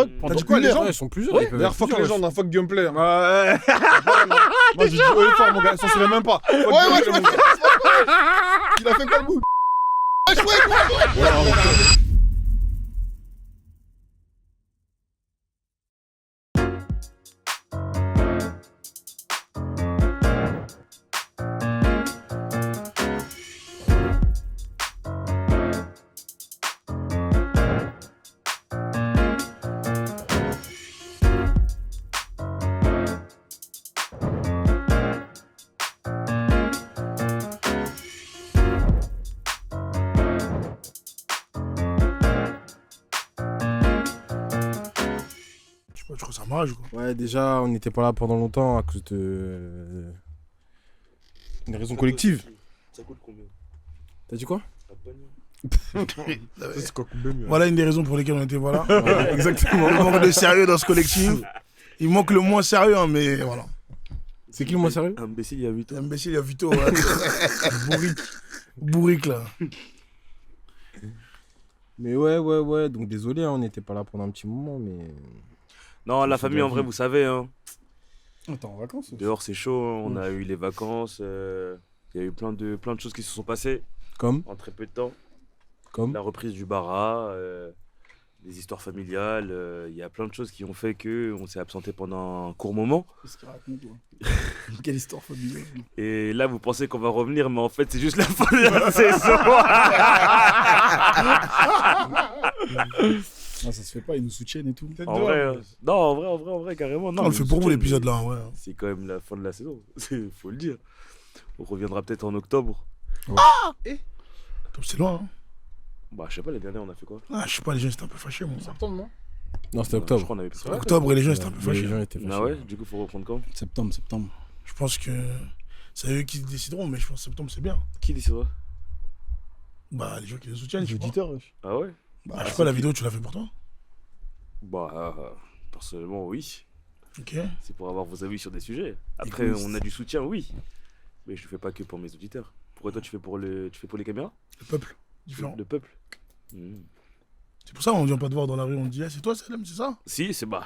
T'as dit quoi, les gens? Ils sont plusieurs. Ouais, d'ailleurs, fuck Légende, hein, fuck Gunplay. Ouais. Moi, j'ai dit haut et fort, mon gars, ça se fait même pas. Ouais, je vois. Il a fait quoi le bout? Je crois que ça marche, quoi. Ouais, déjà, on n'était pas là pendant longtemps à cause de. Une raison collective. Ça coûte combien? T'as dit quoi? C'est quoi, Koubem? Voilà une des raisons pour lesquelles on était voilà. Ouais, exactement. Il manque de sérieux dans ce collectif. Il manque le moins sérieux, hein, mais voilà. C'est qui le moins sérieux? Imbécile, il y a 8 ans. Imbécile, il y a Vito. Ouais. Bourrique, là. Mais ouais. Donc désolé, hein, on n'était pas là pendant un petit moment, mais. Non, la famille, en vrai, vous savez, hein. T'es en vacances? Dehors, c'est chaud, hein. On a eu les vacances. Il y a eu plein de choses qui se sont passées Comme en très peu de temps. Comme La reprise du Bara, des histoires familiales. Il y a plein de choses qui ont fait qu'on s'est absenté pendant un court moment. Qu'est-ce qu'il raconte, toi? Quelle histoire familiale? Et là, vous pensez qu'on va revenir, mais en fait, c'est juste la fin de la saison. Ah, ça se fait pas, ils nous soutiennent et tout. En vrai, non, en vrai, carrément. Non, On le fait pour vous, l'épisode là, ouais. C'est quand même la fin de la saison, faut le dire. On reviendra peut-être en octobre. C'est loin, hein. Bah, je sais pas, les derniers, on a fait quoi? Ah, je sais pas, les gens étaient un peu fâchés, moi. Septembre, non? Non, c'était Je octobre. crois qu'on avait fait Octobre et les gens étaient un peu Les fâchés. gens étaient fâchés. Ah ouais? Du coup, faut reprendre quand? Septembre. Je pense que c'est eux qui décideront, mais je pense que septembre c'est bien. Qui décidera? Bah, les gens qui les soutiennent, Les je crois. auditeurs, wesh. Ah ouais? Bah, je sais pas, la vidéo, tu l'as fait pour toi? Bah, personnellement, oui. Ok. C'est pour avoir vos avis sur des sujets. Après, Égoïste. on a du soutien, oui. Mais je le fais pas que pour mes auditeurs. Pourquoi toi, tu fais pour les caméras? Le peuple, différent. Le peuple. Hmm. C'est pour ça qu'on vient pas te voir dans la rue, on te dit, c'est toi, Salem, c'est ça? Si, c'est bah.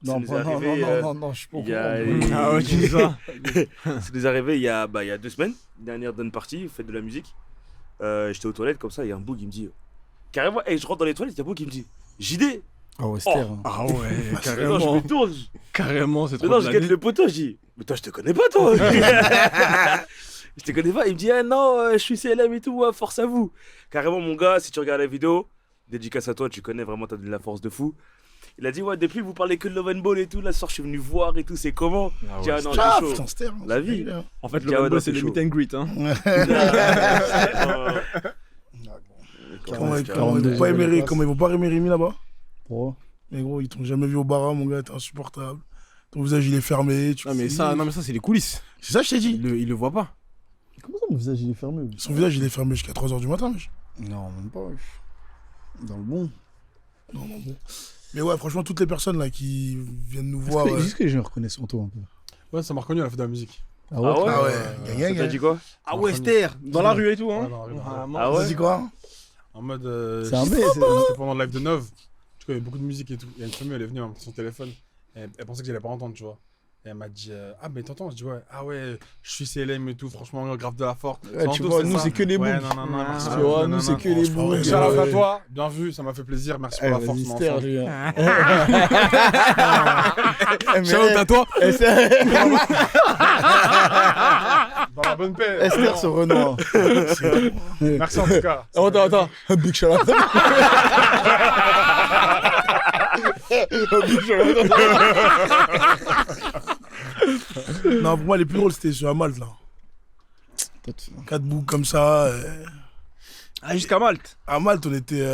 Non, Ça nous est arrivé, non, je suis pas au il y a- courant. Ah ouais, tu dis ça. Ça nous est arrivé il y a 2 semaines, dernière donne partie, fête de la musique. J'étais aux toilettes comme ça, il y a un bout qui me dit carrément, et je rentre dans les toilettes, il y a un bout qui me dit JD. Ah ouais, Ster. hein. Ah ouais, Non, je carrément. me tourne. Carrément, c'est trop Non, de je la guette vie. le poteau, je dis mais toi, je te connais pas, toi. Je te connais pas. Il me dit ah non, je suis CLM et tout, force à vous. Carrément, mon gars, si tu regardes la vidéo, dédicace à toi, tu connais vraiment, t'as de la force de fou. Il a dit ouais, depuis vous parlez que de Love and Ball et tout, là ce soir je suis venu voir et tout, c'est comment? Ah Je dis, ouais, ah non, Ah, c'est chaud. putain, Ster. La vie. En fait, Ah ouais, non, c'est c'est le chaud. meet and greet. Hein. Comment ils 42 vont pas aimer, places. comment ils vont pas aimer Rémi là-bas? Pourquoi? Mais gros, ils t'ont jamais vu au bar, mon gars, t'es insupportable. Ton visage il est fermé. Non, mais ça, c'est les coulisses. C'est ça, je t'ai dit. Il le voit pas. Comment ça, mon visage il est fermé? Son visage il est fermé jusqu'à 3h du matin, wesh. Non, même pas, wesh. Dans le bon. Non, bon. Mais ouais, franchement, toutes les personnes là qui viennent nous voir. Est-ce que les gens reconnaissent en toi un peu? Ouais, ça m'a reconnu à la fête de la musique. Ah Ah ouais? Ah ouais, Ça gang, t'a dit quoi? Ah ouais, Ster. Dans la rue et tout, Ouais, hein. dans la rue, Ah T'as ouais? dit quoi? En mode. C'est un j'étais mec, j'étais pendant le live de Neuve. Du coup, il y avait beaucoup de musique et tout. Il y a une famille, elle est venue avec son téléphone. Et elle pensait que j'allais pas entendre, tu vois. Et elle m'a dit ah, mais t'entends? Je dis ouais. Ah ouais, je suis CLM et tout. Franchement, grave de la forte. Ouais, tu Santos, vois, nous, ça. c'est que les Ouais, boucs. non, merci. Tu vois, Non, nous, non, c'est non. que les franchement, boucs. ouais, Shout out à ouais. toi, bien vu, ça m'a fait plaisir. Merci pour la force, mon Ster, enfant. lui. hein. Shout out à toi. Dans la bonne paix. Esther sur Renoir. Merci en tout cas. Attends. Un big shout out. Non, pour moi, les plus drôles, c'était sur Malte là. 4 boucs comme ça. Ah, jusqu'à Malte. À Malte, on était.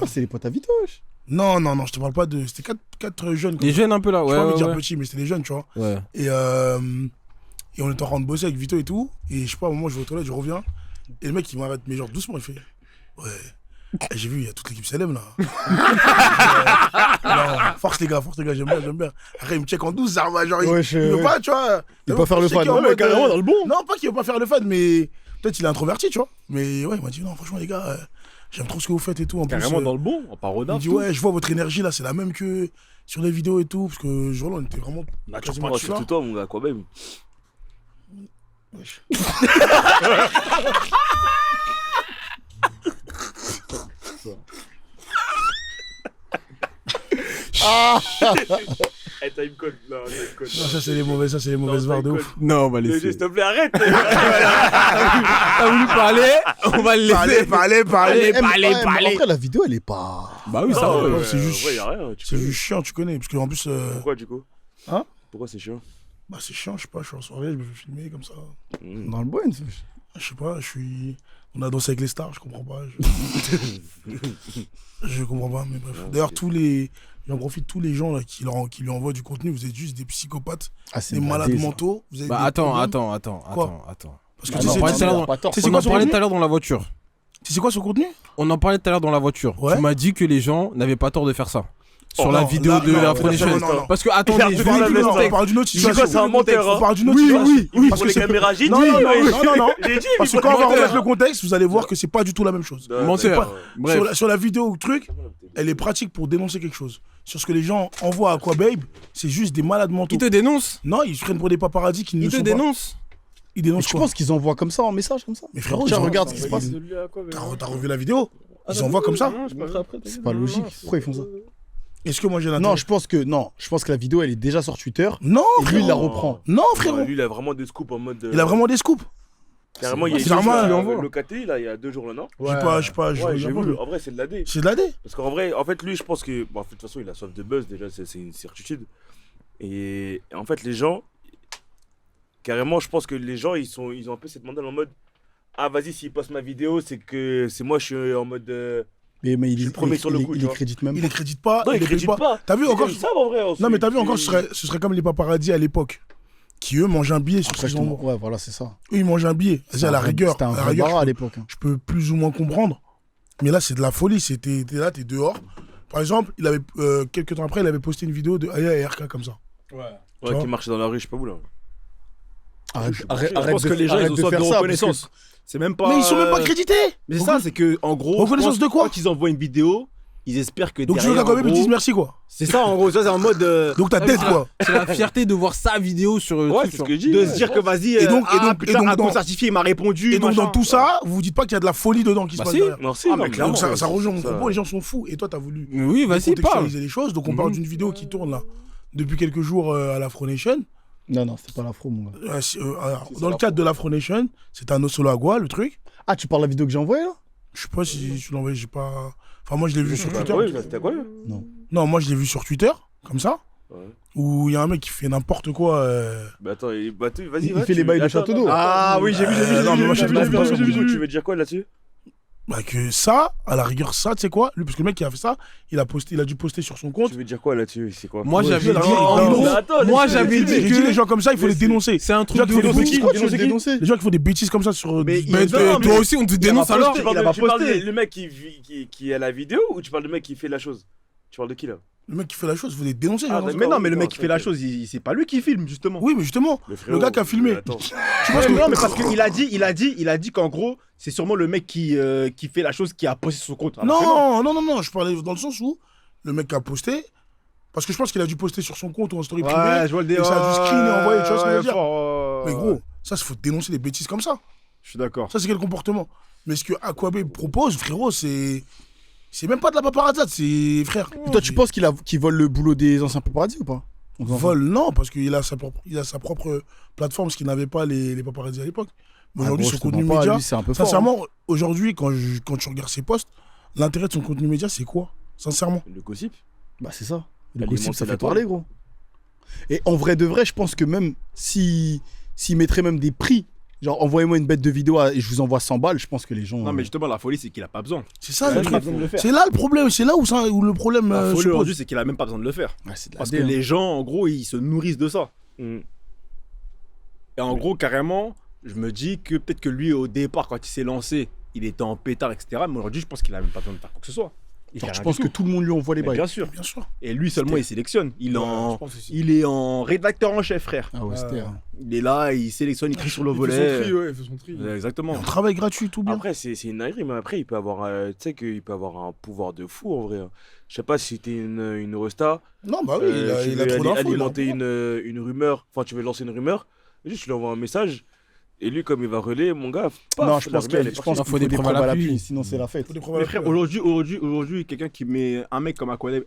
C'est les potes à Vito, wesh. Non, je te parle pas de. C'était 4 jeunes. Les jeunes un peu là, Je ouais. peux pas me dire Ouais. petits, mais c'était des jeunes, tu vois. Ouais. Et on était en train de bosser avec Vito et tout. Et je sais pas, à un moment, je vais aux toilettes, je reviens. Et le mec, il m'arrête, mais genre doucement, il fait ouais. Et j'ai vu, il y a toute l'équipe Salem là. Non, force les gars, j'aime bien. Après, il me check en 12, ça va, genre, il veut pas, tu vois. Il veut pas faire le fan. Non, mais carrément dans le bon. Non, pas qu'il veut pas faire le fan, mais peut-être il est introverti, tu vois. Mais ouais, il m'a dit non, franchement, les gars, j'aime trop ce que vous faites et tout. En plus, Carrément dans le bon, en il parodin. me dit, ouais, je vois votre énergie là, c'est la même que sur les vidéos et tout. Parce que ce jour-là, on était vraiment. Là, tu quasiment reprends tous là. surtout toi, mon gars, quoi même. Wesh. Eh, t'as une conne. Non, t'as une conne. Non, ça, c'est les mauvaises vardes de ouf. Non, on va S'il laisser. te plaît, arrête. T'as voulu parler, on va le laisser. Parlez. Mais après, la vidéo, elle est pas. Bah oui, ça Non, va. non, c'est juste- Ouais, y'a rien. Tu C'est connais. juste chiant, tu connais. Parce qu'en plus, Pourquoi, du coup Hein Pourquoi c'est chiant bah, c'est chiant, je sais pas, je suis en soirée, je me fais filmer comme ça. Dans le bon, Je sais pas, on a dansé avec les stars, je comprends pas. Je comprends pas, mais bref. D'ailleurs, j'en profite, tous les gens là, qui lui envoient du contenu, vous êtes juste des psychopathes, Ah, c'est des malades blindé, ça. mentaux. Vous avez Bah des attends. problèmes. Parce que Ah tu non, sais, parlait tu tout à sais- l'heure pas tort. tu sais On quoi en son parlait contenu tout à l'heure dans la voiture. Tu sais quoi son contenu On en parlait tout à l'heure dans la voiture. Ouais. Tu m'as dit que les gens n'avaient pas tort de faire ça. Sur Oh, la non, vidéo là, de non, la non, Foundation. non, non. Parce que attendez, Il a je fait vais la expliquer même le on contexte. parle d'une autre C'est quoi, situation. c'est un menteur, On hein parle d'une autre Oui, situation. oui, Parce Pour que les c'est- caméras, j'ai dit. Non, non. J'ai dit. Parce que mais quand on va pour les remettre le contexte, vous allez voir que c'est pas du tout la même chose. Menteur. Bref. Sur la vidéo ou truc, elle est pratique pour dénoncer quelque chose. Sur ce que les gens envoient à Aquababe, c'est juste des malades mentaux. Ils te dénoncent. Non, ils se prennent pour des paparazzis qui ne Ils le te sont pas. dénoncent. Ils Mais dénoncent tu quoi penses qu'ils envoient comme ça en message comme ça? Mais frérot, Tiens, ils regarde envoient- ce qui se passe. T'as revu la vidéo Ils envoient comme ça C'est pas logique. Pourquoi ils font ça? Est-ce que moi j'ai l'intérêt Non, je pense que la vidéo elle est déjà sur Twitter. Non, Et lui il frérot. la reprend. Non, frérot. Lui, il a vraiment des scoops en mode. Il a vraiment des scoops. Carrément, il y a C'est normal, une localité, là, il y a 2 jours là, non Je sais pas, je Ouais, j'ai regarde vu. pas. En vrai, c'est de la D. C'est de la D. Parce qu'en vrai, en fait, lui, je pense que. Bon, en fait, de toute façon, il a soif de buzz, déjà, c'est une certitude. Et en fait, les gens. Carrément, je pense que les gens, ils ont un peu cette mandale en mode. Ah, vas-y, s'il poste ma vidéo, c'est que c'est moi, je suis en mode. Mais Je suis il le premier sur le coup, il tu les vois. crédite même Il pas. les crédite pas. Non, il les crédite pas. T'as vu encore Ils savent en vrai. Non, mais t'as vu encore, ce serait comme les paparazzis à l'époque. Qui eux mangent un billet sur Après, ce qu'ils envoient. ouais, voilà, c'est ça. Eux, ils mangent un billet. Vas-y, à la rigueur. C'était un à la vrai rigueur, barra à je peux- l'époque. Hein. je peux plus ou moins comprendre. Mais là, c'est de la folie. T'es là, t'es dehors. Par exemple, quelques temps après, il avait posté une vidéo de Aya et RK comme ça. Ouais. Ouais, vois qui marchait dans la rue, je sais pas où là. Arrête Je pense de- que les gens, arrête ils ont de soif de faire ça, reconnaissance. C'est même pas. Mais ils sont même pas crédités. Mais c'est ça, c'est que, en gros. Reconnaissance je pense, de quoi quand ils envoient une vidéo, ils espèrent que. Donc tu veux derrière, qu'à quand en même ils gros, disent merci quoi. C'est ça, en gros, ça, c'est en mode. Donc t'as tête quoi. C'est la fierté de voir sa vidéo sur. Ouais, truc c'est sur- ce que je dis. de ouais, se dire je que pense. vas-y, Et donc- putain, un dans- compte certifié, il m'a répondu. Et donc machin. dans tout ça, vous vous dites pas qu'il y a de la folie dedans qui se Bah passe si. derrière. Merci, Ah, non, mais clairement. Donc ça rejoint mon Ça- propos, les gens sont fous. Et toi t'as voulu Oui, vas-y, parle. contextualiser les choses. Donc on parle Mhm. d'une vidéo qui tourne là depuis quelques jours à l'Afro Nation. Non, c'est pas l'afro, mon gars. Alors, dans le cadre de l'Afro Nation, c'est un Osolo Agua, le truc. Ah, tu parles de la vidéo que j'ai envoyée là? Je sais pas si tu l'as envoyé, j'ai pas. Enfin, moi je l'ai vu sur Bah, Twitter. ouais, c'était quoi Non, moi je l'ai vu sur Twitter, comme ça. Ouais. Où il y a un mec qui fait n'importe quoi. Bah attends, vas-y. Il fait les bails de château d'eau. Ah oui, j'ai vu, non, mais moi, j'ai vu, Tu veux dire quoi là-dessus Bah que ça, à la rigueur, ça, tu sais quoi? Lui, parce que le mec qui a fait ça, il a dû poster sur son compte. Tu veux dire quoi là-dessus C'est quoi Moi, Ouais, j'avais je dit. l'ai dit, en non, gros, mais attends, moi, laisse-le j'avais décider. dit J'ai dit les que gens comme ça, il faut les dénoncer. c'est un Les truc gens de qui font des fou. bêtises, Pourquoi tu veux le dénoncer? les gens qui font des bêtises comme ça sur. Mais du il bête, va, toi mais- Toi aussi, on te dénonce pas alors. posté. Tu parles Il a pas tu parles posté. le mec qui a la vidéo ou tu parles du mec qui fait la chose Tu parles de qui là Le mec qui fait la chose, il faut les dénoncer. Ah, genre. d'accord. Mais non, mais le Non, mec qui fait la t'inquiète. chose, c'est pas lui qui filme, justement. Oui, mais justement, le gars qui a filmé. Attends. Tu penses que. Non, mais parce qu'il a dit qu'en gros, c'est sûrement le mec qui fait la chose qui a posté sur son compte. Alors que Non, je parlais dans le sens où le mec qui a posté, parce que je pense qu'il a dû poster sur son compte ou en story privé. Ouais, je vois le Et ça a dû screen et envoyer, tu vois ce que je veux dire. dire. Mais gros, ça, il faut dénoncer des bêtises comme ça. Je suis d'accord. Ça, c'est quel comportement? Mais ce que Aquababe propose, frérot, c'est même pas de la paparazzade, c'est frère. Et toi, tu penses qu'il vole le boulot des anciens paparazzi ou pas? Vol, non, parce qu'il a sa propre plateforme, ce qu'il n'avait pas les paparazzis à l'époque. Mais aujourd'hui, son contenu média, c'est un peu fort. hein. sincèrement, aujourd'hui, quand tu regardes ses posts, l'intérêt de son contenu média, c'est quoi? Sincèrement. Le gossip Bah, c'est ça. Le Alimenter gossip, ça la fait toile. parler, gros. Et en vrai de vrai, je pense que même s'il mettrait même des prix, genre envoyez-moi une bête de vidéo et je vous envoie 100 balles, je pense que les gens. Non, mais justement, la folie, c'est qu'il a pas besoin. C'est ça le Il a truc. pas besoin de le faire. C'est là le problème, c'est là où le problème La se folie pose. aujourd'hui, c'est qu'il a même pas besoin de le faire. Ouais, c'est de la Parce D, que hein. les gens, en gros, ils se nourrissent de ça. Mm. Et en gros, carrément, je me dis que peut-être que lui, au départ, quand il s'est lancé, il était en pétard, etc. Mais aujourd'hui, je pense qu'il a même pas besoin de faire quoi que ce soit. Il Genre, fait je rien pense du que tout. tout le monde lui envoie les Mais bails. bien sûr. Bien sûr. Et lui seulement, il sélectionne. Il est Ouais, en... je pense aussi. Il est en rédacteur en chef, frère. Ah ouais, c'était. Il est là, il sélectionne, il trie sur le Il fait son volet. tri, ouais, il fait son tri. Exactement. Un travail gratuit, tout bien. Après, c'est une dinguerie, mais après, il peut avoir, tu sais qu'il peut avoir un pouvoir de fou en vrai. Je sais pas si t'es une resta, Non, bah oui, tu il a veux trop d'infos. il a alimenter un pouvoir. une rumeur, enfin, tu veux lancer une rumeur, juste tu lui envoies un message, et lui, comme il va relayer, mon gars, paf, Non, je la pense rumeur, elle est qu'il partie. faut des preuves à l'appui, sinon c'est la fête. Faut des preuves à Mais la frère, preuve. aujourd'hui, quelqu'un qui met un mec comme Akobeb,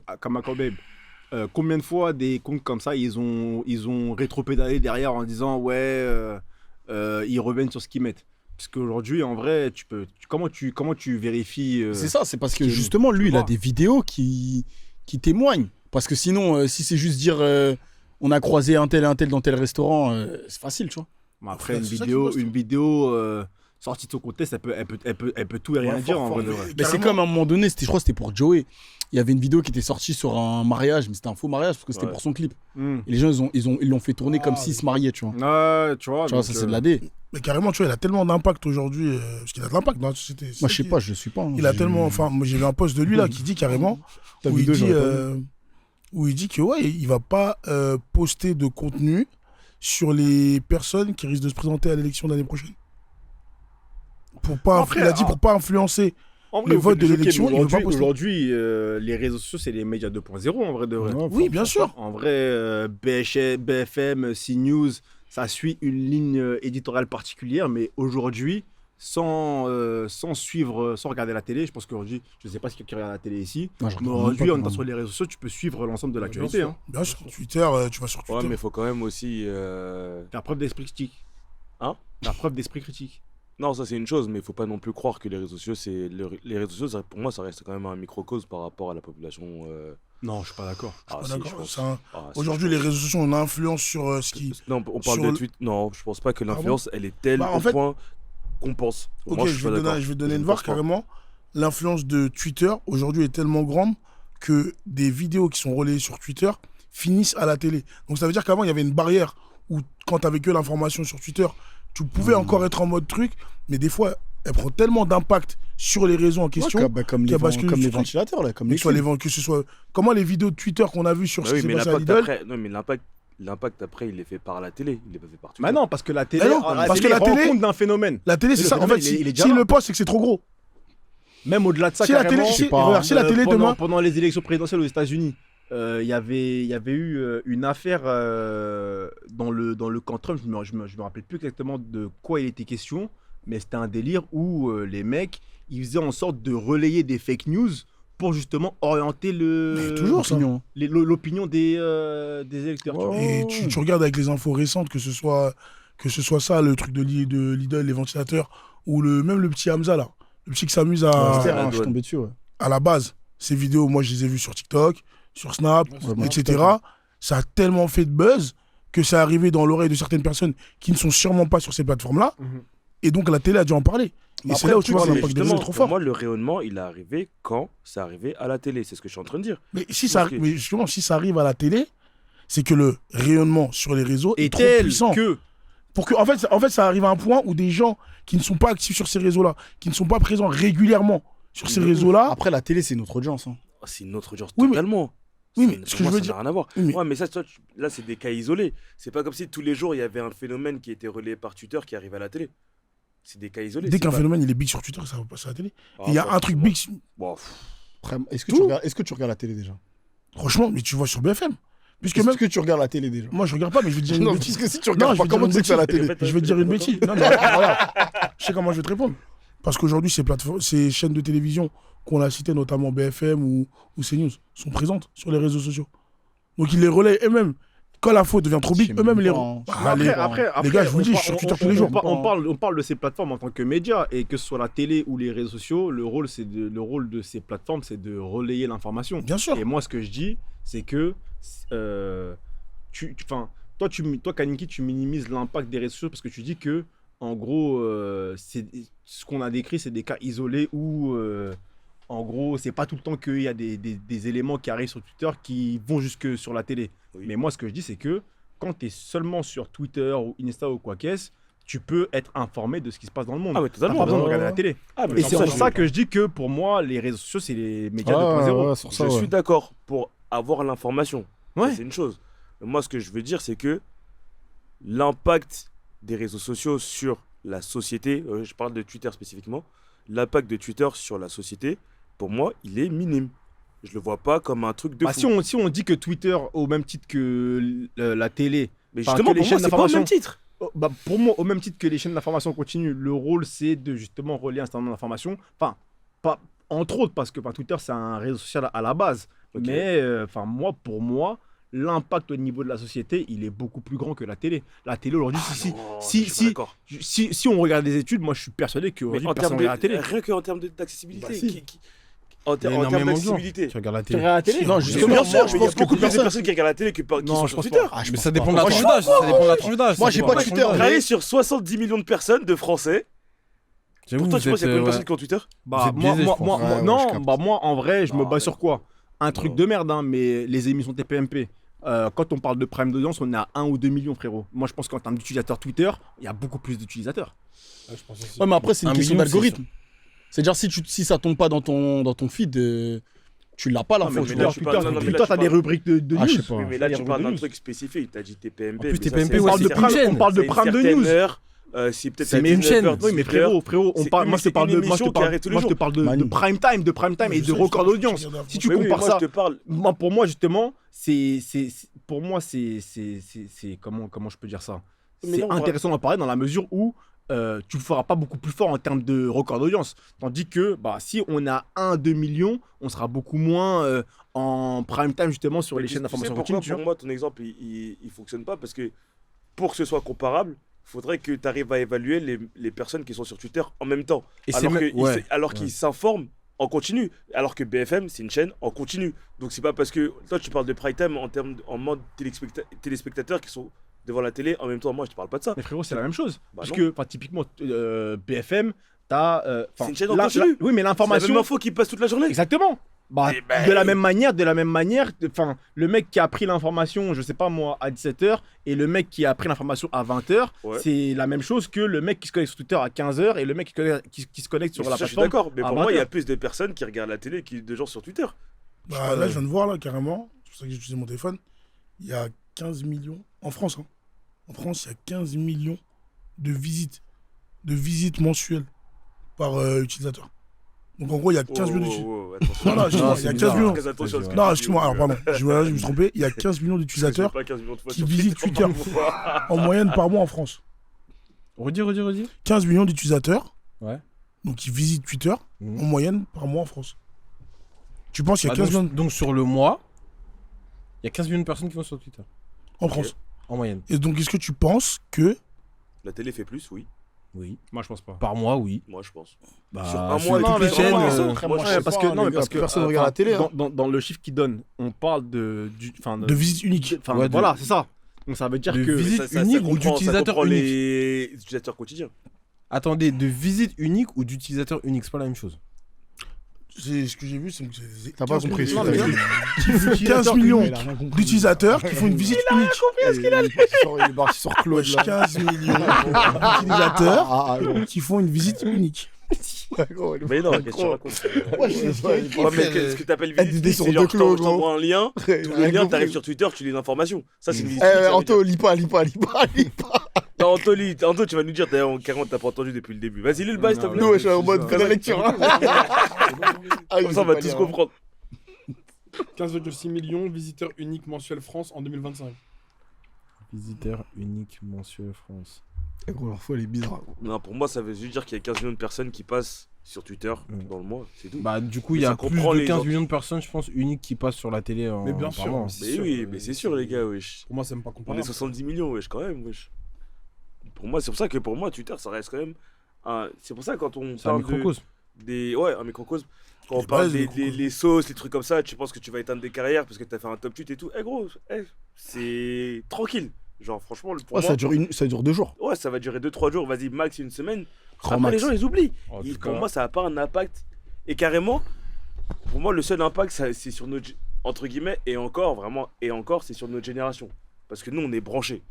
combien de fois des comptes comme ça, ils ont rétropédalé derrière en disant ouais, ils reviennent sur ce qu'ils mettent. Parce qu'aujourd'hui, en vrai, comment tu vérifies C'est ça, c'est parce que qui est- justement, lui, tu il a vois. des vidéos qui témoignent. Parce que sinon, si c'est juste dire on a croisé un tel dans tel restaurant, c'est facile, tu vois. Mais après, C'est ça qui bosse, une vidéo sortie de son contexte, elle peut tout et rien Ouais, dire fort, en vrai de fort, vrai. Mais c'est comme à un moment donné, je crois que c'était pour Joey. Il y avait une vidéo qui était sortie sur un mariage, mais c'était un faux mariage parce que c'était Ouais. pour son clip. Hmm. Et les gens, ils l'ont fait tourner comme Ah, s'ils oui. se mariaient, tu vois. Ouais, tu vois. Tu vois, donc, ça c'est de la D. Mais carrément, tu vois, il a tellement d'impact aujourd'hui. Parce qu'il a de l'impact dans la société. C'est Moi, ça je sais qui- pas, je le suis pas. hein. Il a J'ai- tellement. Enfin, moi, j'ai vu un post de lui là qui dit carrément. Ta Où il vidéo, dit, j'aurais pas vu. où il dit que ouais, il va pas poster de contenu sur les personnes qui risquent de se présenter à l'élection de l'année prochaine. Pour pas, Après, il a dit pour pas influencer. En le vous vote faites de choquer, l'élection, mais il veut pas aujourd'hui, les réseaux sociaux, c'est les médias 2.0 en vrai de vrai. Ouais, Oui, bien sûr. En vrai, BFM, CNews, ça suit une ligne éditoriale particulière, mais aujourd'hui, sans suivre, sans regarder la télé, je pense qu'aujourd'hui, je ne sais pas qui regarde la télé ici, Non, je mais regarde aujourd'hui, même en pas, étant moi. sur les réseaux sociaux, tu peux suivre l'ensemble de l'actualité. Bien sûr. Hein. Bien sûr. Twitter, tu vas sur Twitter. Ouais, mais il faut quand même aussi. Faire preuve d'esprit critique. Hein Faire preuve d'esprit critique. Non, ça c'est une chose, mais il faut pas non plus croire que les réseaux sociaux, les réseaux sociaux, pour moi, ça reste quand même un microcosme par rapport à la population. Non, je suis pas d'accord. Ah, Pas si, d'accord. je pense. C'est un- Ah, si, Aujourd'hui, je les réseaux sociaux ont une influence sur ce qui. pense. Non, on parle sur de le- tweet. Non, je pense pas que Ah bon l'influence, elle est telle Bah, en au fait- point qu'on pense. Ok, Moi, je suis vais pas te donner, d'accord. je vais te donner Je une ne voir pense pas. carrément. L'influence de Twitter aujourd'hui est tellement grande que des vidéos qui sont relayées sur Twitter finissent à la télé. Donc ça veut dire qu'avant, il y avait une barrière où quand tu avais que l'information sur Twitter, tu pouvais encore être en mode truc, mais des fois, elle prend tellement d'impact sur les réseaux en question. Ouais, comme qui les a basculé comme sur les truc. ventilateurs, là, comme que les ce soit cubes. que ce soit comment les vidéos de Twitter qu'on a vues sur Bah ce oui, qui mais s'est passé à l'impact Lidl. après, non, mais l'impact après, il est fait par la télé, il est pas fait par Twitter. Bah non, parce que la télé, Ah non, parce que la rend télé- compte d'un phénomène. La télé, c'est Le ça. En phénomène, fait, il est déjà s'il là. le poste, c'est que c'est trop gros. Même au-delà de ça, Si la télé, carrément, si, pas, regarde, si la télé demain. pendant les élections présidentielles aux États-Unis, il y avait eu une affaire dans le camp Trump. Je me rappelle plus exactement de quoi il était question, mais c'était un délire où les mecs, ils faisaient en sorte de relayer des fake news pour justement orienter Mais toujours ça. Opinion. l'opinion des électeurs. tu vois. Et tu regardes avec les infos récentes, que ce soit ça, le truc de Lidl, les ventilateurs, ou même le petit Hamza là, le petit qui s'amuse Ouais, à c'était la rare, je suis douane. tombé dessus, ouais. à la base. Ces vidéos, moi je les ai vues sur TikTok, sur Snap, Ouais, etc. Ça a tellement fait de buzz que ça est arrivé dans l'oreille de certaines personnes qui ne sont sûrement pas sur ces plateformes-là. Mhm. Et donc la télé a dû en parler. Et c'est là où tu vois Mais l'impact des justement, réseaux trop pour fort. moi, le rayonnement, il est arrivé quand c'est arrivé à la télé. C'est ce que je suis en train de dire. Mais si ça, Ok. mais justement, si ça arrive à la télé, c'est que le rayonnement sur les réseaux est Et trop tel puissant. que Pour que, en fait, ça arrive à un point où des gens qui ne sont pas actifs sur ces réseaux-là, qui ne sont pas présents régulièrement sur ces De réseaux-là, Après, la télé, c'est notre audience. hein. Oh, c'est une autre audience Oui, mais- totalement. oui, mais Pour ce que moi, je veux ça dire- n'a rien à voir. Oui, mais- Ouais, mais ça, là, c'est des cas isolés. C'est pas comme si tous les jours, il y avait un phénomène qui était relayé par Twitter qui arrivait à la télé. C'est des cas isolés. dès c'est qu'un pas- phénomène il est big sur Twitter, ça va passer à la télé. Ah, Et il y a pas un truc forcément. big. Bon, pff, Après, est-ce que, Tout. est-ce que tu regardes la télé déjà Franchement, mais tu vois sur BFM. Puisque Est-ce même que tu regardes la télé déjà moi je regarde pas, mais je vais te dire une Non, bêtise. parce que si tu Non, regardes je pas, vais comment dire tu sais que c'est à la une télé bêtise. Je vais te dire une bêtise. Non, mais regarde, je sais comment je vais te répondre. Parce qu'aujourd'hui, ces chaînes de télévision qu'on a citées, notamment BFM ou CNews, sont présentes sur les réseaux sociaux. Donc ils les relaient eux-mêmes. Quand la faute devient trop Je big, sais eux-mêmes même les. pas, hein. Ah, les gars, je vous le dis, je suis sur Twitter tous les jours. On parle de ces plateformes en tant que médias, et que ce soit la télé ou les réseaux sociaux, le rôle de ces plateformes, c'est de relayer l'information. Bien sûr. Et moi, ce que je dis, c'est que toi, Kaniki, tu minimises l'impact des réseaux sociaux parce que tu dis que, en gros, ce qu'on a décrit, c'est des cas isolés où, en gros, c'est pas tout le temps qu'il y a des éléments qui arrivent sur Twitter qui vont jusque sur la télé. Oui. Mais moi, ce que je dis, c'est que quand tu es seulement sur Twitter ou Insta ou quoi qu'est-ce, tu peux être informé de ce qui se passe dans le monde. Ah, mais T'as totalement. pas besoin de ouais, regarder ouais. la télé. Ah, mais Et sur c'est ça, pour je- ça que je dis que pour moi, les réseaux sociaux, c'est les médias 2.0. sur ça, Je ouais. suis d'accord pour avoir l'information. Ouais. Ça, c'est une chose. Mais moi, ce que je veux dire, c'est que l'impact des réseaux sociaux sur la société, je parle de Twitter spécifiquement, l'impact de Twitter sur la société, pour moi, il est minime. Je le vois pas comme un truc de Bah, fou. si on dit que Twitter, au même titre que la télé, Mais enfin, justement, que les pour moi, chaînes c'est pas au d'information- même titre. bah, pour moi, au même titre que les chaînes d'information continuent, le rôle, c'est de justement relier un certain nombre d'informations. Enfin, pas entre autres, parce que enfin, Twitter, c'est un réseau social à la base. Ok. Mais enfin, pour moi, l'impact au niveau de la société, il est beaucoup plus grand que la télé. La télé, aujourd'hui, Non, je suis pas d'accord. si on regarde des études, moi, je suis persuadé Mais qu'aujourd'hui, en personne termes ne regarde la télé. rien qu'en termes d'accessibilité. Bah, si. En Il y a termes énormément de gens. d'accessibilité. Tu regardes la Tu télé. regardes la télé Non, Bien justement, sûr, moi, je mais il y a pense que beaucoup beaucoup plus de personnes. personnes qui regardent la télé qui Non, sont je sur pense Twitter. pas. Ah, je Mais pense ça dépend de pas. la Moi, tranche je- d'âge. Ça dépend de la tranche d'âge. Moi, ça j'ai dépend pas de la Twitter, tranche d'âge. Regardez sur 70 millions de personnes, de Français. J'avoue, Pour toi, vous tu penses qu'il y a êtes, combien de personnes ouais. qui ont Twitter? Bah, Vous êtes moi, biaisé, moi, je moi, pense. moi- Ouais, non, je capte. bah moi, en vrai, je me Non, base mais- sur quoi? Un truc Non. de merde, hein, mais les émissions TPMP. Quand on parle de prime d'audience, on est à 1 ou 2 millions, frérot. Moi, je pense qu'en termes d'utilisateurs Twitter, il y a beaucoup plus d'utilisateurs. Ouais, je pense aussi. Ouais, mais après, c'est une 1 question million, d'algorithme. C'est-à-dire, si ça tombe pas dans ton feed, tu l'as pas Non, l'info. mais tu là, vois. tu parles- non, non, mais Twitter, là, t'as tu des parles- rubriques de Ah, je news. sais pas. Oui, mais là, Il y a tu des parles d'un rubriques de truc spécifique. Tu as dit TPMP. En plus, mais ça, TPMP, c'est- ouais, c'est- c'est plus une chaîne. On parle de c'est prime de une certaine news. heure, c'est peut-être C'est à mais une 19 chaîne. heures, Oui, mais 18 heures. frérot, C'est- moi, mais je te c'est parle une de, moi, je émission te qui parle, arrête tous les moi, je te jours. parle de Manu. prime time, et Je de sais, record je d'audience. regarde Si avant. tu Oui, oui, compares moi, ça, je te parle. moi, pour moi, justement, c'est comment je peux dire ça? Mais C'est non, on va- intéressant d'en parler dans la mesure où tu ne feras pas beaucoup plus fort en termes de record d'audience. Tandis que bah, si on a 1-2 millions, on sera beaucoup moins en prime time justement sur Mais les tu- chaînes tu sais d'information pourquoi, continue. tu pour vois. moi, ton exemple, il fonctionne pas parce que pour que ce soit comparable, il faudrait que tu arrives à évaluer les personnes qui sont sur Twitter en même temps. Et c'est Alors même- qu'ils ouais. qu'ils s'informent en continu. Alors que BFM, c'est une chaîne en continu. Donc c'est pas parce que toi, tu parles de prime time en mode téléspectateurs qui sont devant la télé en même temps. Moi, je te parle pas de ça. Mais frérot, c'est la même chose. Bah Parce non. que typiquement, BFM, t'as. C'est une chaîne en continu. Oui, mais C'est la même l'information. info qui passe toute la journée. Exactement. Bah, Eh ben, de la même manière, enfin, le mec qui a pris l'information, je sais pas moi, à 17h, et le mec qui a pris l'information à 20h, Ouais. c'est la même chose que le mec qui se connecte sur Twitter à 15h et le mec qui se connecte sur Mais la ça, je suis plateforme. d'accord. Mais à pour moi, il y a 20h. plus de personnes qui regardent la télé que de gens sur Twitter. Bah, là, je viens de voir, là, carrément. C'est pour ça que j'ai utilisé mon téléphone. Il y a 15 millions, en France, hein. En France, il y a 15 millions de visites mensuelles par utilisateur. Donc, en gros, il y a 15 millions d'utilisateurs. Non, non, excuse-moi, il y a 15 millions. Très attention à ce que Non, tu excuse-moi, dis, alors, pardon, je me suis trompé. Il y a 15 millions d'utilisateurs pas 15 millions de fois qui sur visitent Twitter par mois. en moyenne par mois en France. Redis. 15 millions d'utilisateurs, Ouais. donc qui visitent Twitter Mhm. en moyenne par mois en France. Tu penses qu'il y a Bah, 15 millions donc sur le mois, il y a 15 millions de personnes qui vont sur Twitter, en France? en moyenne. Et donc, est-ce que tu penses que La télé fait plus, oui. Oui. Moi, je pense pas. Par mois, oui. Moi, je pense. Bah, Sur un sur mois, toutes non, les mais chaînes. vraiment, euh, moi, je sais parce pas, que les non, mais gars, parce que personne regarde la télé, hein. dans le chiffre qu'il donne, on parle de de visites uniques? enfin, Ouais, voilà, c'est ça. Donc ça veut dire de que visite Ça unique ou comprend- ça d'utilisateur comprend unique. les utilisateurs quotidiens. Attendez, de visite unique ou d'utilisateur unique, c'est pas la même chose. C'est ce que j'ai vu, c'est que c'est T'as pas 15 compris, millions c'est ça, d'utilisateurs- 15 millions d'utilisateurs qui font une visite unique. Il est parti sur Claude Wesh, là. 15 millions d'utilisateurs Ah, non. qui font une visite unique. Mais non, qu'est-ce que tu racontes Ouais, je sais pas, il Ouais, mais ce que t'appelles Elle visite disait unique, sur c'est deux genre clos, je t'envoie un lien, le lien, t'arrives sur Twitter, tu lis l'information. Ça, c'est une visite unique. ça veut Anto, dire. lis pas. Non, Anto, tu vas nous dire, d'ailleurs, carrément, t'as pas entendu depuis le début. Vas-y, lis le bail, s'il te Non, plaît. Nous, je suis en mode fais la lecture. hein. Ah, Comme ça, on va tous comprendre. 15,6 millions de visiteurs uniques mensuels France en 2025. Visiteur unique mensuel France. Gros, leur foi, elle est bizarre. Non, pour moi, ça veut juste dire qu'il y a 15 millions de personnes qui passent sur Twitter Mm. dans le mois, c'est tout. Bah, du coup, il y Mais a ça plus comprend de les 15 autres. millions de personnes, je pense, uniques qui passent sur la télé en Mais bien par sûr, mois. mais c'est Mais sûr, oui, mais c'est sûr, les gars, wesh. Pour moi, c'est même pas On comparable. est 70 millions, wesh, quand même, wesh. Pour moi, c'est pour ça que pour moi, Twitter, ça reste quand même. C'est pour ça que quand on C'est un parle de, microcosme. Ouais, un microcosme. Quand on Les parle bases de des microcosme. les sauces, les trucs comme ça, tu penses que tu vas éteindre des carrières parce que t'as fait un top tweet et tout. Eh gros, c'est tranquille. Genre, franchement, pour Ouais, moi, ça dure 2 jours. ouais, ça va durer 2-3 jours, vas-y, max une semaine. Grand Après, les max. gens, ils oublient. En Et tout pour cas, moi, ça n'a pas un impact. Et carrément, pour moi, le seul impact, c'est sur notre. Entre guillemets, et encore, vraiment, et encore, c'est sur notre génération. Parce que nous, on est branchés.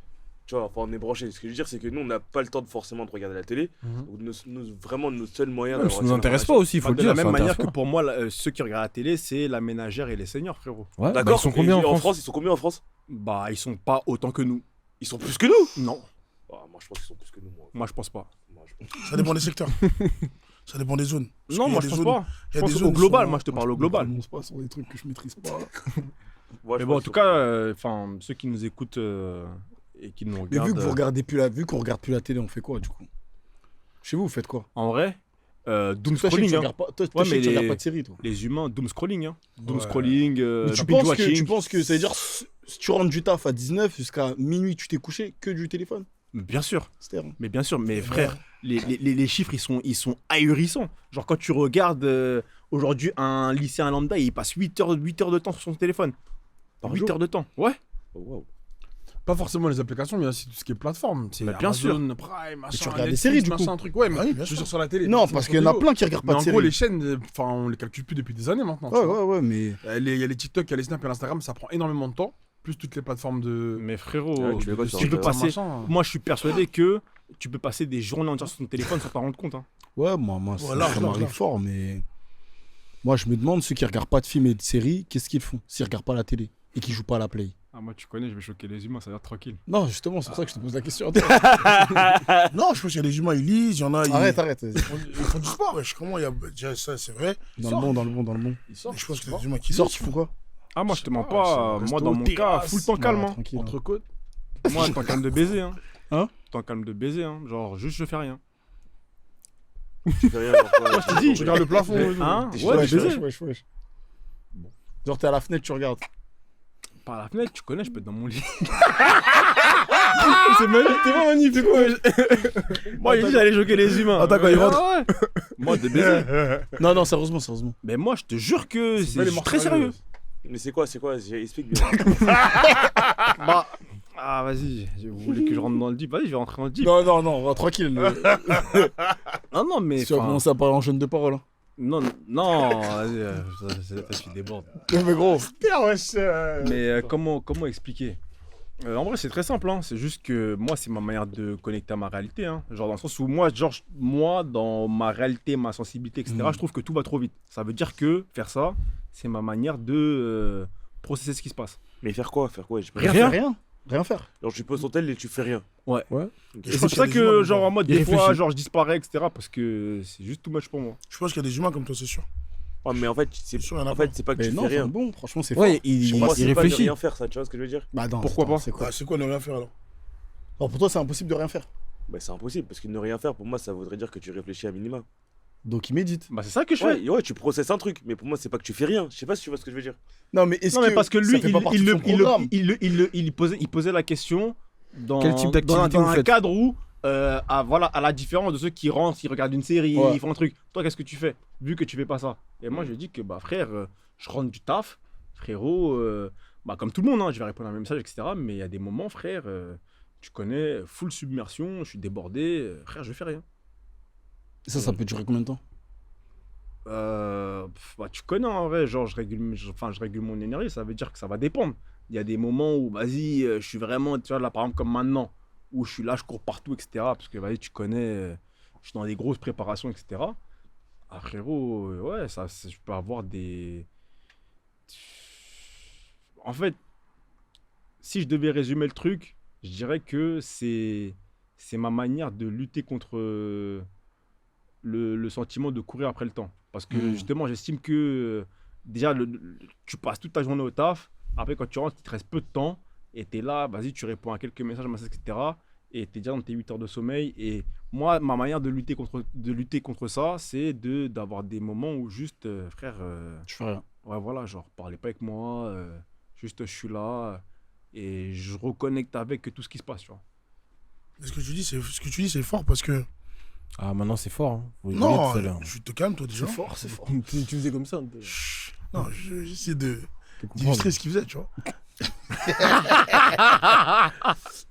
Tu vois, enfin, on est branché. Ce que je veux dire, c'est que nous, on n'a pas le temps forcément de regarder la télé. Donc, vraiment, nos seuls moyens Ça nous intéresse pas aussi, il faut le De dire. la même ça manière intéresse que pour moi, ceux qui regardent la télé, c'est la ménagère et les seniors, frérot. pas. Ouais, bah, D'accord. ils sont combien Et en France Ils sont combien en France? Bah, ils sont pas autant que nous. Ils sont plus que nous. Non, Ah, moi, je pense qu'ils sont plus que nous. moi je pense pas. Moi, je pense- Ça dépend des secteurs. Ça dépend des zones. Parce Non, qu'il y a moi des je pense zones- pas. il y Je a pense des au zones global, sont- moi je te parle au global. Je pas sur des trucs que je maîtrise pas. Ouais, Mais je bon, en pense tout qu'ils cas, enfin, ceux qui nous écoutent et qui nous Mais regardent. vu que vous regardez plus vu qu'on regarde plus la télé, on fait quoi du coup? Chez vous, vous faites quoi? En vrai, doom Toi, je sais que scrolling. tu Hein. regardes pas, toi, Ouais, je sais mais que tu regardes les- pas de série, toi. Les humains, doom scrolling. Hein. Doom Ouais. scrolling, Mais tu binge penses watching. que ça veut dire si tu rentres du taf à 19 jusqu'à minuit, tu t'es couché que du téléphone? Bien sûr, C'était rare. mais bien sûr, mais frère, les chiffres ils sont ahurissants. Genre quand tu regardes aujourd'hui un lycéen lambda, il passe 8 heures de temps sur son téléphone. Par 8 jour heures de temps, ouais. Oh, wow. Pas forcément les applications, mais aussi tout ce qui est plateforme. C'est Bah, bien Amazon, Prime, machin, tu regardes des Netflix, séries, du coup. machin, un truc. Ouais, mais Ah oui, bien je veux sûr. dire sur la télé. Non, c'est parce sur qu'il y en a vidéo. plein qui regardent Mais pas en de gros, les série. chaînes, enfin, on les calcule plus depuis des années maintenant. tu Ouais, vois. ouais, mais. Il y a les TikTok, il y a les Snap, il y a l'Instagram, ça prend énormément de temps. Plus toutes les plateformes de. Mais frérot, Ouais, tu fais quoi sur tu peux Instagram, passer. machin. Moi, je suis persuadé que tu peux passer des journées entières sur ton téléphone sans t'en rendre compte. Hein. Ouais, moi Ouais, large, ça large, m'arrive large. fort, mais. Moi, je me demande, ceux qui regardent pas de films et de séries, qu'est-ce qu'ils font s'ils regardent pas la télé et qui jouent pas à la play? Ah, moi, tu connais, je vais choquer les humains, ça a l'air tranquille. Non, justement, c'est pour ça que je te pose la question. Non, je pense qu'il y a des humains, ils lisent, il y en a. Arrête, arrête. Ils font du sport, wesh. Comment il y a. Déjà, ça, c'est vrai. Dans le bon, dans le bon, dans le bon. Ils sortent, Mais je pense tu qu'il y a vois. des humains qui Ils sortent, lisent. ils font quoi? Ah, moi, je te mens pas, pas. c'est Moi, resto, dans mon cas, terrasse. full temps calme. Ouais, Hein. tranquille. hein. Entre côtes. Moi, temps calme de baiser. Hein. Hein Temps calme de baiser. Hein. Genre, juste, je fais rien. Tu fais rien. Genre, quoi, Moi, je te dis, Je regarde le plafond. Hein T'es Ouais, Wesh, je baiser. wesh, wesh, wesh. Genre, t'es à la fenêtre, tu regardes. Par la fenêtre, tu connais, je peux être dans mon lit. C'est magnifique. Moi, j'ai dit, j'allais choquer les humains. Attends, quand il rentre. Ah ouais. Moi, de baiser. Non, non, sérieusement, sérieusement. Mais moi, je te jure que C'est pas les je suis très sérieux. Mais c'est quoi? Explique bien. Bah. Ah, vas-y, vous voulez que je rentre dans le deep? Vas-y, je vais rentrer dans le deep. Non, non, non, tranquille. Ah non, mais. Tu vas enfin, commencer à parler en jeune de parole. Hein. Non, non, vas-y, je suis déborde. Mais gros. Mais comment expliquer En vrai, c'est très simple. Hein. C'est juste que moi, c'est ma manière de connecter à ma réalité. Hein. Genre, dans le sens où moi, dans ma réalité, ma sensibilité, etc., je trouve que tout va trop vite. Ça veut dire que faire ça, c'est ma manière de processer ce qui se passe. Mais faire quoi? J'ai pas- Rien. Rien, rien. Rien faire. Genre, tu poses ton tel et tu fais rien. Ouais. Ok. Et Je c'est pense pour qu'il y a ça des que, humains, genre, en mode, il des fois, réfléchit. genre, je disparais, etc., parce que c'est juste too much pour moi. Je pense qu'il y a des humains comme toi, c'est sûr. Ouais, mais en fait, c'est Sûr, il y en a en fait, c'est pas que Mais tu non, fais rien. c'est bon, franchement, c'est fort. Ouais, il Pour moi, c'est pas de réfléchit. rien faire, ça, tu vois ce que je veux dire? Bah non, Pourquoi attends, pas C'est quoi Ah, c'est quoi ne rien faire alors? Alors pour toi, c'est impossible de rien faire. Bah, c'est impossible, parce que ne rien faire, pour moi, ça voudrait dire que tu réfléchis à minima. Donc il médite. Bah, c'est ça que je fais. Ouais, tu processes un truc, mais pour moi, c'est pas que tu fais rien. Je sais pas si tu vois ce que je veux dire. Non, mais est-ce Non, mais parce que lui, ça fait pas partie de son programme il posait la question dans, Quel type dans, d'activité dans vous un faites cadre où, à la différence de ceux qui rentrent, ils regardent une série, Ouais. ils font un truc. Toi, qu'est-ce que tu fais vu que tu fais pas ça? Et moi, je lui ai dit que, bah, frère, je rentre du taf, frérot, bah, comme tout le monde, hein, je vais répondre à un message, etc. Mais il y a des moments, frère, tu connais, full submersion, je suis débordé, frère, je fais rien. Ça peut durer combien de temps? Bah, tu connais en vrai, genre je régule mon énergie, ça veut dire que ça va dépendre. Il y a des moments où, vas-y, je suis vraiment, tu vois, là par exemple comme maintenant, où je suis là, je cours partout, etc. Parce que, vas-y, tu connais, je suis dans des grosses préparations, etc. Ah frérot, ouais, je peux avoir des... En fait, si je devais résumer le truc, je dirais que c'est ma manière de lutter contre le sentiment de courir après le temps. Parce que justement, j'estime que déjà, tu passes toute ta journée au taf. Après, quand tu rentres, il te reste peu de temps. Et tu es là, vas-y, tu réponds à quelques messages, etc. Et tu es déjà dans tes 8 heures de sommeil. Et moi, ma manière de lutter contre ça, c'est d'avoir des moments où juste, frère, Je fais rien. ouais, voilà, genre, parlez pas avec moi. Juste, je suis là. Et je reconnecte avec tout ce qui se passe, tu vois. Ce que tu dis, c'est fort parce que. Ah, maintenant c'est fort. Hein. Vous rigolez Non, tout à l'heure. je te calme, toi, déjà. C'est fort, c'est fort. Tu faisais comme ça. Chut. Non, j'essaie de comprendre. d'illustrer ce qu'il faisait, tu vois.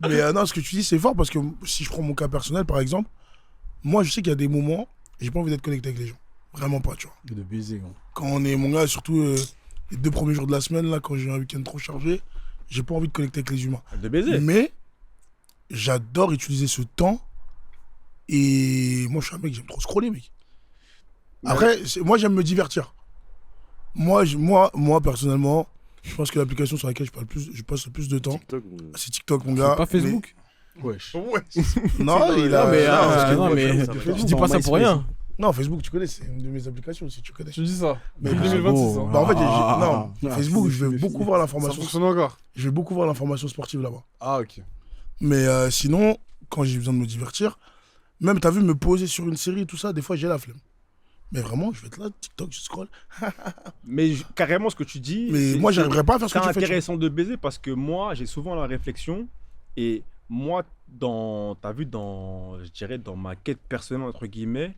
Mais non, ce que tu dis, c'est fort parce que si je prends mon cas personnel, par exemple, moi, je sais qu'il y a des moments, j'ai pas envie d'être connecté avec les gens. Vraiment pas, tu vois. De baiser, gros. Quand on est, mon gars, surtout les 2 premiers jours de la semaine, là, quand j'ai un week-end trop chargé, j'ai pas envie de connecter avec les humains. De baiser. Mais j'adore utiliser ce temps. Et moi, je suis un mec, j'aime trop scroller, mec. Après, moi, j'aime me divertir. Moi, personnellement, je pense que l'application sur laquelle je passe le plus de temps, TikTok, c'est TikTok, mon gars. C'est pas Facebook. Wesh. Non, il a. Non, mais, non, mais je dis pas ça pour rien. Non, Facebook, tu connais, c'est une de mes applications, si tu connais. Je dis ça. Mais Depuis ah, 2026, bon. hein. Bah, en fait, Ah. non, Facebook, je vais beaucoup voir Ça l'information. fonctionne encore. Je vais beaucoup voir l'information sportive là-bas. Ah, ok. Mais sinon, quand j'ai besoin de me divertir, même, t'as vu, me poser sur une série et tout ça, des fois, j'ai la flemme. Mais vraiment, je vais être là, TikTok, je scroll. Mais carrément, ce que tu dis. Mais moi, j'arriverais pas à faire ce C'est que tu fais. intéressant de baiser parce que moi, j'ai souvent la réflexion. Et moi, t'as vu, je dirais, dans ma quête personnelle, entre guillemets,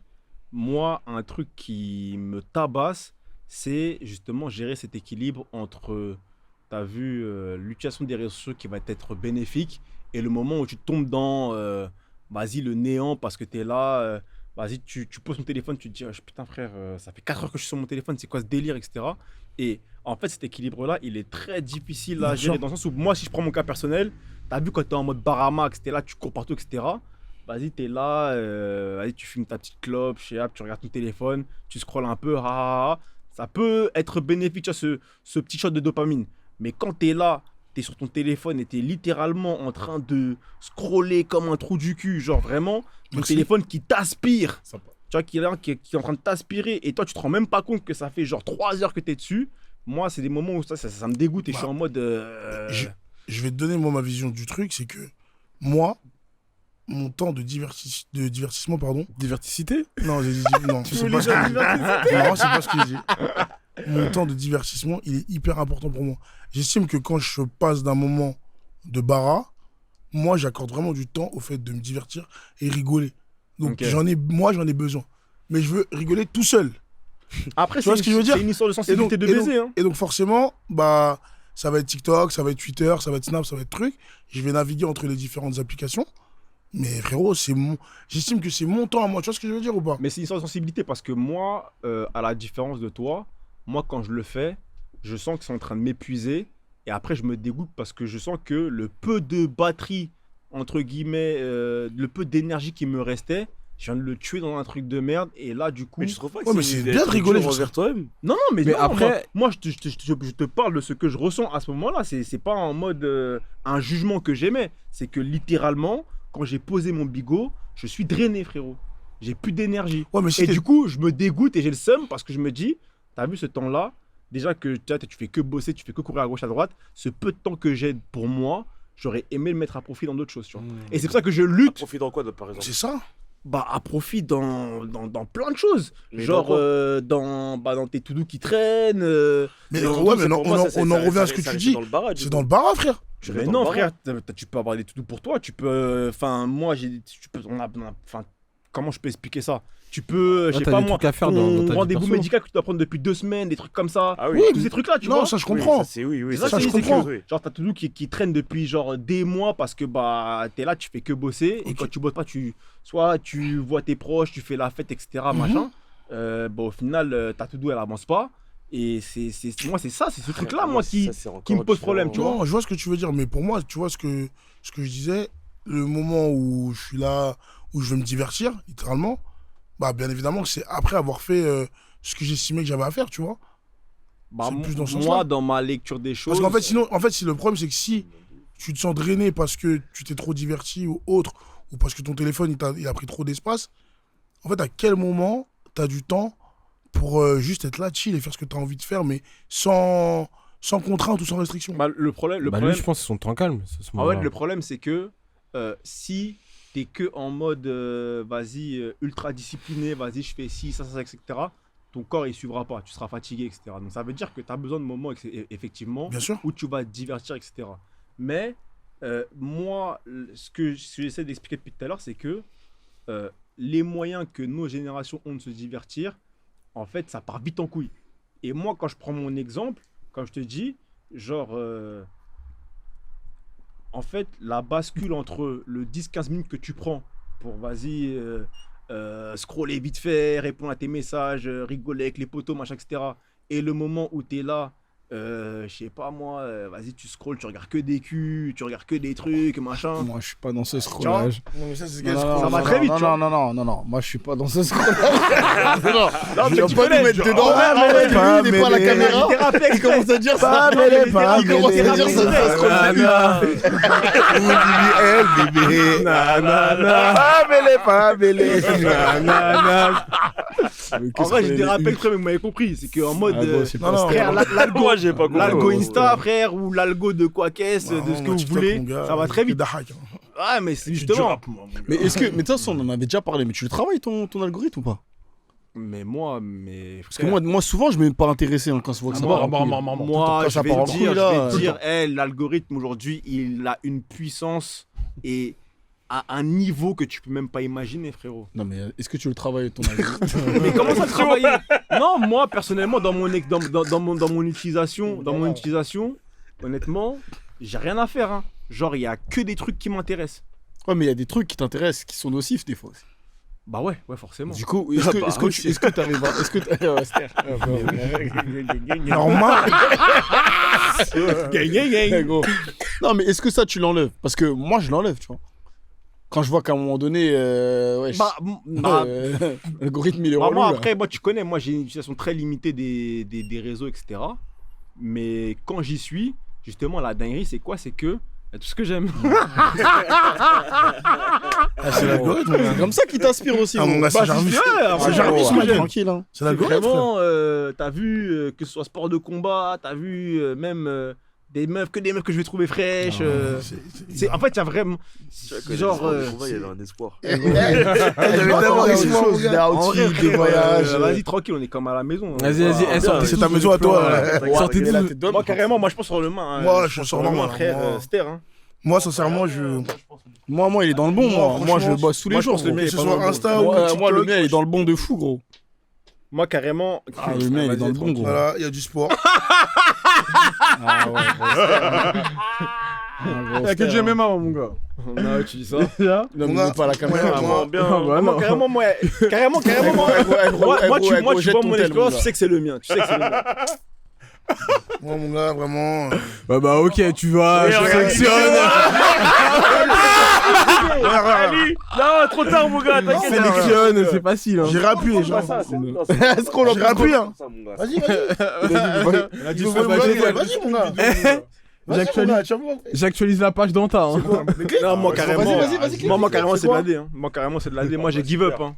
moi, un truc qui me tabasse, c'est justement gérer cet équilibre entre, t'as vu, l'utilisation des réseaux sociaux qui va être bénéfique et le moment où tu tombes dans, vas-y, le néant parce que t'es là, vas-y, tu poses ton téléphone, tu te dis, oh, putain frère, ça fait 4 heures que je suis sur mon téléphone, c'est quoi ce délire, etc. Et en fait, cet équilibre-là, il est très difficile à Bien gérer sûr. dans le sens où, moi, si je prends mon cas personnel, t'as vu quand t'es en mode Baramax, t'es là, tu cours partout, etc. Vas-y, t'es là, vas-y, tu fumes ta petite clope, tu regardes ton téléphone, tu scrolles un peu, ça peut être bénéfique, tu vois, ce petit shot de dopamine. Mais quand t'es là, t'es sur ton téléphone et t'es littéralement en train de scroller comme un trou du cul, genre vraiment, ton Merci. téléphone qui t'aspire, Ça- tu vois, qui est là, qui est en train de t'aspirer, et toi, tu te rends même pas compte que ça fait genre 3 heures que t'es dessus. Moi, c'est des moments où ça me dégoûte et je suis en mode. Je vais te donner, moi, ma vision du truc, c'est que moi, mon temps de divertissement, pardon. Diverticité. Non, j'ai dit. Non, c'est pas ce que j'ai dit. Non, c'est pas ce que j'ai dit. Mon temps de divertissement, il est hyper important pour moi. J'estime que quand je passe d'un moment de bara, moi, j'accorde vraiment du temps au fait de me divertir et rigoler. Donc, Ok. j'en ai besoin. Mais je veux rigoler tout seul. Après, Tu vois ce que je veux dire c'est une histoire de sensibilité de baiser. Hein. Et donc, forcément, bah, ça va être TikTok, ça va être Twitter, ça va être Snap, ça va être truc. Je vais naviguer entre les différentes applications. Mais frérot, j'estime que c'est mon temps à moi. Tu vois ce que je veux dire ou pas? Mais c'est une histoire de sensibilité parce que moi, à la différence de toi, moi, quand je le fais, je sens que c'est en train de m'épuiser. Et après, je me dégoûte parce que je sens que le peu de batterie, entre guillemets, le peu d'énergie qui me restait, je viens de le tuer dans un truc de merde. Et là, du coup. Mais tu trouves pas que Ouais, mais c'est bien de rigoler sur ça. envers toi-même? Non, mais Mais non, après- moi je te parle de ce que je ressens à ce moment-là. C'est pas en mode un jugement que j'aimais. C'est que littéralement, quand j'ai posé mon bigot, je suis drainé, frérot. J'ai plus d'énergie. Ouais, mais si Et t'es- du coup, je me dégoûte et j'ai le seum parce que je me dis, t'as vu ce temps-là, déjà que tu fais que bosser, tu fais que courir à gauche, à droite, ce peu de temps que j'ai pour moi, j'aurais aimé le mettre à profit dans d'autres choses. Tu vois. Et c'est pour ça que je lutte Profite dans quoi, par exemple? C'est ça. à profit dans plein de choses. Mais Genre dans quoi dans tes to-do qui traînent. Mais Non, ouais, c'est mais non, pour moi, ça, on en revient à ce ça que tu reste dis. dans le bara, du C'est coup. dans le bara, frère. Tu Mais restes non, dans le bara. frère, tu peux avoir des to-do pour toi. Tu peux. Enfin, moi, enfin, comment je peux expliquer ça? Tu peux, je sais t'as pas des moi, trucs à faire dans ton ta vie rendez-vous perso. médical que tu dois prendre depuis 2 semaines, des trucs comme ça. Ah oui. Tous ces trucs-là, tu Non, vois. ça, je Oui, comprends. ça, c'est oui. C'est ça, je c'est comprends. oui. Genre, t'as tout qui traîne depuis genre des mois parce que bah t'es là, tu fais que bosser. Et Ok. quand tu bosses pas, soit tu vois tes proches, tu fais la fête, etc. Machin. Bon, au final, ta to-do elle avance pas. Et moi, c'est ça, c'est ce truc-là, moi, qui me pose problème, tu vois. Non, je vois ce que tu veux dire, mais pour moi, tu vois ce que je disais, le moment où je suis là, où je veux me divertir, littéralement, bah bien évidemment que c'est après avoir fait ce que j'estimais que j'avais à faire, tu vois. Bah, C'est plus dans ce moi, sens-là. dans ma lecture des choses. Parce qu'en fait, sinon, si le problème, c'est que si tu te sens drainé parce que tu t'es trop diverti ou autre, ou parce que ton téléphone, il a pris trop d'espace, en fait, à quel moment tu as du temps pour juste être là, chill et faire ce que tu as envie de faire, mais sans contrainte ou sans restriction. Bah, le problème, Lui, je pense que c'est son temps calme. c'est ce Ah ouais, moment-là. le problème, c'est que si t'es que en mode vas-y, ultra discipliné, vas-y, je fais ci, ça, etc., ton corps il suivra pas, tu seras fatigué, etc. Donc ça veut dire que tu as besoin de moments, effectivement, Bien sûr. où tu vas te divertir, etc. Mais moi, ce que j'essaie d'expliquer depuis tout à l'heure, c'est que les moyens que nos générations ont de se divertir, en fait, ça part vite en couille. Et moi, quand je prends mon exemple, quand je te dis, genre, en fait, la bascule entre le 10-15 minutes que tu prends pour, vas-y, scroller vite fait, répondre à tes messages, rigoler avec les potos, machin, etc., et le moment où tu es là Je sais pas moi, vas-y, tu scrolls, tu regardes que des culs, tu regardes que des trucs, machin. Moi, je suis pas dans ce scrollage. Non, mais ça, c'est Non, quel non, scroll? ça va très vite, tu vois. non, moi je suis pas dans ce scrollage. Non, mais je tu vais pas connais, nous mettre genre, dedans. ouais, Lui, il est pas à la caméra. Il commence à dire ça. Il commence à dire ça. Ça scroll. Elle, bébé. Pas mêlé. En vrai, j'ai des rappels, frère, mais vous m'avez compris. C'est qu'en mode. Non, non, Frère, l'algo, Moi, j'ai pas compris. l'algo Insta, frère, ou l'algo de quoi qu'est-ce, de ce que vous TikTok, voulez, mon gars, ça va très vite. Dahak, hein. Ah, mais c'est Du justement. rap, moi, mon gars. Mais est-ce que, mais de toute façon, on en avait déjà parlé, mais tu le travailles ton algorithme ou pas? Mais moi, mais. Parce que moi, souvent, je m'ai pas intéressé quand je vois que ça part en couille. Moi, Quand je ça vais part en te couille, dire, là, l'algorithme aujourd'hui, il a une puissance et à un niveau que tu peux même pas imaginer, frérot. Non, mais est-ce que tu le travailles ton algorithme? Mais comment ça travailler? Non, moi personnellement, dans mon utilisation, honnêtement, j'ai rien à faire. Hein. Genre, il y a que des trucs qui m'intéressent. Ouais, mais il y a des trucs qui t'intéressent qui sont nocifs des fois aussi. Bah ouais, forcément. Du coup, est-ce que t'arrives à. Est-ce que Normal. Gros. Non, mais est-ce que ça, tu l'enlèves? Parce que moi, je l'enlève, tu vois. Quand je vois qu'à un moment donné, l'algorithme, il est relou, moi, là. après, moi, tu connais, moi, j'ai une utilisation très limitée des réseaux, etc. Mais quand j'y suis, justement, la dinguerie, c'est quoi? C'est que y a tout ce que j'aime. C'est l'algorithme. C'est comme ça qu'il t'inspire aussi. Ah, mon gars, c'est Jarvis. C'est Jarvis, ouais, mon gars. tranquille, hein. C'est l'algorithme. Vraiment, t'as vu que ce soit sport de combat, t'as vu même des meufs que je vais trouver fraîches. En fait, il y a vraiment. Genre. Il y avait un espoir. Il y avait d'abord Des espoir, mon choses, gars. des En outfits, vrai, des voyages. Vas-y, tranquille, on est comme à la maison. Vas-y, sortez C'est tous, ta maison à toi. ouais. Sortez Et là, tous. t'es d'homme. Moi, carrément, moi, je pense sur le main. Moi, je suis sur le main, frère. moi. Ster, hein. Moi, sincèrement, Moi, il est dans le bon, moi. Moi, je franchement, bosse tous les moi, je jours. pense que le gros. mien que ce est pas soit dans le Insta ou Moi, le TikTok, mien, il est dans le bon de fou, gros. Moi, carrément. Ah, le mien, il est dans le bon, gros. Voilà, il y a du sport. Ah ouais, Il y a que du MMA, mon gars. Non, tu dis ça. Non, Mon mais gars, mets pas la caméra. ouais, moi. Bien. Carrément, moi. Moi, tu vois mon expérience, tu sais que c'est le mien. Tu sais que c'est le mien. Moi, mon gars, vraiment. Bah, ok, tu vas, je sélectionne. Non, trop tard, mon gars. T'inquiète. Sélectionne, c'est facile. Hein. J'ai réappuyé. C'est pas ça, c'est pas ça. Scroll, j'ai réappuyé. hein. Ça, mon gars. Vas-y, vas-y. Il a dit, Tu veux bah, voir, génial. vas-y, mon gars. Vas-y, mon gars, tu vas voir. J'actualise la page d'Anta. Hein. Non, moi, carrément. Vas-y, clique. Moi, carrément, C'est c'est de quoi la D. Hein. Moi, carrément, c'est de la D. Moi, j'ai give up. Hein.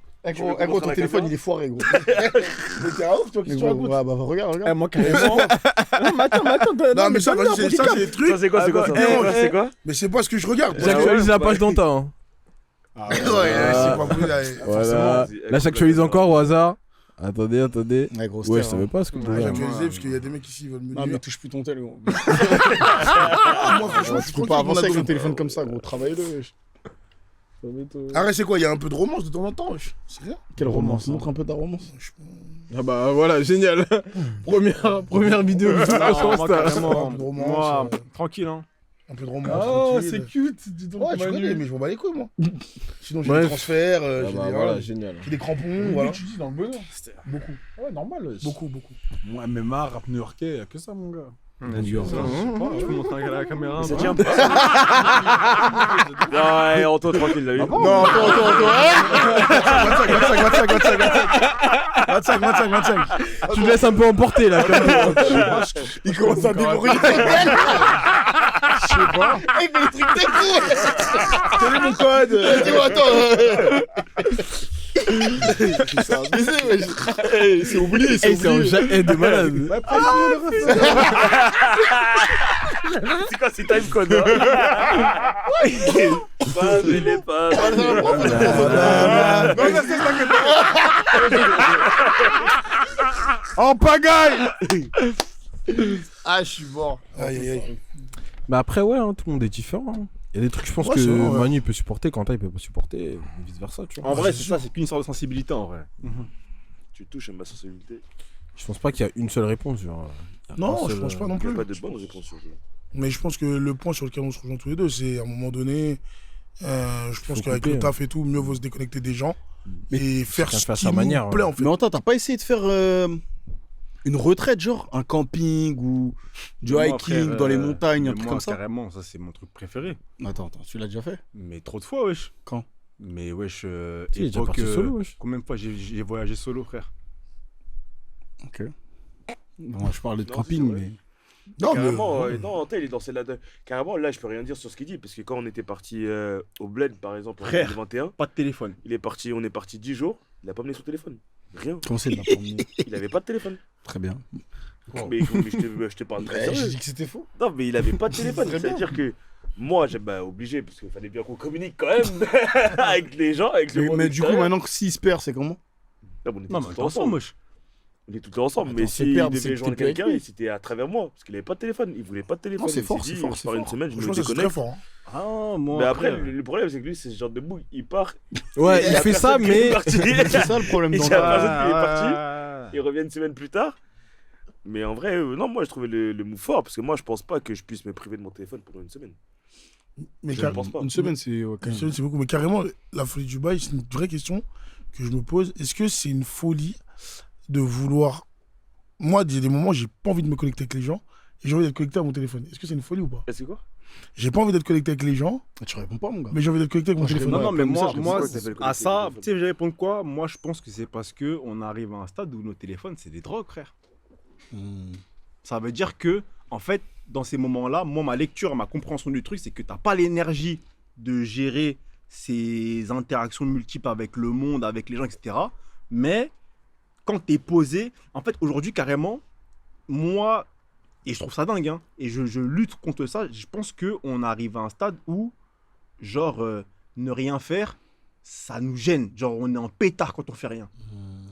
Gros, ton téléphone, il est foiré, gros. Mais t'es un ouf, toi, qu'est-ce que tu racontes? Ouais, bah, regarde. Moi, carrément. Non, mais attends. Non, mais ça, vas-y, ça, c'est des trucs. Ça, c'est quoi, ça? C'est quoi? Mais c'est pas ce que je regarde. J'actualise la page d'Anta. Hein. Ouais, c'est pas possible. Voilà. Là, j'actualise encore au hasard. Attendez. Ouais, gros, Ouais, je savais pas ce que J'ai tu actualisé parce qu'il y a des mecs ici qui veulent me Non, mais dire. touche plus ton tel, gros. Moi, franchement, je suis Tu peux tranquille pas avec mon avancer avec un algorithme. téléphone comme ça, gros. Travaille-le, wesh. Arrête, c'est quoi? Il y a un peu de romance de temps en temps, wesh. C'est rien. Quelle romance? Montre un peu ta romance. Ah bah voilà, génial. Première vidéo. Moi, Un carrément. peu de romance. Moi, tranquille. Hein. Un peu de romance. Oh, tranquille. c'est cute. Dis donc, Ouais, tu Manu. connais, mais je m'en bats les couilles, moi. Sinon, j'ai Bref. des transferts, j'ai bah des- voilà, voilà, génial. j'ai des crampons, voilà. Tu dis dans le bonheur. Beaucoup, Ouais, normal. beaucoup. Moi, MMA, rap new-yorkais, y'a que ça, mon gars. Je peux montrer à la caméra. Ça tient pas. Non, ouais, Anto, tranquille, là. Non, attends. 25. Tu te laisses un peu emporter, là, quand même. Il commence à débrouiller. Je sais pas. Il fait des trucs techniques. Quel est mon code? Dis-moi, attends. C'est un baiser, wesh. C'est oublié, Eh, c'est un jacket de malade. C'est quoi, c'est time code? Pas mêlé, pas. En pagaille. Ah, je suis mort. Aïe. Mais après, ouais, hein, tout le monde est différent. hein. Il y a des trucs, je pense Ouais, que c'est vrai, ouais. Manu il peut supporter, Quentin il peut pas supporter, et vice versa, tu vois. En vrai, c'est ça, c'est qu'une histoire de sensibilité en vrai. Tu touches à ma sensibilité. Je pense pas qu'il y a une seule réponse, genre. il y a Non, un je seul, pense pas non Il n'y plus. a pas de bonne réponse sur le jeu. Mais je pense que le point sur lequel on se rejoint tous les deux, c'est à un moment donné, je pense Faut qu'avec couper, le taf et tout, mieux vaut se déconnecter des gens et faire chacun ce fait à qui sa nous manière, plaît ouais. en fait. Mais Anta, t'as pas essayé de faire Une retraite, genre un camping ou du Moi, hiking frère, dans les montagnes, un mais truc moi, comme ça. Carrément, ça c'est mon truc préféré. Attends, tu l'as déjà fait? Mais trop de fois, wesh. Quand? Mais wesh, Si, il est déjà parti solo, wesh. combien de fois j'ai voyagé solo, frère? Ok. Moi, je parlais de Non, camping, c'est vrai. mais. Non, Carrément, mais. non, il est dans celle-là. Carrément, là, je peux rien dire sur ce qu'il dit, parce que quand on était parti au Bled, par exemple, en Frère. 2021, Pas de téléphone. on est parti 10 jours, il a pas mené son téléphone. Rien. Comment c'est, il l'a pas emmené? Il avait pas de téléphone. Très bien. Mais je te parle très J'ai sérieux. dit que c'était faux. Non, mais il avait pas de téléphone. Très bien. C'est-à-dire que moi, j'ai obligé, parce qu'il fallait bien qu'on communique quand même avec les gens, avec le monde Mais du coup, extérieur. maintenant, s'il se perd, c'est comment? Non, mais on était Non, tout mais le temps attention, ensemble. moche. On est tout le temps ensemble. Attends, Mais c'est s'il perdre, devait c'est que joindre t'es plus avec quelqu'un, lui. c'était à travers moi. Parce qu'il avait pas de téléphone. Il voulait pas de téléphone. Non, c'est Il fort, s'est c'est dit, fort, on c'est se part une fort. semaine, je me Franchement, ça, c'est déconnecte. très fort. Hein. Ah, moi. Mais après, le problème, c'est que lui, c'est ce genre de bouc. Il part. Ouais, y il a fait ça, personne qui est mais. parti. C'est ça le problème Et dans j'ai le. l'impression qu'il est parti. parti. Il revient une semaine plus tard. Mais en vrai, non, moi, je trouvais le move fort. Parce que moi, je pense pas que je puisse me priver de mon téléphone pendant une semaine. Mais Je ne pense pas. Une semaine, c'est. Ouais, quand Une même. semaine, c'est beaucoup. Mais carrément, la folie du bail, c'est une vraie question que je me pose. Est-ce que c'est une folie de vouloir. Moi, il y a des moments où j'ai pas envie de me connecter avec les gens et j'ai envie d'être connecté à mon téléphone. Est-ce que c'est une folie ou pas? Est-ce que quoi? J'ai pas envie d'être connecté avec les gens, Ah, tu réponds pas, mon gars. mais j'ai envie d'être connecté avec mon Moi, je téléphone. Non, non, mais plein de moi, messages, moi c'est quoi que t'appelles à connecter ça, avec le tu sais, je vais répondre quoi? Moi, je pense que c'est parce qu'on arrive à un stade où nos téléphones, c'est des drogues, frère. Hmm. Ça veut dire que, en fait, dans ces moments-là, moi, ma lecture, ma compréhension du truc, c'est que t'as pas l'énergie de gérer ces interactions multiples avec le monde, avec les gens, etc. Mais quand t'es posé, en fait, aujourd'hui, carrément, moi, et je trouve ça dingue, hein, et je lutte contre ça, je pense qu'on arrive à un stade où, genre, ne rien faire, ça nous gêne. Genre, on est en pétard quand on fait rien.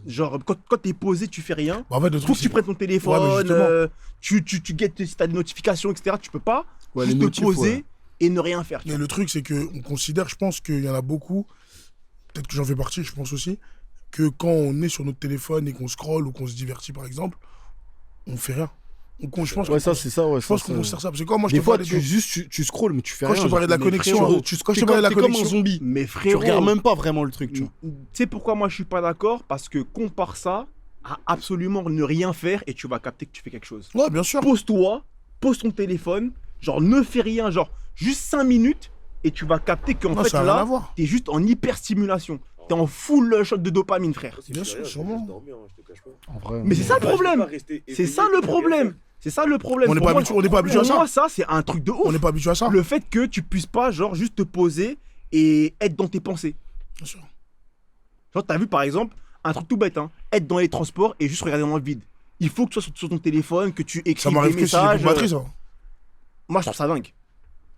Genre, quand t'es posé, tu fais rien. Bah, en fait, le Faut truc, que tu prennes ton téléphone, Ouais, mais justement. tu guettes si t'as des notifications, etc. Tu peux pas Ouais, les juste te notifs, poser ouais. et ne rien faire. tu Mais vois. le truc, c'est qu'on considère, je pense qu'il y en a beaucoup, peut-être que j'en fais partie, je pense aussi, que quand on est sur notre téléphone et qu'on scrolle ou qu'on se divertit, par exemple, on fait rien. Je pense Ouais, qu'on- ça, c'est ça, ouais. je pense ça, qu'on ça. considère ça. Parce que quand moi, je Des te fois, parlais de- tu scrolles, mais tu fais quand rien. je te parlais de la genre. connexion, frérot, quand je te parlais de la t'es comme un connexion, zombie. Mais Tu frérot, regardes même pas vraiment le truc, tu vois. tu sais pourquoi moi je suis pas d'accord? Parce que compare ça à absolument ne rien faire et tu vas capter que tu fais quelque chose. ouais, bien sûr. Pose-toi, pose ton téléphone, genre ne fais rien, genre juste 5 minutes et tu vas capter qu'en Non, fait ça a rien à là, voir. t'es juste en hyperstimulation. T'es en full shot de dopamine, frère. Bien sûr, sûrement. En vrai. Mais c'est ça le problème. C'est ça le problème. C'est ça le problème. On n'est Pour pas moi, habitué- on n'est pas habitué à pour ça. moi, ça, c'est un truc de ouf. On n'est pas habitué à ça. Le fait que tu puisses pas, genre, juste te poser et être dans tes pensées. Bien sûr. Genre, t'as vu, par exemple, un truc tout bête, hein, être dans les transports et juste regarder dans le vide. Il faut que tu sois sur ton téléphone, que tu Ça écrives m'arrive des que si j'ai messages. plus de batterie, ça. Moi, je trouve ça dingue.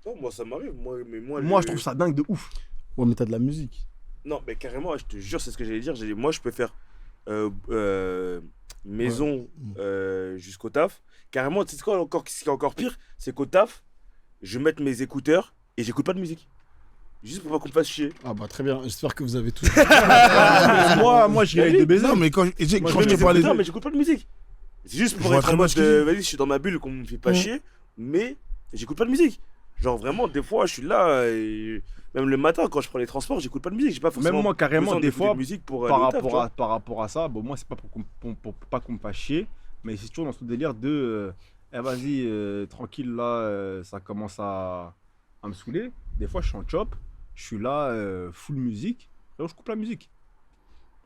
Non, moi, ça m'arrive. Moi, Moi, je trouve ça dingue de ouf. Ouais, mais t'as de la musique. Non, mais carrément, je te jure, c'est ce que j'allais dire. Moi, je peux faire maison jusqu'au taf. Carrément, tu sais quoi, ce qui est encore pire, c'est qu'au taf, je vais mettre mes écouteurs et j'écoute pas de musique. Juste pour pas qu'on me fasse chier. Ah bah très bien, j'espère que vous avez tous. moi, je dirais de baiser. Non, mais quand Moi, je je mets te mes parlais. écouteurs, mais j'écoute pas de musique. C'est juste Je pour vois être très en bien mode ce qu'il dit. vas-y, je suis dans ma bulle, qu'on me fait pas Mm. chier, mais j'écoute pas de musique. Genre vraiment, des fois, je suis là, et même le matin, quand je prends les transports, j'écoute pas de musique. J'ai pas forcément Même moi, carrément, besoin des d'écouter fois, de musique pour par aller au taf, tu vois. rapport à ça, bon, moi, c'est pas pour pas qu'on me fasse chier, mais c'est toujours dans ce délire de vas-y, tranquille, là, ça commence à me saouler. Des fois, je suis en chop, je suis là, full musique, et je coupe la musique.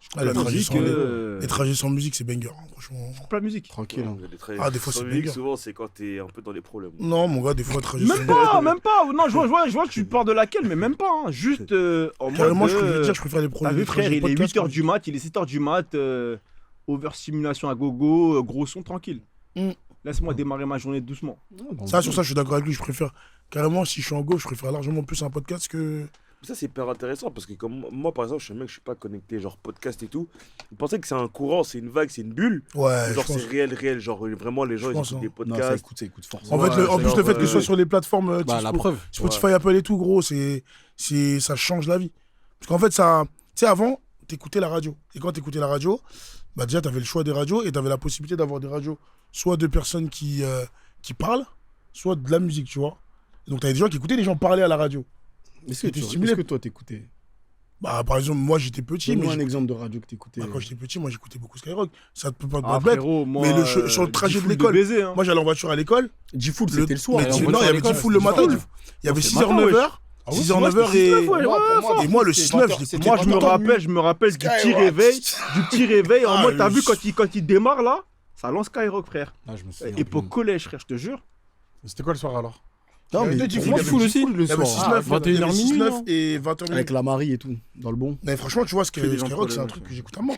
Je coupe Ah, la les trajets musique. sans- Les trajets sans musique, c'est banger, hein, franchement. Je coupe la musique. Tranquille. hein. Les traits Ah, des fois, sans c'est musique, banger. souvent, c'est quand t'es un peu dans les problèmes. Non, mon gars, des fois, trajet Même pas, même pas. Non, je vois, tu parles de laquelle, mais même pas. Hein. Juste en mode. Carrément, je peux dire, je préfère les T'as projets. vu, frère, il est 8h du mat, il est 7h du mat, overstimulation à gogo, gros son, tranquille. Mm. Laisse-moi démarrer ma journée doucement. Ça, sur ça, je suis d'accord avec lui. Je préfère, carrément, si je suis en gauche, je préfère largement plus un podcast que. Ça, c'est hyper intéressant parce que comme moi, par exemple, je suis un mec, je suis pas connecté, genre podcast et tout. Vous pensez que c'est un courant, c'est une vague, c'est une bulle? Ouais, Genre, je pense. c'est réel. Genre, vraiment, les gens, Je ils pense, écoutent des Non, ça podcasts. écoute fort. En fait, en plus, genre, le fait que ce soit sur les plateformes Bah, type la preuve. Spotify, Apple et tout, gros, ça change la vie. Parce qu'en fait, ça. Tu sais, avant, t'écoutais la radio. Et quand t'écoutais la radio, bah déjà, t'avais le choix des radios et t'avais la possibilité d'avoir des radios, soit de personnes qui parlent, soit de la musique, tu vois. Donc, t'avais des gens qui écoutaient les gens parler à la radio. Est-ce T'es que stimulé. toi t'écoutais? Bah, par exemple, moi, j'étais petit, Donne-moi un mais exemple de radio que t'écoutais. quand j'étais petit, moi, j'écoutais beaucoup Skyrock. Ça te peut pas te Ah, bête. frérot, moi, Mais sur le trajet de Diffoul l'école, baiser, hein. moi, j'allais en voiture à l'école. G-Fool, Le- c'était le soir. mais on non, voit il y à avait l'école, Diffoul le c'est matin. le soir. Il y avait c'est 6h, le matin, 9h. Ah oui, 6h, moi, 9h c'était et. 6h, ouais, Et moi, le 6-9, Moi, je me rappelle du petit réveil en Ah, mode, t'as le- vu quand il démarre là, ça lance Skyrock, frère. Ah, je me souviens. Époque collège, frère, je te jure. C'était quoi le soir alors? Non, Il y mais avait pour moi, Diffoul Diffoul aussi. aussi. Il y avait 6-9, 21h minuit, 6-9 non et 20h Avec minuit. la Marie et tout, dans le bon. Mais franchement, tu vois, Que des gens Skyrock, c'est un problèmes, truc ça. que j'écoute à mort.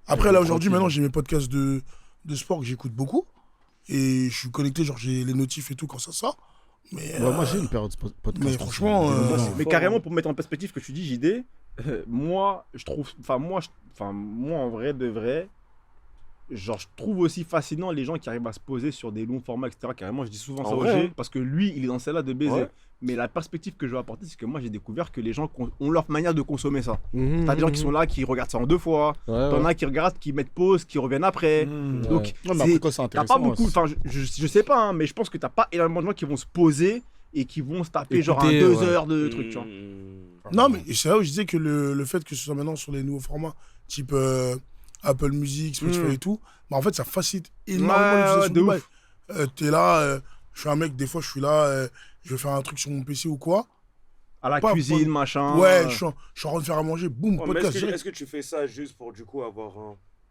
Après, là, aujourd'hui, maintenant, j'ai mes podcasts de sport que j'écoute beaucoup. Et je suis connecté, genre, j'ai les notifs et tout quand ça sort. Mais, Moi, j'ai une période podcast. mais franchement, Mais carrément, pour mettre en perspective que tu dis, JD, moi, je trouve. Moi, en vrai de vrai, genre, je trouve aussi fascinant les gens qui arrivent à se poser sur des longs formats, etc. Carrément, je dis souvent ça En au vrai, G, hein. parce que lui, il est dans celle-là de baiser. Ouais. Mais la perspective que je veux apporter, c'est que moi, j'ai découvert que les gens ont leur manière de consommer ça. Mhm, T'as des gens qui sont là, qui regardent ça en 2 fois. Ouais, T'en ouais. as qui regardent, qui mettent pause, qui reviennent après. Mmh. Donc, Ouais. Non, mais c'est- après, quand c'est t'as intéressant. pas beaucoup. Enfin, je sais pas, hein, mais je pense que t'as pas énormément de gens qui vont se poser et qui vont se taper genre Écouter, 2 ouais. heures de trucs, tu vois. non, mais c'est là où je disais que le fait que ce soit maintenant sur les nouveaux formats, type Apple Music, Spotify et tout, bah, en fait, ça facilite énormément Ouais, l'utilisation de du ouf. bail. T'es là, je suis un mec, des fois, je suis là, je vais faire un truc sur mon PC ou quoi. À la Pas- cuisine, machin. Ouais, je suis en train de faire à manger, boum, Ouais, mais podcast. est-ce que, direct. est-ce que tu fais ça juste pour du coup avoir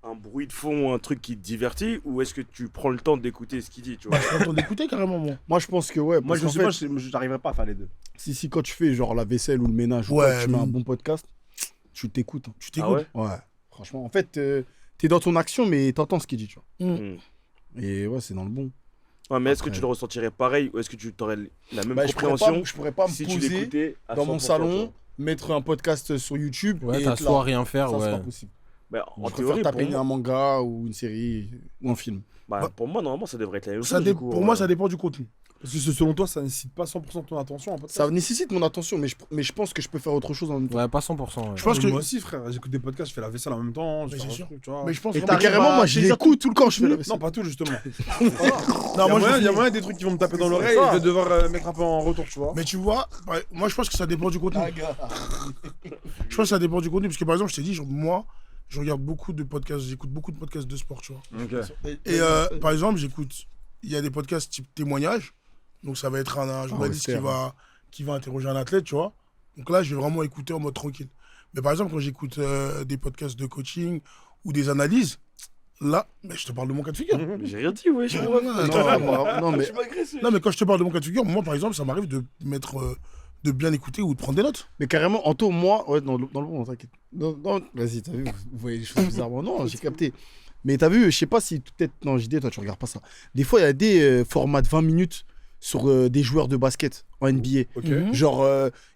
un bruit de fond, un truc qui te divertit, ou est-ce que tu prends le temps d'écouter ce qu'il dit, tu vois? Bah, je suis content d'écouter carrément, moi. Moi, je pense que ouais. Moi, parce qu'en fait, j'arriverais pas à faire les deux. si, quand tu fais genre la vaisselle ou le ménage, ou Ouais, quoi, tu mets un mais- bon podcast, tu t'écoutes. hein. Tu Ah t'écoutes. ouais? Ouais, franchement. En fait, t'es dans ton action, mais t'entends ce qu'il dit, tu vois. Hmm. Et ouais, c'est dans le bon. Ouais, mais est-ce que Après- tu le ressentirais pareil, ou est-ce que tu aurais la même Bah, je compréhension pourrais pas me si tu poser l'écoutais à dans mon 100%, tu salon, vois? mettre un podcast sur YouTube Ouais, et t'as être soit là. rien faire, Ça, c'est ouais. pas possible. Bah, Je en préfère théorie, pour taper moi, un manga ou une série ou un film. pour moi, normalement, ça devrait être la même Ça chose. dé- du coup, pour moi, ça dépend du contenu. Parce que selon toi, ça nécessite pas 100% de ton attention. Un podcast. Ça nécessite mon attention, mais je pense que je peux faire autre chose en même temps. Ouais, pas 100%. Ouais. Je pense que. Moi aussi, frère, j'écoute des podcasts, je fais la vaisselle en même temps. Je Mais fais c'est un sûr. truc, tu vois. Mais je pense Et vraiment- Mais carrément, moi, je saisir l'écoute tout le temps, je fais la vaisselle. Non, pas tout, justement. Non, Il y a moi, moyen- je il y a moyen des trucs qui vont me taper dans l'oreille et je vais devoir mettre un peu en retour, tu vois. Mais tu vois, moi je pense que ça dépend du contenu. Je pense que ça dépend du contenu. Parce que par exemple, je t'ai dit, genre, moi, je regarde beaucoup de podcasts, j'écoute beaucoup de podcasts de sport, tu vois. Et par exemple, il y a des podcasts type témoignage. Donc ça va être un journaliste c'est qui va interroger un athlète, tu vois. Donc là, je vais vraiment écouter en mode tranquille. Mais par exemple, quand j'écoute des podcasts de coaching ou des analyses, là, mais je te parle de mon cas de figure. Mais j'ai rien dit, ouais. Non, mais Non, mais quand je te parle de mon cas de figure, moi, par exemple, ça m'arrive de mettre, de bien écouter ou de prendre des notes. Mais carrément, Anto, moi, ouais, dans le bon, t'inquiète. Non, vas-y, t'as vu, vous voyez les choses bizarrement. Non, j'ai capté. Mais t'as vu, je sais pas si peut-être. Non, JD, toi, tu regardes pas ça. Des fois, il y a des formats de 20 minutes sur des joueurs de basket en NBA. Ok. Genre,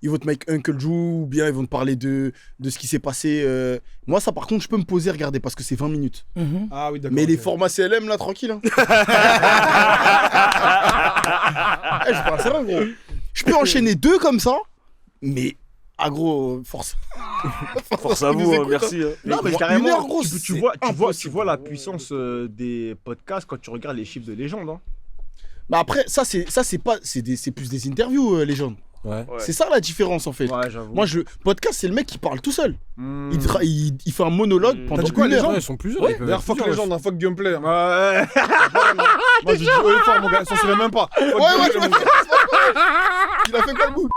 ils vont te mettre Uncle Drew, ou bien ils vont te parler de ce qui s'est passé. Moi, ça, par contre, je peux me poser et regarder parce que c'est 20 minutes. Ah oui, d'accord. Mais les ok. formats CLM, là, tranquille. Hein. Eh, je parle sérieux, gros. Je peux enchaîner 2 comme ça, mais, ah, gros, force. Force à Ils nous vous, écoutent, merci. hein. Non, mais Une carrément, heure, gros, tu c'est vois la impossible. puissance des podcasts quand tu regardes les chiffres de légende. Hein. Bah après, ça c'est pas, c'est plus des interviews, légendes. Ouais. Ouais. C'est ça la différence en fait. Ouais, j'avoue. Moi, podcast, c'est le mec qui parle tout seul. Hmm. Il fait un monologue Mmh. pendant T'as dit quoi, une les heure. gens Ouais, ils sont plusieurs. Ouais, ils peuvent D'ailleurs, être fuck plusieurs, les gens, fuck gameplay. Ouais. Moi, je dis haut et fort, mon gars, censurez même pas. Fuck Ouais, gameplay, je mon gars. Il a fait quoi le bout?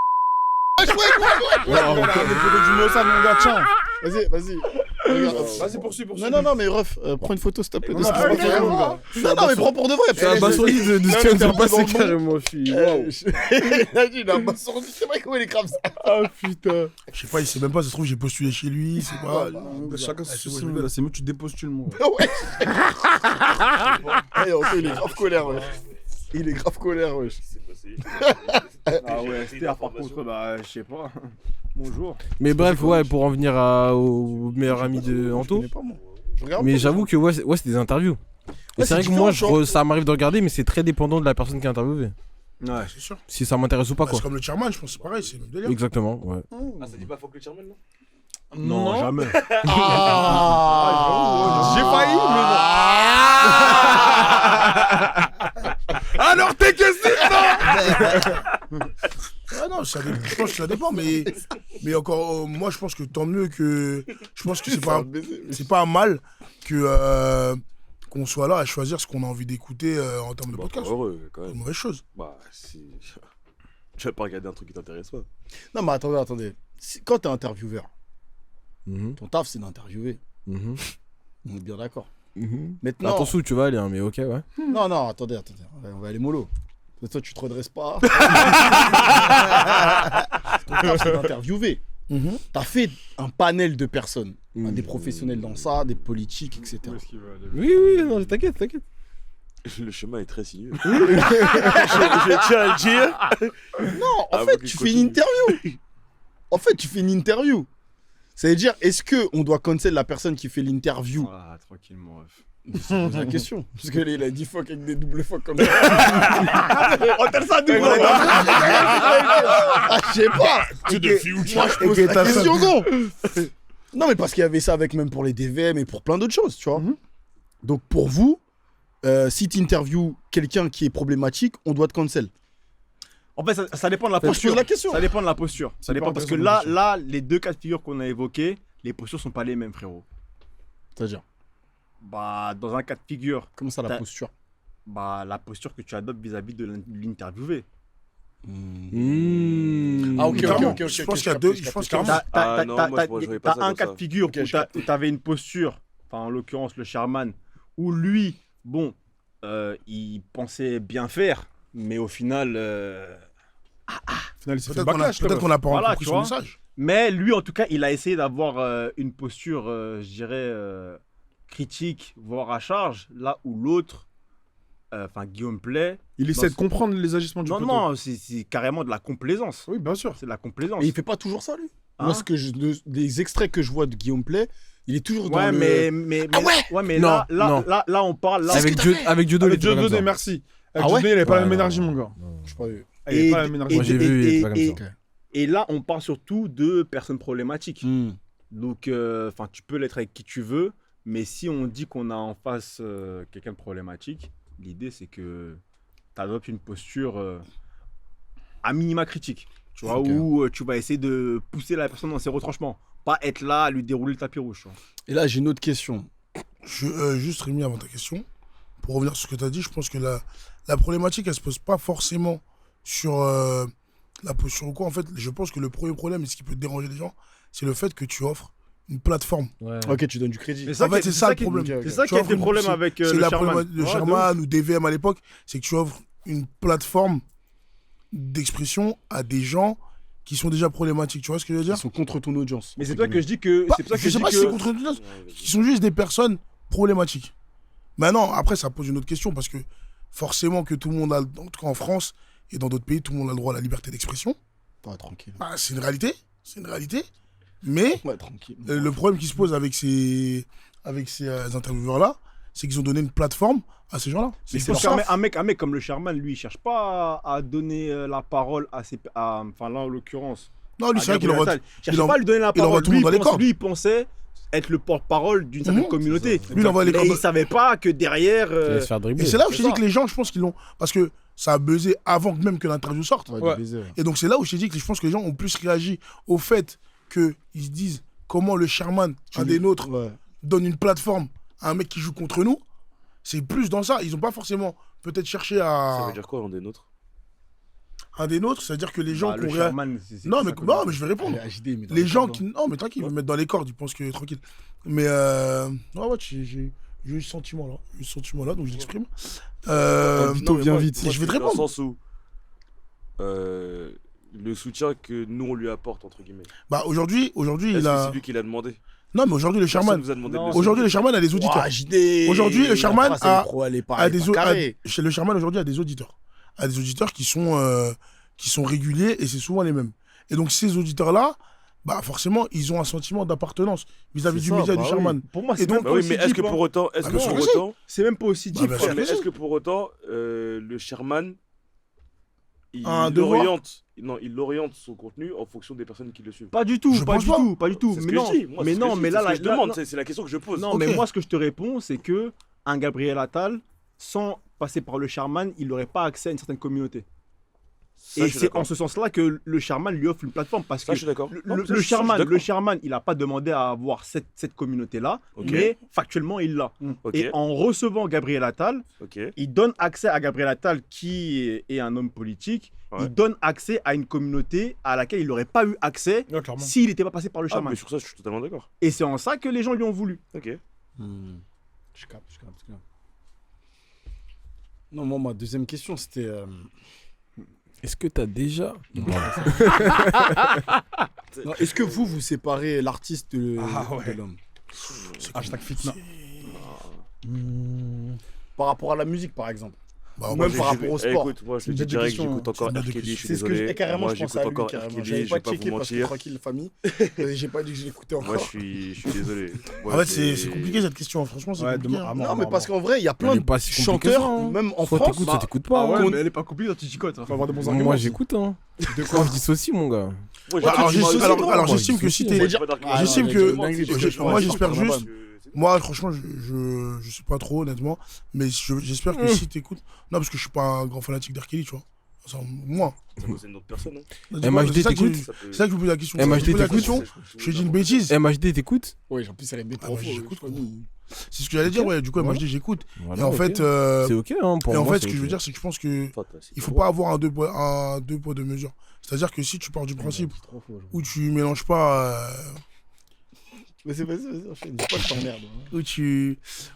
Ouais, on a des photos du Mossad, mon gars, tiens. Vas-y. Regarde. Vas-y, poursuis. Non, mais ref, prends une photo s'il te plaît. de Non, ce qui c'est se pas passe. carré, mon gars. Non, mais prends pour de vrai. C'est un abasourdi de ce qui vient de se passer carrément, je suis. Waouh. Il a abasourdi, c'est vrai comment il est grave ça. Ah putain. Je sais pas, il sait même pas, ça se trouve, j'ai postulé chez lui, c'est pas. Chacun ses c'est soucis, bon, mon gars. C'est mieux que tu dépostules, mon gars. Ouais. Eh, Anto, il est grave colère, wesh. Il est grave colère, wesh. Ah ouais, Esther, par contre, bah, je sais pas. Bonjour. Mais bref, ouais, pour en venir au meilleur ami de Je Anto. connais pas, moi. Je regarde Mais pas, j'avoue que ouais, c'est des interviews. Et Ouais, c'est vrai c'est que moi, différent, ça m'arrive de regarder, mais c'est très dépendant de la personne qui est interviewée. Ouais. C'est sûr. Si ça m'intéresse ou pas, Bah, quoi. c'est comme le chairman, je pense, c'est pareil, c'est le même délire. Exactement, ouais. Ah, ça dit pas fuck le chairman, non? Non, jamais. J'ai failli, mais non. Alors, t'es que si, non. Ah non, Non, je pense que ça dépend, mais encore, moi, je pense que tant mieux que. Je pense que c'est pas mal que qu'on soit là à choisir ce qu'on a envie d'écouter en termes de Bah, podcast. heureux, quand C'est une même. mauvaise chose. Bah, si. Tu vas pas regarder un truc qui t'intéresse pas. Non, mais attendez. Quand t'es intervieweur, Mhm, ton taf, c'est d'interviewer. mhm, On est bien d'accord. mhm. Maintenant. Attention où tu vas aller, hein, mais ok, ouais. Non, attendez. On va aller mollo. Toi, tu te redresses pas. Ton taf, c'est d'interviewer. T'as fait un panel de personnes. Des professionnels dans ça, des politiques, etc. Oui, oui, non, t'inquiète. Le chemin est très sinueux. je tiens à le dire. Non, en Ah, fait, vous tu qui fais une interview. Ça veut dire, est-ce qu'on doit cancel la personne qui fait l'interview? Ah, tranquillement, ref. C'est pose la question. Parce que là, il a dit fuck avec des doubles fuck comme ça. On t'a ça double. Ah, je sais pas. Moi, je pose la question, non. Non, mais parce qu'il y avait ça avec même pour les DVM et pour plein d'autres choses, tu vois. Donc, pour vous, si tu interviews quelqu'un qui est problématique, on doit te cancel. En fait, ça dépend de la Je posture. pose la question. Ça dépend de la posture. Ça dépend parce que là, les deux cas de figure qu'on a évoqués, les postures sont pas les mêmes, frérot. C'est-à-dire, Bah, dans un cas de figure, comment ça, la T'as- posture? bah, la posture que tu adoptes vis-à-vis de l'interviewé. Ah, ok. Je pense qu'il y a deux. Je pense qu'il y a Ah, non, moi, je voyais pas T'as ça un comme cas ça. de figure Ok, où je t'avais une posture, enfin en l'occurrence le Sherman, où lui, bon, il pensait bien faire, mais au final, Au final, il s'est fait Peut-être backlash, qu'on n'a pas Voilà, compris tu son vois. message. mais lui en tout cas, il a essayé d'avoir une posture, je dirais, critique, voire à charge, là où l'autre, enfin Guillaume Play, Il essaie de comprendre les agissements du non, poteau. non, c'est carrément de la complaisance. Oui, bien sûr. C'est de la complaisance. Mais il fait pas toujours ça, lui. Hein? Moi, des extraits que je vois de Guillaume Play, il est toujours dans Ouais, le... mais Non, là, non. là, on parle. Là, Avec Dieu, avec Dieu Avec il était pas Dieu comme ça. merci. Ah Avec ouais Dieu il avait pas la même Ouais, énergie, non, mon gars. non. Je sais pas. Il avait pas la même énergie. Moi, j'ai vu, il était pas et- comme ça. Et là, on parle surtout de personnes problématiques. Hmm. Donc, enfin, tu peux l'être avec qui tu veux, mais si on dit qu'on a en face quelqu'un de problématique, l'idée c'est que tu adoptes une posture à minima critique, tu vois, Ok. où tu vas essayer de pousser la personne dans ses retranchements, pas être là à lui dérouler le tapis rouge. Tu vois. Et là, j'ai une autre question. Juste Rémi, avant ta question, pour revenir sur ce que tu as dit, je pense que la problématique, elle se pose pas forcément sur la posture ou quoi. En fait, je pense que le premier problème, et ce qui peut déranger les gens, c'est le fait que tu offres une plateforme. Ouais. Ok, tu donnes du crédit. En fait, c'est ça le problème. C'est ça Tu qui a offres été le une- problème c'est- avec C'est le la Sherman. problématique de Ouais, Sherman ou DVM à l'époque, c'est que tu offres une plateforme d'expression à des gens qui sont déjà problématiques. Tu vois ce que je veux dire? Ils sont contre ton audience. Mais c'est pour ça que je dis que. Bah, C'est pour ça que je je sais dis pas si c'est que. contre nous, qui sont juste des personnes problématiques. Maintenant, après, ça pose une autre question parce que forcément que tout le monde a, en tout cas en France et dans d'autres pays, tout le monde a le droit à la liberté d'expression. Ouais, tranquille. Bah, c'est une réalité, Mais Ouais, tranquille. le problème qui se pose avec ces intervieweurs-là, c'est qu'ils ont donné une plateforme à ces gens-là. Mais c'est parce qu'un mec comme le Sherman, lui, il cherche pas à donner la parole à ses. Enfin, là, en l'occurrence. Non, lui, à c'est vrai qu'il Gabriel envoie. Attal. Il cherchait il pas à lui donner la il envoie parole. tout le monde dans les cordes. Lui, il pensait être le porte-parole d'une certaine Mhm. communauté. Lui, il envoie les Mais cordes. il savait pas que derrière. Il allait se faire dribbler. Et c'est là où je C'est t'ai dit ça. que les gens, je pense qu'ils l'ont. Parce que ça a buzzé avant même que l'interview sorte. Ouais, Ouais. des baisers, ouais. Et donc c'est là où je t'ai dit que je pense que les gens ont plus réagi au fait qu'ils se disent comment le Sherman, un des nôtres, Ouais. donne une plateforme à un mec qui joue contre nous. C'est plus dans ça. Ils n'ont pas forcément peut-être cherché Ça à veut dire quoi, un des nôtres? un des nôtres. C'est-à-dire que les gens Bah, qui le ont réagi. Sherman, c'est Non, ça mais, que- non, mais je vais répondre. Allez, HD, mais dans Les les gens cordes, qui. hein. Non, mais tranquille, ils vont mettre dans les cordes, ils pensent que tranquille. Mais ouais, j'ai eu ce sentiment-là. J'ai eu ce sentiment-là, donc je l'exprime. Vito, non, mais viens moi- vite. moi, je vais te Dans le répondre. sens où le soutien que nous on lui apporte, entre guillemets. Bah, aujourd'hui, Est-ce il que a. c'est lui qui l'a demandé? Non, mais aujourd'hui, le Personne Sherman. vous a demandé de Non, le Aujourd'hui, le Sherman a des auditeurs. Ouah, JD. Aujourd'hui, le Sherman La phrase, elle a- est pro, elle est pas- a elle est des pas carrée. chez le Sherman aujourd'hui a des auditeurs. A des auditeurs qui sont réguliers et c'est souvent les mêmes. Et donc ces auditeurs-là, bah forcément, ils ont un sentiment d'appartenance vis-à-vis C'est du ça, média bah du oui. Sherman. Pour moi, Et c'est donc- même Bah pas oui, aussi mais est-ce deep, que hein. pour autant, est-ce Ah, que bien sûr pour que si. autant, C'est même pas aussi Bah, deep, bien frère. sûr que mais si. est-ce que pour autant, le Sherman, il Un devoir oriente son contenu en fonction des personnes qui le suivent. Pas du tout, Je pas pense du pas. tout, pas du tout. C'est ce Mais que non, je dis. Moi, mais c'est ce que non, je mais dis, là, c'est ce que je là, demande, là- c'est la question que je pose. non, Ok. mais moi, ce que je te réponds, c'est que un Gabriel Attal, sans passer par le Sherman, il n'aurait pas accès à une certaine communauté. Ça, Et je suis c'est d'accord. en ce sens-là que le Sherman lui offre une plateforme parce Ça, que je suis d'accord. Non, le ça, je suis Sherman, d'accord. le Sherman, il n'a pas demandé à avoir cette communauté-là, Ok. mais factuellement, il l'a. Ok. Et en recevant Gabriel Attal, Ok. il donne accès à Gabriel Attal, qui est un homme politique. Ouais. Il donne accès à une communauté à laquelle il n'aurait pas eu accès Ouais, clairement. s'il n'était pas passé par le Ah, Sherman. mais sur ça, je suis totalement d'accord. Et c'est en ça que les gens lui ont voulu. Ok. Je capte. Non, moi, ma deuxième question, c'était. Est-ce que t'as déjà. Non, est-ce que vous séparez l'artiste de, Ah ouais. de l'homme Hashtag fitna. par rapport à la musique, par exemple? Bah, Ou moi, même par rapport au sport. Écoute, moi, je C'est le une dis bête de direct, question, j'écoute hein. encore C'est une bête de R. Kelly, je question. suis C'est ce que désolé. carrément, Moi, je pensais j'écoute à lui, encore R. carrément. Kelly, J'avais je pas vais pas checké vous parce que mentir. tranquille, famille. J'ai pas dit que je l'écoutais encore. Moi, je suis désolé. Moi, En fait, c'est compliqué cette question, franchement, c'est Ouais, compliqué. demain- hein. ah, Non, mais parce qu'en vrai, il y a plein Elle est de pas si compliquée chanteurs, que ça, hein. même en Soit France. t'écoutes, soit t'écoutes pas. hein. mais elle est pas compliquée, tu chicotes. Faut avoir de bons arguments. Moi, j'écoute. Hein. De quoi je dissocie, mon gars. Moi, Bah, alors, j'ai- j'estime- moi, alors, moi, alors, moi, j'estime que si j'ai t'es. pas d'argument. Ah, J'estime non, que- dinguerie, moi, je j'espère pense juste. qu'on a pas- Moi, franchement, je sais pas trop, honnêtement. Mais j'espère que si t'écoutes. Non, parce que je suis pas un grand fanatique d'R. Kelly, tu vois. Enfin, moi. C'est une autre personne. hein. MHD, C'est ça que t'écoutes je- Ça peut- c'est ça que je vous pose la question. MHD, Je pose la t'écoutes question, je dis une bêtise. MHD, t'écoutes? Ouais, en plus, elle aime bien Ah, trop. ouais, j'écoute, gros. C'est ce que j'allais dire, ouais. Du coup, Voilà. MHD, j'écoute. Voilà, Et en ok. fait, C'est ok, hein, pour et en moi. fait, c'est ce que je veux ok. dire, c'est que je pense que Toi, t'as- c'est il faut trop pas avoir un deux poids, deux mesures. C'est-à-dire que si tu pars du principe où tu mélanges pas, Vas-y, enchaîne. Dis pas que je t'emmerde.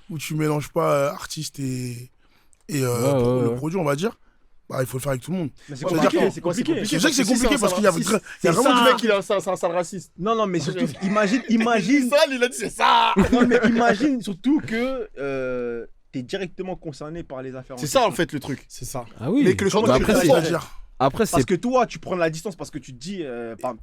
où tu mélanges pas artiste et le ouais. produit, on va dire, bah il faut le faire avec tout le monde. Mais c'est C'est-à-dire compliqué, que- c'est compliqué. C'est vrai que c'est compliqué parce qu'il y a C'est vraiment ça, du mec, mec. c'est un sale raciste. Non, non, mais surtout, imagine. Ça, il a dit c'est ça. Non, mais imagine surtout que t'es directement concerné par les affaires. C'est ça, en fait, le truc. C'est ça. Ah oui. Mais que le Bah, chanteur, après, il c'est- a C'est-à-dire, après, c'est Parce que toi, tu prends la distance parce que tu te dis.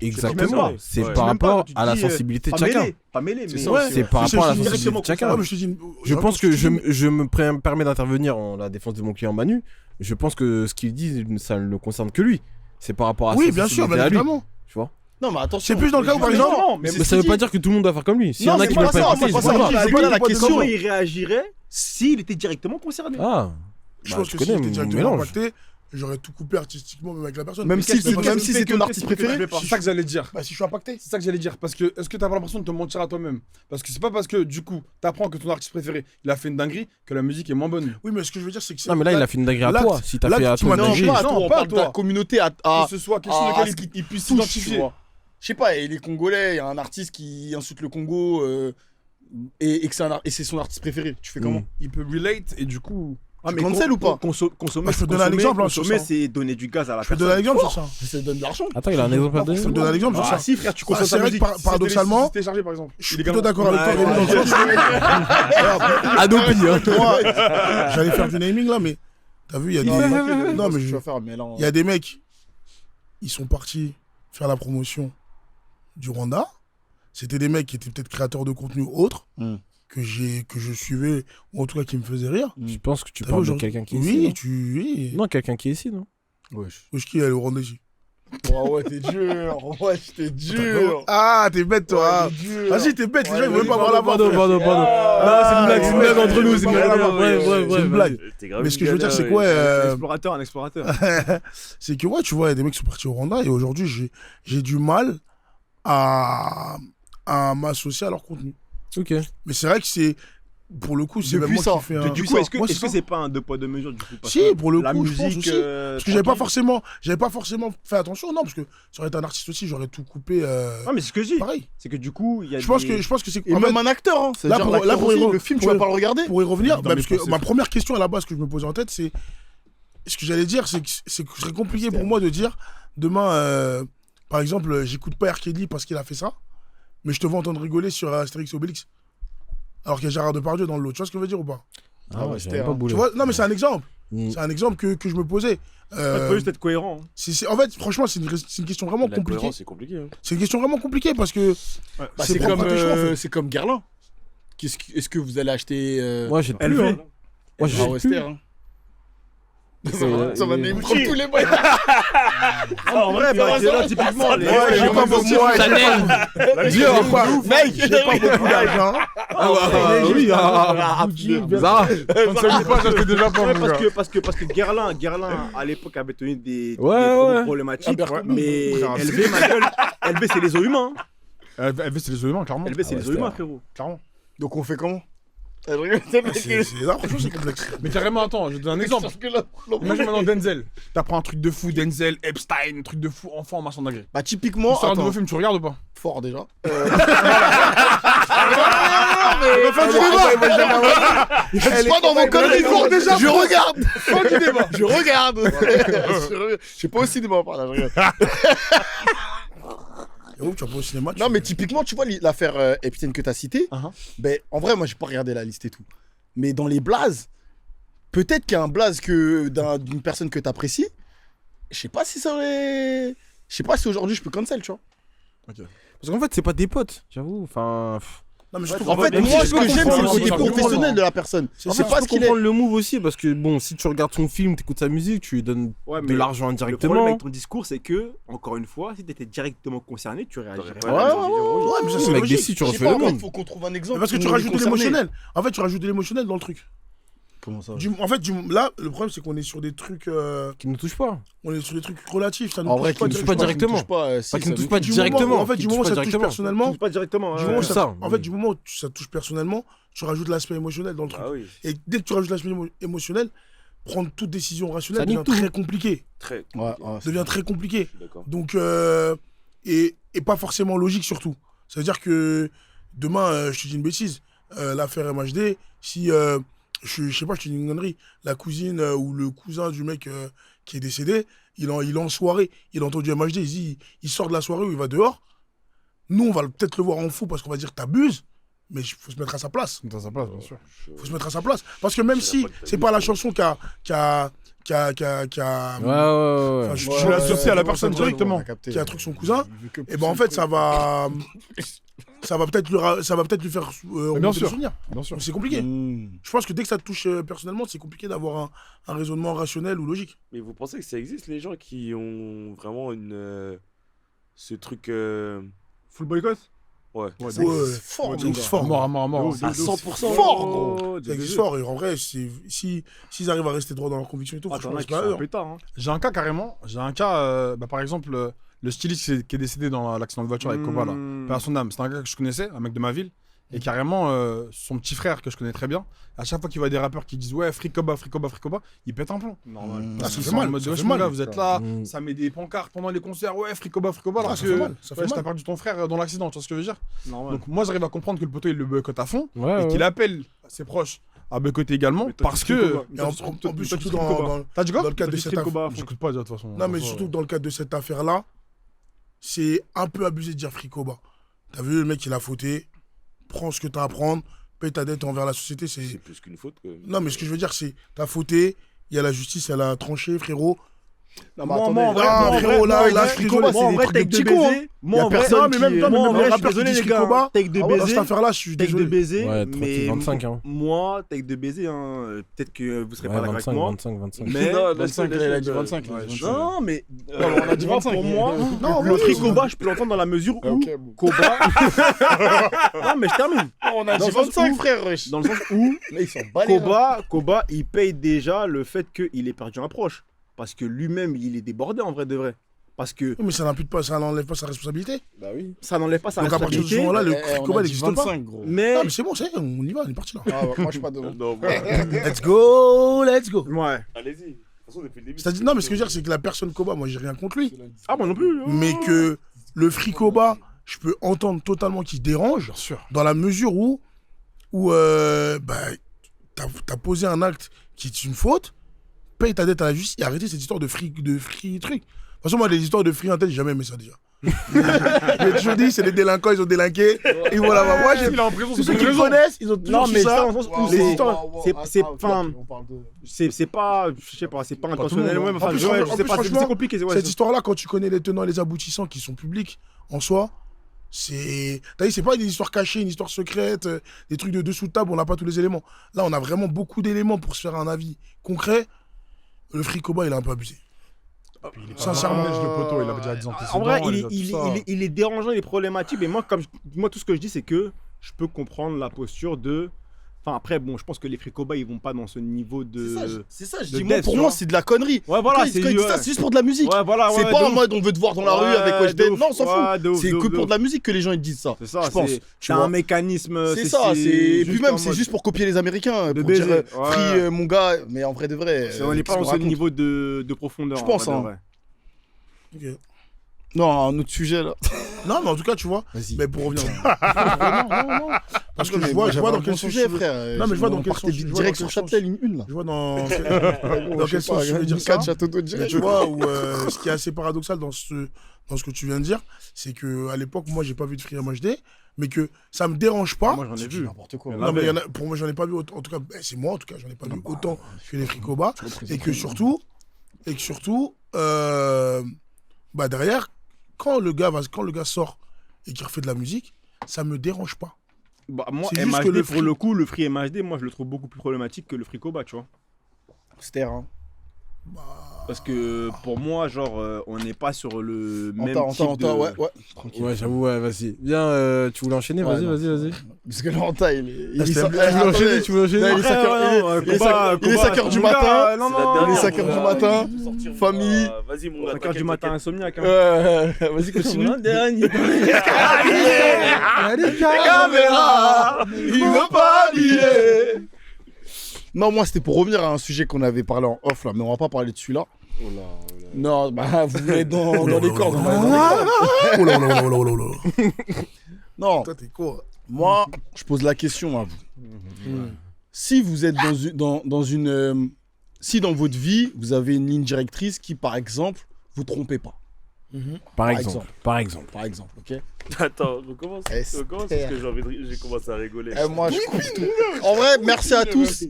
exactement. C'est Ouais. par Même pas, rapport tu te à la dis, sensibilité de Pas chacun. mêlé, pas mêlé, mais. ça, ouais, C'est par c'est rapport à la directement sensibilité de chacun. ouais, mais je te dis, Je pense que je je me permets d'intervenir en la défense de mon client Manu. Je pense que ce qu'il dit, ça ne le concerne que lui. C'est par rapport à oui, sa bien sûr, sensibilité bien à lui. évidemment. Tu vois. Non, mais attention. C'est plus dans le cas où, par exemple, mais Mais ça veut pas dire que tout le monde doit faire comme lui. S'il y Non, en a c'est qui pas veulent pas ça, y moi, passer, c'est pas c'est ça. pas grave. C'est pas la question. Comment il réagirait s'il était directement concerné? Ah. Je Bah, pense tu que si connais j'étais mon directement mélange. impacté, j'aurais tout coupé artistiquement, même avec la personne. Même Mais si qu'est-ce que- même si c'est ton artiste préféré. C'est ça que j'allais dire. Bah, si je suis impacté. C'est ça que j'allais dire. Parce que est-ce que t'as pas l'impression de te mentir à toi-même? Parce que c'est pas parce que du coup t'apprends que ton artiste préféré il a fait une dinguerie que la musique est moins bonne. Oui, mais ce que je veux dire, c'est que Non, mais là, il a fait une dinguerie à l'acte- toi. Si t'as l'acte fait à qui toi m'a une Non, dinguerie. pas à Non, toi, on pas parle à de la toi. communauté à Que ce soit quelque chose à lequel ce qui il puisse touche, tu s'identifier. vois. Je sais pas, et les Congolais, il y a un artiste qui insulte le Congo et que c'est son artiste préféré. Tu fais comment? Il peut relate et du coup. Ah, Tu cancel ou pas? Consommer, Bah, je peux te donner un exemple, hein, sur consommer, ça. c'est donner du gaz à la Je peux te personne. donner un exemple sur ça. Ça donne de l'argent. Attends, il a un exemple à donner. Je peux te donner un exemple sur Ah ça. si, frère, tu Bah, consommes c'est ta vrai que musique. paradoxalement, Si téléchargé par exemple. je suis illégalement. plutôt d'accord avec toi, Rémi, dans le sens où- Adopi, hein. Moi, j'allais faire du naming là, mais t'as vu, il y a des. Non, mais je je- vais faire, mais là. il y a des mecs, ils sont partis faire la promotion du Rwanda. C'était des mecs qui étaient peut-être créateurs de contenu autres, que je suivais, ou en tout cas qui me faisaient rire. Je pense que tu T'as vu, parles de aujourd'hui- quelqu'un qui est ici. Oui, oui. Non, quelqu'un qui est ici, non? Wesh. Wesh, qui est le Rwandais ici? Ouais, t'es dur. Wesh, t'es dur. Ah, t'es bête toi. Ouais, t'es dur. Vas-y, t'es bête, les gens ils veulent vas-y, pas voir la Pardon, frère. pardon, pardon. Non, c'est une blague entre nous, c'est une blague. C'est une blague. T'es grave Mais ce que je veux dire, c'est galère, quoi ouais. Un explorateur. C'est que ouais, tu vois, il y a des mecs qui sont partis au Rwanda et aujourd'hui, j'ai du mal à m'associer à leur contenu. Ok. Mais c'est vrai que c'est, pour le coup, c'est même Depuis moi ça, qui fais un... Du coup, est-ce que Moi, c'est est-ce que ça. c'est pas un deux poids deux mesures du coup parce Si, que pour le la coup, je pense musique, aussi. Parce que j'avais pas forcément fait attention, non, parce que ça aurait été un artiste aussi, j'aurais tout coupé Non, mais c'est ce que je dis. pareil. C'est que du coup, il y a Je pense que c'est... Et en même fait, un acteur, hein. là, C'est-à-dire pour- l'acteur là, pour aussi, y- le film, tu pour- vas pas le regarder. pour y revenir, Dans bah, mes parce que pensées. ma première question à la base que je me posais en tête, c'est... Ce que j'allais dire, c'est que ce serait compliqué pour moi de dire, demain, par exemple, j'écoute pas R. Kelly parce qu'il a fait ça, mais je te vois entendre rigoler sur Astérix et Obélix. Alors qu'il y a Gérard Depardieu dans l'autre. Tu vois ce que je veux dire ou pas? Ah ouais, c'était j'avais pas un- boulé. Tu vois? Non, mais c'est un exemple. Mm. C'est un exemple que je me posais. Il faut juste être cohérent. En fait, franchement, c'est une question vraiment La compliquée. cohérence, c'est compliqué. hein. C'est une question vraiment compliquée parce que Bah, c'est c'est propre comme à tes choix, en fait. c'est comme Guerlain. Est-ce que vous allez acheter Moi, j'ai plus. LV. hein. Moi, j'ai à plus. Wester hein. Ça va il- name drop tous les bails. En vrai, bah, là, typiquement, les. moi, j'ai pas beaucoup Chanel. j'ai pas beaucoup d'argent. oui, Zara. On ne s'habille pas, j'achetais déjà pas, Ouais, mon gars. parce que Guerlain à l'époque avait tenu des Ouais, propos ouais. problématiques, Ah, mais frère, LV, ma gueule, LV c'est les os humains. LV, c'est les humains, clairement. LV c'est ouais, les os humains, frérot. Clairement. Donc on fait comment Là, franchement, c'est complexe. Mais carrément, attends, je te donne un exemple. Imagine maintenant Denzel. T'apprends un truc de fou, Denzel, Epstein, un truc de fou, enfant, machin d'agré. Oh, Bah typiquement, Tu sors un attends, nouveau film, tu regardes ou pas? fort déjà. Je suis pas dans vos conneries, fort déjà. Je regarde. Fin du débat. Je regarde. Je suis pas au cinéma par là, je regarde. Et où tu vas pas au cinéma? Non, mais typiquement, tu vois l'affaire Epstein que tu as citée. Ben, en vrai, moi, j'ai pas regardé la liste et tout. Mais dans les blazes, peut-être qu'il y a un blaze d'une personne que tu apprécies. Je sais pas si ça aurait. Je sais pas si aujourd'hui je peux cancel, tu vois. Parce qu'en fait, c'est pas des potes, j'avoue. Enfin. Non, mais surtout, En fait, même moi, si ce je que peux j'aime, c'est le comprendre, côté je peux professionnel comprendre. de la personne. En C'est fait, pas je ce peux qu'il est. comprendre le move aussi parce que bon, si tu regardes son film, t'écoutes sa musique, tu lui donnes Ouais, de l'argent Le problème indirectement. avec ton discours, c'est que, encore une fois, si t'étais directement concerné, tu réagirais T'aurais pas. pas Ouais, ouais, mais ça, Oui, c'est mais avec des logique. si, tu Je sais refais pas, le encore, il monde. faut qu'on trouve un Mais exemple. parce que tu où on est rajoutes de concerné. l'émotionnel. En fait, tu rajoutes de l'émotionnel dans le truc. Comment ça En fait, là, le problème, c'est qu'on est sur des trucs. Qui ne touche pas. On est sur des trucs relatifs. Ça nous En vrai, touche pas qui ne touche directement. pas, Qui ne touche nous pas Du directement. moment- En fait, qui du touche moment où pas ça te touche directement. personnellement. Pas directement. Du moment où c'est ça- ça, En fait, du moment où ça te touche personnellement, tu rajoutes l'aspect émotionnel dans le truc. Ah oui, Et dès que tu rajoutes l'aspect émotionnel, prendre toute décision rationnelle Ça devient nique tout. très compliqué. très. Ouais, Devient très compliqué. Je suis d'accord. Donc, et pas forcément logique surtout. C'est-à-dire que demain, je te dis une bêtise, l'affaire MHD, si, je sais pas, je te dis une connerie, la cousine ou le cousin du mec qui est décédé, il est en soirée, il a entendu MHD, il sort de la soirée ou il va dehors. Nous, on va peut-être le voir en fou parce qu'on va dire t'abuses, mais il faut se mettre à sa place. Dans sa place, bien sûr. Faut se mettre à sa place. Parce que même si c'est pas la chanson qui a Ouais, ouais, enfin, ouais. je l'associe à la personne directement qui qui a un truc son cousin, et ben en fait ça va peut-être lui faire remonter bien le sûr. souvenir. Bien sûr. Donc c'est compliqué. Mmh. Je pense que dès que ça te touche personnellement, c'est compliqué d'avoir un raisonnement rationnel ou logique. Mais vous pensez que ça existe, les gens qui ont vraiment ce truc. Full boycott. Ouais. Ouais, Ça existe fort, ouais, ça existe fort. Mort à mort à mort. À 100%. Fort, gros. Ça existe fort. Et en vrai, s'ils arrivent à rester droit dans leur conviction et tout, Attends, franchement, là, c'est qui pas sont eux. un pétard, hein. J'ai un cas carrément. J'ai un cas, par exemple, le styliste qui est décédé dans l'accident de voiture avec Koba là. Père à son âme. C'est un gars que je connaissais, un mec de ma ville. Et carrément, son petit frère que je connais très bien, à chaque fois qu'il voit des rappeurs qui disent ouais, Free Koba, il pète un plomb. Normal. Ah, ça Ils fait sont en mal. mode Ça wesh, fait mon mal. gars, vous êtes là, Mm. ça met des pancartes pendant les concerts, ouais, Free Koba, Ah, parce ça fait que mal. Ça fait ouais, mal. t'as perdu ton frère dans l'accident, tu vois ce que je veux dire? Normal. Donc moi j'arrive à comprendre que le poteau il le boycotte à fond Ouais, et ouais. qu'il appelle ses proches à boycotter également Mais toi, parce tu que. Koba. Et en plus, surtout dans T'as dit quoi? le cadre de Toi, tu cette stream affaire. Koba à fond. J'écoute pas déjà de toute façon. Non, mais surtout dans le cadre de cette affaire-là, c'est un peu abusé de dire fricoba. T'as vu, le mec, il a fauté, prends ce que t'as à prendre, paye ta dette envers la société. C'est C'est... plus qu'une faute. Quand même. Non, mais ce que je veux dire, c'est t'as fauté, il y a la justice, elle a tranché, frérot. Non, mais Moi, attendez. moi, en vrai, Ah, moi, en frérot, vrai, là, moi, là, en je vrai, rigole, moi, c'est en des vrai, trucs de take de petits cons, hein. baiser. Moi, Y a en vrai, personne non, qui- mais même toi, moi, mais en même vrai, moi, je suis rappeur qui désolé, dit les gars. Koba, Take de Ah ouais, dans cette baiser. affaire-là, je suis Take de désolé. baiser. Ouais, mais 25, hein. moi, take de baiser, hein, peut-être que vous serez Ouais, pas d'accord avec 25, moi. 25, 25. Mais Non, 25, là, il a dit 25. il a dit 25. non, mais on a dit moi, 25. pour moi, Non, le oui, free oui. Koba, je peux l'entendre dans la mesure où Ok, bon. Koba. Non, mais je termine. On a Dans dit le sens 25, où- frère. wesh. Dans le sens où Mais ils sont balés. Koba, il paye déjà le fait qu'il ait perdu un proche. Parce que lui-même, il est débordé en vrai de vrai. Parce que Oui, mais ça n'impute pas, ça n'enlève pas sa responsabilité. Bah oui. ça n'enlève pas sa Donc à partir de ce responsabilité. moment-là, le Eh, on fricoba a n'existe dit pas. 25, gros. Mais. Non, mais c'est bon, on y va, on est parti là. Ah, ouais, moi, je suis pas devant. Non, voilà. Let's go, let's go. Ouais. Allez-y. De toute façon, depuis le début. C'est-à-dire, non, mais ce que je veux dire, c'est que la personne Koba, moi, j'ai rien contre lui. Ah, moi non plus. Mais que le fricoba, je peux entendre totalement qu'il dérange, Bien sûr. dans la mesure où bah, t'as posé un acte qui est une faute, paye ta dette à la justice et arrêtez cette histoire de free truc. De toute façon, moi, les histoires de free en tête, j'ai jamais aimé ça déjà. J'ai toujours dit, c'est des délinquants, ils ont délinqué. Et voilà, bah, moi, Il est en prison, tous c'est ceux pour qui une me raison. connaissent, ils ont toujours Non, su mais ça. ça, dans le sens où Les c'est- histoires. c'est enfin, On parle de. c'est pas, je sais pas, c'est pas intentionnel. monde, Ouais, hein. mais enfin, En plus, ouais, je en sais plus, pas, c'est franchement, compliqué. Ouais, Cette histoire-là, quand tu connais les tenants et les aboutissants qui sont publics en soi, c'est. T'as dit, c'est pas des histoires cachées, une histoire secrète, des trucs de dessous de table, on n'a pas tous les éléments. Là, on a vraiment beaucoup d'éléments pour se faire un avis concret. Le fricoba, il a un peu abusé. Sincèrement. Le poteau, il a déjà 10 ans. En vrai, il est dérangeant, il est problématique. Mais moi, tout ce que je dis, c'est que je peux comprendre la posture de. Enfin, après, bon, je pense que les Fricoba, ils vont pas dans ce niveau de. C'est ça, je de dis, moi, death, pour tu moi, vois. c'est de la connerie. Ouais, voilà, Quand ils disent ça, c'est juste pour de la musique. Ouais, voilà, C'est ouais, pas de en ouf. mode on veut te voir dans la rue avec Ouais, Wesh de Dead. ouf. Non, on s'en Ouais, fout. de ouf, C'est de que ouf, pour de de la musique que les gens ils disent ça. C'est ça, je pense. c'est Tu un vois. mécanisme. C'est ça, et puis juste même en c'est mode- juste pour copier les Américains, De pour dire baiser, free ouais. mon gars, mais en vrai de vrai. On n'est pas qu'est-ce dans qu'on ce raconte niveau de profondeur. Je en pense, vrai de hein. vrai. Ok. Non, un autre sujet là. Non, mais en tout cas, tu vois, Vas-y. mais pour revenir. non. Parce que je vois dans quel sujet, sens tu veux- frère. Non, mais je vois dans On quel partait sens- je vois direct dans sur quel Châtel, une là. Je vois dans quel sens tu veux dire ça. Château d'eau Mais direct. tu vois, où, ce qui est assez paradoxal dans ce que tu viens de dire, c'est qu'à l'époque, moi, j'ai pas vu de Free MHD, mais que ça me dérange pas. Moi, j'en ai vu. N'importe quoi. Non, mais pour moi, j'en ai pas vu autant. En tout cas, c'est moi, en tout cas, j'en ai pas vu autant que les Fricoba. Et que surtout, bah derrière, quand le gars sort et qu'il refait de la musique, ça me dérange pas. Bah, moi, C'est juste MHD, que le pour free- le coup, le free MHD, moi, je le trouve beaucoup plus problématique que le Fricoba, tu vois. C'était hein. Parce que pour moi, genre, on n'est pas sur le même type de... Ouais, tranquille. Ouais, j'avoue, ouais, vas-y. Viens, tu voulais enchaîner? Ouais, Vas-y, non. vas-y. Parce que Lanta, il est c'était- ça- tu Tu voulais attendez. enchaîner, tu voulais enchaîner? Non, il est 5 heures, il est 5 heures du matin. Non, C'est la non, dernière, il est 5 heures mon du gars. matin, Je peux sortir, mon famille. gars. Vas-y, mon gars. 5 heures du matin, insomniaque. Hein. Vas-y, continue. Il veut pas lier. Non, moi c'était pour revenir à un sujet qu'on avait parlé en off là, mais on va pas parler de celui-là. Non, bah vous voulez dans les cordes. on va aller dans les cordes. Oh là là là là là là. Non, Toi, t'es court. moi je pose la question à vous. Si vous êtes dans une. Si dans votre vie vous avez une ligne directrice qui par exemple vous trompez pas. Par exemple. Par exemple, ok. Attends, recommence. Esther. Recommence parce que j'ai commencé à rigoler. Moi je coupe tout. En vrai, merci à tous.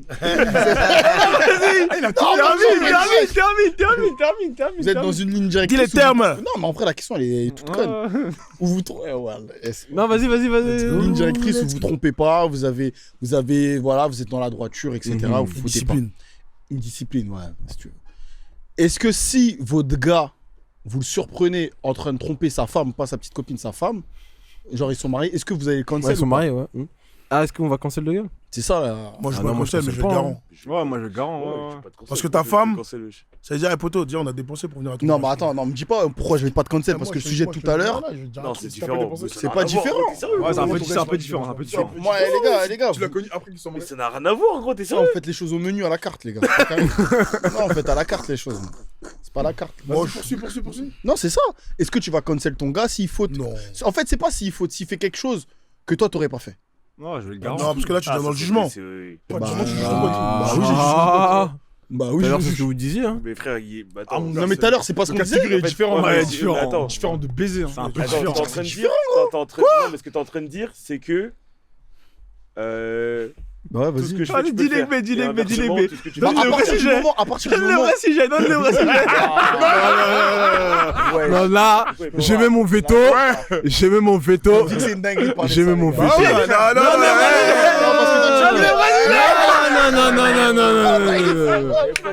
Termine. Vous êtes dans une ligne directrice. Dis les où vous- termes. Non, mais en vrai, la question, elle est toute conne. Où vous trouvez. Non, vas-y. Ligne directrice où vous trompez pas, vous avez, voilà, vous êtes dans la droiture, etc. Vous foutez Discipline. pas. Une discipline, ouais, si tu veux. Est-ce que si votre gars, vous le surprenez en train de tromper sa femme, pas sa petite copine, sa femme, genre ils sont mariés, est-ce que vous allez le cancel Ouais, ils sont ou pas mariés, ouais. Ah, est-ce qu'on va cancel le gars? C'est ça, là. Moi, je Ah vois non, moi, le conseil, je mais je cancelle le pas, garant. Ouais, moi, je garant. ouais. Parce que ta femme- Ça veut dire, poto, dis, on a dépensé pour venir à ton Non, mariage. mais attends, non, me dis pas pourquoi je vais pas te cancel, parce que le sujet de tout à l'heure. Non, c'est différent. C'est pas différent. Ouais, c'est un peu différent. Moi, les gars, Tu l'as connu après qu'ils sont Mais mariés. ça n'a rien à voir, gros, t'es ça, sérieux? on fait les choses au menu à la carte, les gars. Non, on fait à la carte les choses. C'est pas à la carte. Moi, je poursuis. Non, c'est ça. Est-ce que tu vas cancel ton gars s'il faut. Non. En fait, c'est pas s'il faut, s'il fait quelque chose que toi t'aurais pas fait. Non, je vais le Non, garant. parce que là, tu viens dans le jugement. C'est- Toi, Bah, jugement, tu juges bah, pas. bah oui, Bah oui, D'ailleurs, c'est je- ce que vous disiez, hein. Mais frère, bah, Ah, attends. mon Non, mais tout à l'heure, c'est pas ce qu'on disait. est différent. ouais, différent. attends. Différent de baiser. C'est un peu Attends, différent. t'es en train de dire. Non, mais ce que t'es en train de dire, c'est que. Ouais, Tout ce que je Allez, fais, tu peux le dis-les, faire. mais dis-les, Et mais dis-les, inversement, mais- tout ce que tu Bah, fais- à partir du moment. À partir du moment. sujet, donne le vrai sujet. Ouais. Non, là, Ouais, j'ai mis mon veto. J'ai mis mon veto. On dit que c'est une dinguerie de parler de J'ai ça, mis mon les gars. veto. Ah ouais, non, parce que toi,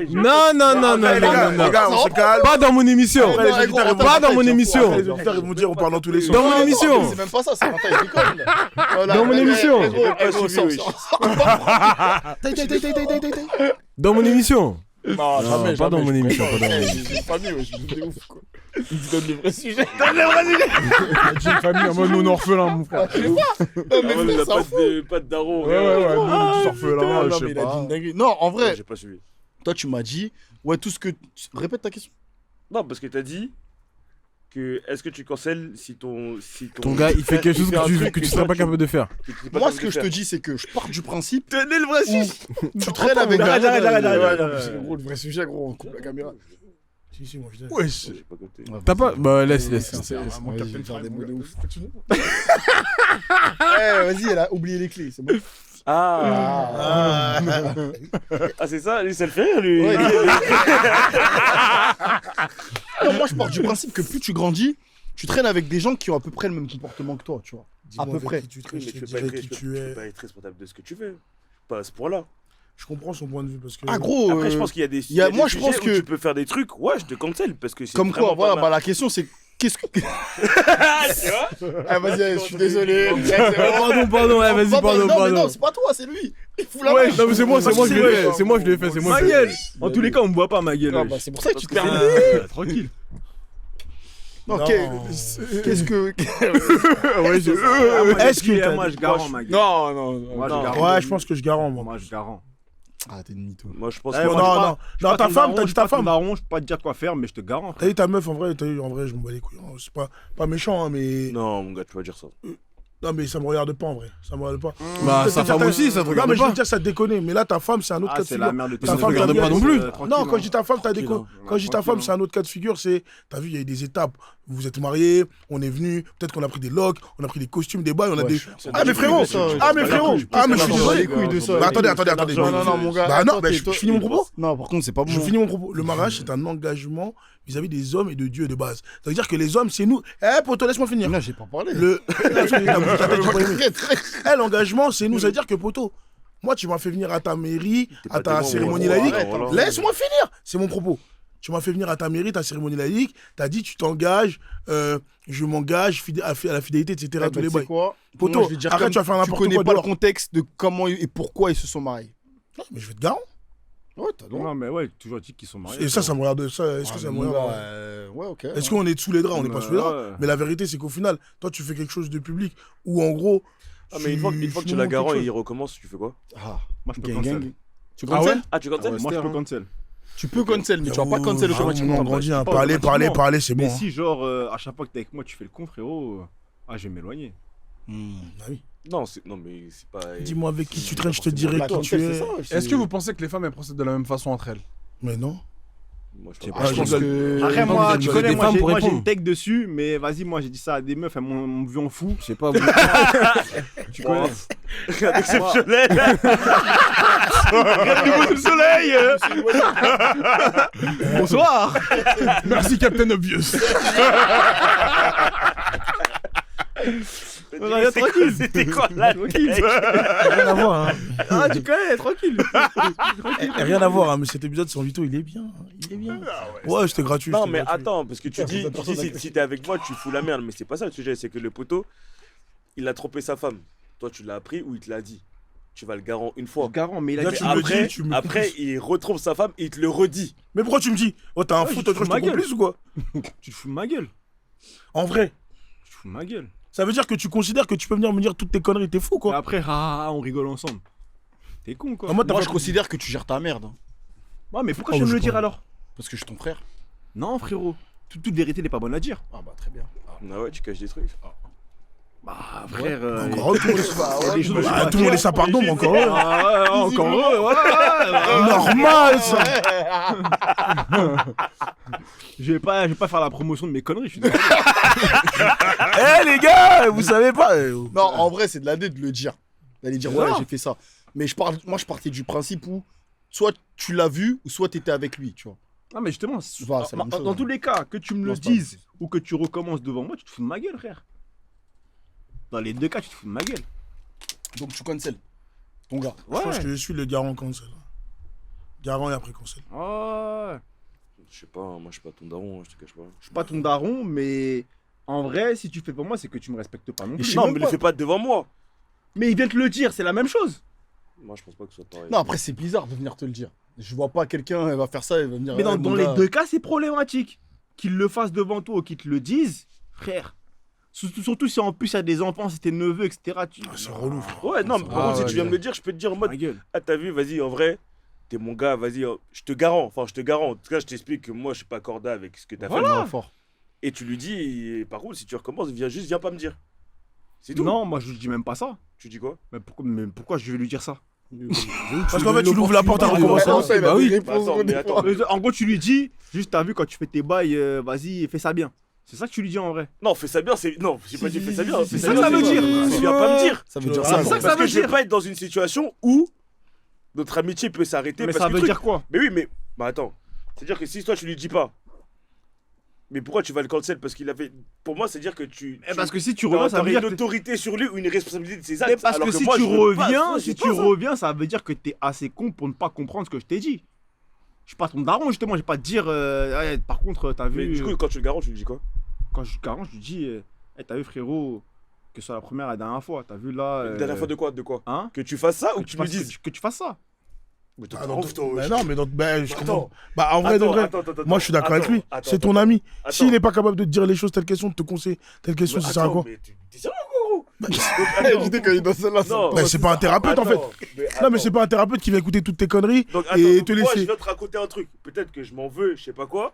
tu Non. Les gars, on se calme. Pas dans mon émission. Après, les auditeurs, ils vont- Pas dans mon émission. Après, les auditeurs, ils vont dire, on parle dans tous les sens. Dans mon émission. C'est même pas ça, c'est Martin, il déconne. là. Voilà, Dans mon ouais, émission. ouais, gros, Pas gros, suivi, sors, oui. sors. Dans mon émission. Non, Non, jamais, pas dans jamais, mon je émission, préfère. pas dans mon Hey, j'ai une famille, ouais, je suis de ouf, quoi. Il te donne le vrai sujet. J'ai une famille en mode non orphelin, mon frère. Non, mais Ah ouais, mais frère, il ça a pas de daron. Ouais, regarde. nous, on est tous orphelins, Non, je mais sais il a dit pas. une dinguerie. Non, en vrai, J'ai pas suivi. toi, tu m'as dit, ouais, tout ce que. Répète ta question. Non, parce que t'as dit que est-ce que tu cancelles si ton Ton gars, il fait quelque chose fait un truc que tu que serais toi, pas capable de faire. que tu n'es pas Moi, capable ce que de je te faire. dis, c'est que je pars du principe Tenez le vrai sujet. où tu traînes avec. Arrête. C'est gros, le vrai sujet, gros, on coupe la caméra. Si, si, moi, je dis. Wesh. J'ai pas capté. T'as pas. Bah, laisse. C'est vraiment Captain faire des mots de ouf. Vas-y, elle a oublié les clés, c'est bon. Ah, c'est ça, lui, ça le fait rire, lui. Ouais. Non, moi, je pars du principe que plus tu grandis, tu traînes avec des gens qui ont à peu près le même comportement que toi, tu vois. Dis-moi À peu avec près. qui tu Oui, traînes, mais je tu te peux pas dirai être- qui tu tu peux es. pas être responsable de ce que tu fais. Pas à ce point-là. Je comprends son point de vue parce que. Ah, gros. Après, je pense qu'il y a des il y a- des moi, je sujets pense où que- tu peux faire des trucs. Ouais, je te cancel parce que c'est Comme quoi, vraiment pas voilà, mal. bah la question c'est qu'est-ce que. Tu vois Ah, vas-y, je suis désolé. Pardon, ouais, vas-y, pardon, Non, mais non, pardon. c'est pas toi, c'est lui. Il fout la Ouais, main. non, mais c'est moi, je l'ai fait, c'est moi, je l'ai fait, c'est moi. Ma gueule. En tous les cas, on me voit pas ma gueule. Ah, wesh. bah, c'est pour ça que tu te Parce perds. Tranquille. Non, Non. qu'est-ce que. Est-ce que moi je garant ma gueule. Non, non, non. Moi je non. garant. Ouais, je pense que je garant, moi. Moi je garant. Ah, t'es une mytho. Moi, je pense Eh, que. non, moi, je suis non. pas- je suis Non, pas ta ton femme, daron, t'as je dit suis ta pas ton femme. daron, je peux pas te dire quoi faire, mais je te garant. T'as dit ta meuf, en vrai, en vrai, je m'en bats les couilles. Hein. C'est pas méchant, hein, mais. Non, mon gars, tu vas dire ça. Non, mais ça me regarde pas, en vrai. Ça me regarde pas. Bah, sa Peut-être femme ta- aussi, ça te Non, regarde mais je veux pas. dire, ça te déconne. Mais là, ta femme, c'est un autre Ah, cas de c'est la figure. merde de tes Ta Ça te femme, regarde t'as pas dit- non plus. Non, quand je dis ta femme, t'as des Tranquille, Quand je dis ta femme, c'est un autre cas de figure. C'est, t'as vu, il y a eu des étapes. Vous êtes mariés, on est venu, peut-être qu'on a pris des locks, on a pris des costumes, des bails, on a des. Ah, mais frérot! Ah, mais frérot! Ah, mais je suis désolé. les couilles de ça. Bah, attendez. Non, non, mon gars. Bah, non, attends, bah, t'es- je toi- finis mon propos. Non, par contre, c'est pas bon. Je finis mon propos. Le mariage, c'est un engagement vis-à-vis des hommes et de Dieu de base. Ça veut dire que les hommes, c'est nous. Eh, poto, laisse-moi finir. Non, j'ai pas parlé. Le. Eh, l'engagement, c'est nous. Ça veut dire que, poto, moi, tu m'as fait venir à ta mairie, à ta cérémonie laïque. Laisse-moi finir. C'est mon propos. Tu m'as fait venir à ta mairie, ta cérémonie laïque. T'as dit, tu t'engages, je m'engage à la fidélité, etc. Tous les bails. quoi Poto, Moi, je vais dire arrête, comme- tu vas faire n'importe Tu connais quoi pas le dehors. contexte de comment et pourquoi ils se sont mariés. Non, mais je vais te garant. Ouais, t'as le droit. Non, mais ouais, toujours dit qu'ils sont mariés. Et ça me regarde. Est-ce que ça me regarde? Ouais, ok. Est-ce qu'on est sous les draps? On n'est pas sous les draps. Ouais. Mais la vérité, c'est qu'au final, toi, tu fais quelque chose de public où, en gros. Ah, mais une fois que tu l'as garant et il recommence, tu fais quoi? Ah, Moi je peux gang, cancel. gang. Tu Ah ouais cancel Ah, tu cancel? Moi je peux cancel. Tu peux cancel, mais tu vas pas cancel automatiquement. On grandit, hein. pas Parler, automatiquement. c'est bon. Mais hein. si, genre, à chaque fois que t'es avec moi, tu fais le con, frérot, je vais m'éloigner. Ah oui. Non, mais c'est pas. Dis-moi avec qui tu traînes, je te forcément dirai La qui tu cancel, es. c'est ça. Est-ce que vous pensez que les femmes elles procèdent de la même façon entre elles? Mais non. Moi, je Je pense pense rigole. que. Après, vous moi, êtes tu des connais, femmes pour moi j'ai répondre. une tech dessus, mais vas-y, moi j'ai dit ça à des meufs, elles m'ont vu en fou. Je sais pas, vous. Tu connais. Rien d'exceptionnel. Le soleil Bonsoir Merci Captain Obvious. Rien, tranquille. C'était quoi là? Tranquille. Rien à voir, hein. Ah, tu connais, tranquille. Rien à voir, hein. Mais cet épisode sans Vito, il est bien. Il est bien. Ouais, c'était gratuit. Non, c'était mais gratuit. attends, parce que tu dis si t'es avec moi, tu fous la merde. Mais c'est pas ça le sujet, c'est que le poteau, il a trompé sa femme. Toi, tu l'as appris ou il te l'a dit? Tu vas le garant une fois. Garant, mais il a Là, dit tu me Après, dis, tu me après, il retrompe sa femme et il te le redit. Mais pourquoi tu me dis? Oh, t'as un Ouais, fou, je toi, te je fous ma te gueule. complice ou quoi? Tu te fous de ma gueule. En vrai. Tu te fous de ma gueule. Ça veut dire que tu considères que tu peux venir me dire toutes tes conneries, t'es fou Et quoi. après, on rigole ensemble. T'es con quoi. Ah, moi, t'as Moi, pas- je considère que tu gères ta merde. hein. Ouais, mais pourquoi Oh, tu veux je me le dire comprends. alors? Parce que je suis ton frère. Non, frérot. Toute vérité n'est pas bonne à dire. Ah, bah, très bien. Ah ouais, tu caches des trucs. Bah, frère. Encore, tout le monde est- il y a des choses où je suis Bah, pas tout le monde est fier. sa pardon, mais encore heureux. Ah, ouais, encore heureux, ouais. Normal ça. Je vais pas faire la promotion de mes conneries, je suis désolé. Eh les gars, vous savez pas. Non, en vrai, c'est de la dé de le dire. D'aller dire, C'est ouais, ça. j'ai fait ça. Mais moi, je partais du principe où soit tu l'as vu ou soit t'étais avec lui, tu vois. Non, mais justement, Bah, c'est la même chose, dans hein. tous les cas, que tu me Non, le c'est pas dises ou que tu recommences devant moi, tu te fous de ma gueule, frère. Dans les deux cas, tu te fous de ma gueule. Donc, tu cancel. Ton gars. Je pense que je suis le garant cancel. Garant et après cancel. Ouais. Je sais pas, moi je suis pas ton daron, je te cache pas. Je suis pas ton daron, mais en vrai, si tu fais pour moi, c'est que tu me respectes pas non Et plus. je sais Non, même mais pas. le fais pas devant moi. Mais il vient te le dire, c'est la même chose. Moi je pense pas que ce soit pareil. Non, après, c'est bizarre de venir te le dire. Je vois pas quelqu'un, elle va faire ça, elle va venir. Mais dans, ouais, dans mon les gars. deux cas, c'est problématique. Qu'ils le fassent devant toi ou qu'ils te le disent, frère. Surtout si en plus il y a des enfants, si t'es neveu, etc. C'est relou, frère. Ouais, non, mais par Ah contre, si ouais, tu viens ouais. me le dire, je peux te dire en mode Ma gueule. ah, t'as vu, vas-y, en vrai, t'es mon gars, vas-y, je te garant. Enfin, je te garant. En tout cas, je t'explique que moi, je suis pas corda avec ce que t'as fait. Non, fort. Et tu lui dis, et par contre, si tu recommences, viens pas me dire. C'est tout. Non, moi je lui dis même pas ça. Tu dis quoi? Mais pourquoi je vais lui dire ça? Parce qu'en fait, tu l'ouvres la porte à recommencer. Bah oui. Attends, mais attends. En gros, tu lui dis, juste t'as vu quand tu fais tes bails, vas-y, fais ça bien. C'est ça que tu lui dis en vrai. Non, fais ça bien, c'est. Non, j'ai pas dit fais ça bien. C'est fais ça que ça bien, veut c'est- dire. Tu viens pas me dire. Ça veut dire Ah, ça. c'est ça que ça Parce veut que je vais dire. pas être dans une situation où notre amitié peut s'arrêter. Mais parce ça que veut truc- dire quoi? Mais oui, mais. Bah attends. C'est-à-dire que si toi tu lui dis pas. Mais pourquoi tu vas le cancel? Parce qu'il avait. Pour moi, c'est-à-dire que tu. Parce que si tu t'aurais reviens, ça veut dire une que. autorité sur lui ou une responsabilité de ses actes. Mais parce alors que si moi, tu je veux pas, reviens, ça, si j'ai tu pas ça. reviens, ça veut dire que t'es assez con pour ne pas comprendre ce que je t'ai dit. Je suis pas ton daron justement, je vais pas te dire. Ouais, par contre, t'as Mais vu. du coup, quand tu le garantis, tu lui dis quoi? carrément, je lui dis, t'as vu frérot, que ce soit la première et la dernière fois, t'as vu là. La dernière fois de quoi? Hein? Que tu fasses ça ou que tu me fasses- dises? que tu fasses ça. Mais toi, Ah, t'es dans ouf, toi, bah wesh. non, mais je Attends. comprends. Bah, en vrai, de vrai, moi, je suis d'accord avec lui. C'est ton ami. S'il n'est pas capable de te dire les choses telles qu'elles sont, de te conseiller telles qu'elles sont, ça sert à quoi? Mais t'es sérieux, gros? Je dis quand il est dans celle-là, Non. Bah, c'est pas un thérapeute, en fait. Non, mais c'est pas un thérapeute qui va écouter toutes tes conneries Donc, et attends, te moi, je laisser. viens te raconter un truc. Peut-être que je m'en veux, je sais pas quoi.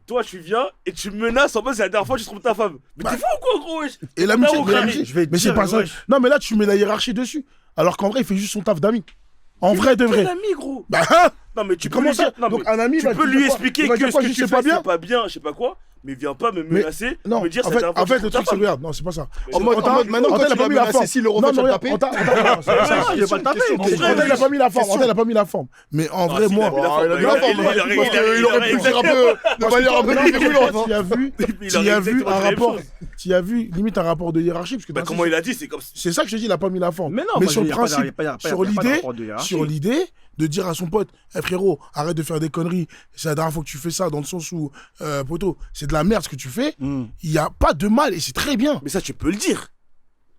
Toi, tu viens et tu me menaces en mode c'est la dernière fois que tu trompes ta femme. Mais t'es fou ou quoi, gros? Wesh? Et l'amitié, Non, mais l'amitié- je vais te mais c'est dire, pas ça. wesh. Non, mais là, tu mets la hiérarchie dessus. Alors qu'en vrai, il fait juste son taf d'ami. En vrai, de vrai. Quel ami, gros? Bah, hein. Non, mais tu peux Comment lui ça dire. Non, Donc, mais un ami, tu va peux te lui dire quoi expliquer Il va que dire ce quoi, que je tu sais fais, pas bien c'est pas bien, je sais pas quoi. Mais viens pas me Mais- menacer. Non, Me dire en c'est la dernière fois fait, que tu le trompes truc, ta c'est femme. regarde. Non, c'est pas ça. En mode, maintenant, quand Antel tu a pas l'as mis la menacé, forme. si le refait, Non, tu vas mais le taper. Je vais pas le taper. Antel a pas mis la forme. Antel a pas mis la forme. Mais en vrai, si, moi. il a mis la forme. Il a mis la forme, il aurait pu le dire un peu de manière un peu virulente. Tu as vu, Il aurait exactement un la même rapport. chose. Tu as vu limite un rapport de hiérarchie parce que Bah, t'as comment il a dit, c'est comme. c'est ça que je te dis, il a pas mis la forme. Mais non, mais moi, sur le y a pas de- principe, y a pas- y a pas- sur y a pas de l'idée, rapport de hiérarchie. sur l'idée de dire à son pote, eh frérot, arrête de faire des conneries. C'est la dernière fois que tu fais ça dans le sens où, poto, c'est de la merde ce que tu fais. Il y a pas de mal et c'est très bien. Mais ça, tu peux le dire.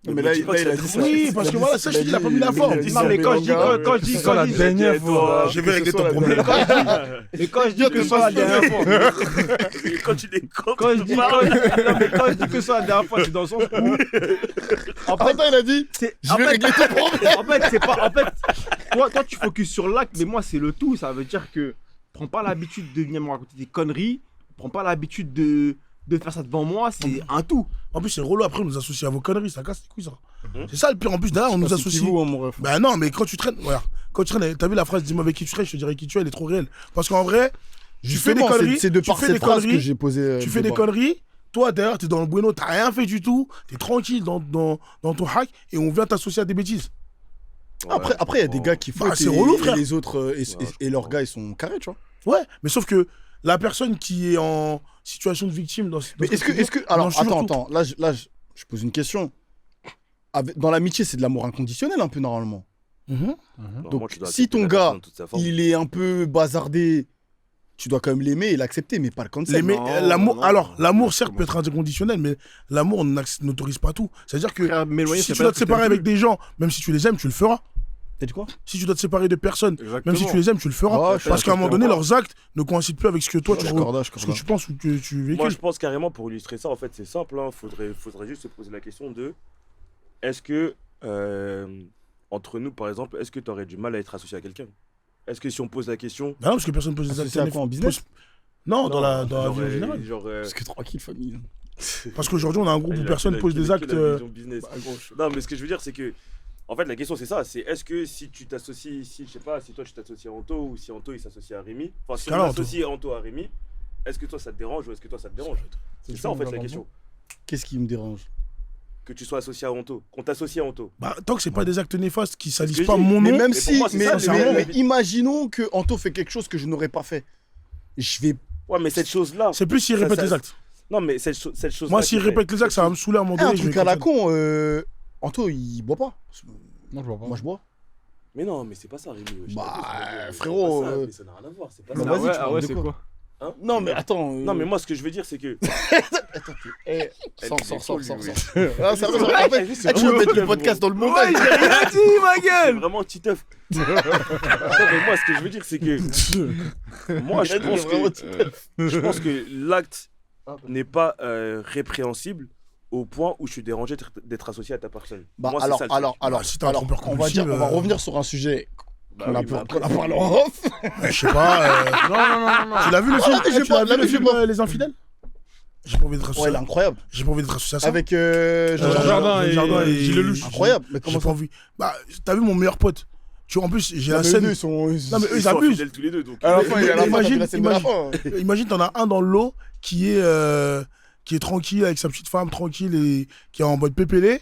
Mais là, il a dit ça. Oui, parce que voilà, ça, je te dis, il a pas mis la forme. Non, mais quand je dis quand je dis C'est la dernière fois. Je vais régler ton problème. mais quand je dis que ce soit la dernière fois, Quand tu les comptes, quand je dis non, mais quand je dis que ce soit la dernière fois, c'est dans le sens où en fait, Attends, il a dit, c'est je vais régler ton problème. en fait, c'est pas en fait toi tu focuses sur l'acte, mais moi c'est le tout, ça veut dire que prends pas l'habitude de venir me raconter des conneries, prends pas l'habitude de faire ça devant moi, c'est un tout. En plus, c'est relou après, on nous associe à vos conneries, ça casse les couilles, ça. C'est ça le pire. En plus, derrière, on nous associe. mon ref. Bah non, mais quand tu traînes, voilà. Quand tu traînes, t'as vu la phrase dis-moi avec qui tu traînes, je te dirais qui tu es, elle est trop réelle. Parce qu'en vrai, tu fais des Justement, conneries. c'est de tu par fais des cette phrase que conneries, j'ai posé. tu fais des conneries. Toi, d'ailleurs, t'es dans le bueno, t'as rien fait du tout. T'es tranquille dans ton hack et on vient t'associer à des bêtises. Après, il y a des gars qui font. Bah, c'est relou, frère. Et les autres, et leurs gars, ils sont carrés, tu vois. Ouais, mais sauf que la personne qui est en situation de victime dans Mais ce est-ce que. non, Alors, je suis attends, surtout- attends. Là, je pose une question. Dans l'amitié, c'est de l'amour inconditionnel, un peu, normalement. Mhm. Donc, si ton gars, il est un peu bazardé, tu dois quand même l'aimer et l'accepter, mais pas le cancel. L'aimer- Non, l'amour, non, alors, l'amour, non, certes, comment peut être inconditionnel, mais l'amour n'autorise pas tout. C'est-à-dire que Frère, m'éloigner, si c'est tu pas dois te dire que séparer t'aimes avec des gens, même si tu les aimes, tu le feras. T'as dit quoi? Si tu dois te séparer de personnes, plus. même si tu les aimes, tu le feras. Ouais, je suis Parce qu'à un moment donné, d'accord. leurs actes ne coïncident plus avec ce que toi, tu, Je ce que tu penses ou que tu Moi, véhicules. je pense carrément pour illustrer ça, en fait, c'est simple. Hein. Faudrait juste se poser la question de est-ce que, entre nous, par exemple, est-ce que tu aurais du mal à être associé à quelqu'un? Est-ce que si on pose la question. Bah non, parce que personne ne pose des Associé à actes. quoi, en business? Non, dans la genre, vie en général. Parce que tranquille, famille. Parce qu'aujourd'hui, on a un groupe où personne pose des actes. Non, mais ce que je veux dire, c'est que. En fait, la question, c'est ça. C'est est-ce que si tu t'associes. Si, je sais pas, si toi, tu t'associes à Anto ou si Anto, il s'associe à Rémi. Enfin, si on Carrément, associe Anto à Rémi, est-ce que toi, ça te dérange ou est-ce que toi, ça te dérange? C'est ça, en fait, la question. Qu'est-ce qui me dérange? Que tu sois associé à Anto. Qu'on t'associe à Anto. Bah, tant que c'est pas des actes néfastes qui que salissent je pas dis. mon Mais nom. même pour si, moi, c'est ça, mais c'est imaginons que Anto fait quelque chose que je n'aurais pas fait. Je vais. Ouais, mais cette chose-là. C'est plus s'il Ça- répète ça- les actes. Non, mais cette chose. Moi, s'il répète les actes, ça va me saouler à un moment Un donné. je vais truc à la cancel. con, Anto, il boit pas. Non, je vois pas. Moi, je bois. Mais non, mais c'est pas ça, Rémi. wesh. Bah, C'est frérot, pas ça, mais ça n'a rien à voir. C'est pas bah, ça. vas-y, tu Ah parles ouais, de c'est quoi quoi? Hein Non, mais attends. Non, mais moi, ce que je veux dire, c'est que. Sors. Elle est Ah, cool, sors. lui, Ah, ça va, en fait, c'est tu veux vraiment mettre le le podcast dans le Ouais, montage. j'ai rien dit, ma C'est gueule. vraiment Titeuf. Non, mais moi, ce que je veux dire, c'est que. Moi, je pense que l'acte n'est pas répréhensible au point où je suis dérangé d'être associé à ta personne. Bah, Moi, c'est alors, ça, le truc. alors, si t'es un trompeur on va dire, compulsif, on va revenir sur un sujet Bah qu'on a oui, mais après, parlé en off. Je sais pas. Non. Tu l'as vu le film mais je vais Tu l'as pas- vu là, le mais je vais film pas- Les Infidèles? J'ai pas envie d'être Ouais, associé. il est incroyable. J'ai pas envie d'être associé à ça. Avec Jean Jardin et Gilles Lelouch. Incroyable. Mais J'ai comment pas ça? envie. Bah, t'as vu mon meilleur pote. Tu vois, en plus, j'ai Non, la mais scène. eux, ils sont. Non, mais eux, Ils ils sont abusent. fidèles tous les deux. Donc, À la fin, il y a la fin, Imagine- la scène de la fin. Imagine, t'en as un dans le lot qui est tranquille avec sa petite femme, tranquille et qui est en mode pépélé.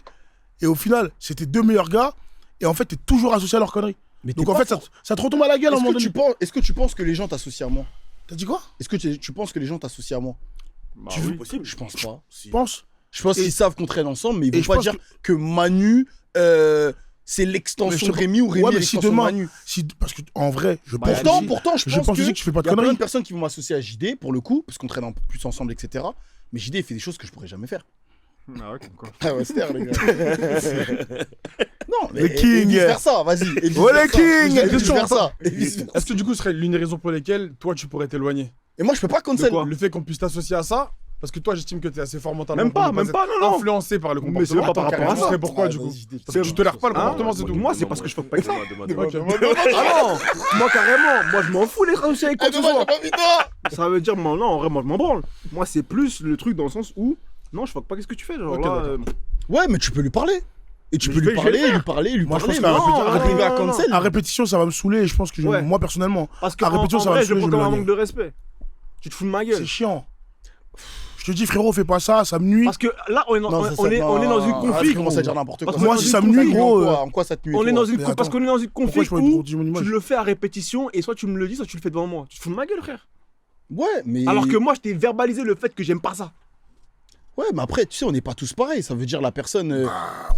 Et au final, c'était deux meilleurs gars. Et en fait, t'es toujours associé à leurs conneries. Mais Donc en fait, ça te retombe à la gueule à un moment donné. Est-ce que tu penses que les gens t'associent à moi? T'as dit quoi? Est-ce que tu penses que les gens t'associent à moi? Bah c'est oui. possible. Je pense pas. Si. Tu penses? Je pense Et- qu'ils savent qu'on traîne ensemble, mais ils et vont je pas pense dire que Manu, c'est l'extension de Rémi ou Rémi Ouais, est mais si l'extension de demain- Manu. parce que en vrai, je pense Pourtant, je je pense pense que aussi que tu fais pas de il y a plein conneries. de personnes qui vont m'associer à JD pour le coup, parce qu'on traîne un peu plus ensemble, etc. Mais JD, il fait des choses que je pourrais jamais faire. Ah ouais, comme quoi. Ah ouais, c'est les gars. Non, mais Le king. vice versa, vas-y. Oh, le king. Et vice versa. Est-ce que du coup, ce serait l'une des raisons pour lesquelles toi, tu pourrais t'éloigner? Et moi, je peux pas cancel. quoi Le fait qu'on puisse t'associer à ça? Parce que toi, j'estime que t'es assez fort mentalement. Même pour pas, ne même être pas, non. influencé par le Mais c'est comportement. même pas par rapport à Ce ça. serait pourquoi, du coup? Parce que tu tolères pas le comportement, c'est tout. Moi, c'est parce que je fuck pas avec ça. Ok. Ah non, moi carrément, moi je m'en fous les associer avec quoi que ce soit. Ça veut dire, non, en vrai, moi je m'en branle. Moi, c'est plus le truc dans le sens où, non, je fuck pas, qu'est-ce que tu fais? Genre Ok, là, d'accord. Ouais, mais tu peux lui parler. Et tu Mais peux je lui vais le parler, faire. lui parler, lui Moi, je parler. pense qu'à Mais arriver à non, non, cancel. À répétition, ça va me saouler. Je pense que Ouais. moi, personnellement, parce que à répétition, en ça va vrai, me je le saouler, prends je comme un me manque de respect. Tu te fous de ma gueule. c'est chiant. Je te dis, frérot, fais pas ça, ça me nuit. Parce que là, on est dans une conflit. Tu commences à dire n'importe quoi. Parce que moi, dans si une ça me conflit, nuit, gros. En quoi ça te nuit On est toi dans une Mais parce attends. qu'on est dans une Pourquoi conflit je pourrais te où dire mon tu image le fais à répétition et soit tu me le dis, soit tu le fais devant moi. Tu te fous de ma gueule, frère. Ouais, mais. Alors que moi, je t'ai verbalisé le fait que j'aime pas ça. Ouais, mais après, tu sais, on n'est pas tous pareils. Ça veut dire la personne,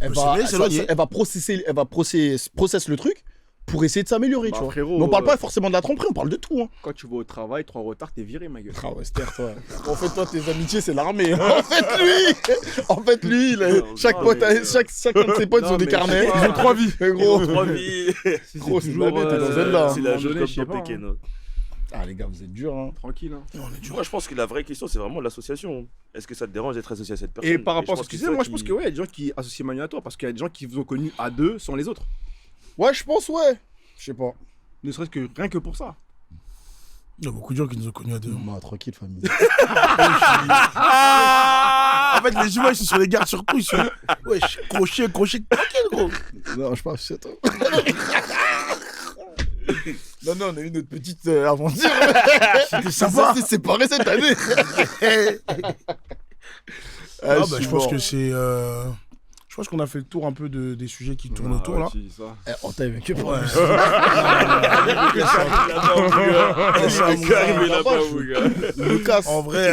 elle, peut va, s'aimer, s'éloigner. elle va process le truc pour essayer de s'améliorer, Bah, tu vois. frérot, Mais on parle pas forcément de la tromperie, on parle de tout. Hein. Quand tu vas au travail, 3 retards, t'es viré, ma gueule. Ah ouais, Ster, toi. En fait, toi, tes amitiés, c'est l'armée. hein. En fait, lui, chaque non, mais, chacun de ses potes non, ont des mais carnets. je sais pas. Ils ont 3 vies. Mais gros. Trois vies. Gros, c'est la bête, t'es dans Zelda. C'est la jeu comme dans Tekken. hein. Ah, les gars, vous êtes durs. Hein. Tranquille, hein. On est dur. Moi, je pense que la vraie question, c'est vraiment l'association. Est-ce que ça te dérange d'être associé à cette personne? Et par rapport à je ce que tu pense disais, ça moi je qui- pense que ouais, il y a des gens qui associent Manu à toi parce qu'il y a des gens qui vous ont connu à deux sans les autres. Ouais, je pense, ouais. Je sais pas. Ne serait-ce que rien que pour ça. Il y a beaucoup de gens qui nous ont connus à deux. Non, tranquille, famille. En fait, les humains, ils sont sur les gardes surtout. Ils sont. Wesh, crochet, tranquille, gros. Non, je pense que c'est toi. Non, on a eu notre petite aventure. C'était Ça sympa. s'est séparé cette année. Ah, bah, je pense que c'est. Je pense qu'on a fait le tour un peu des sujets qui tournent autour là. On t'a que pour Ouais. le casse. En vrai,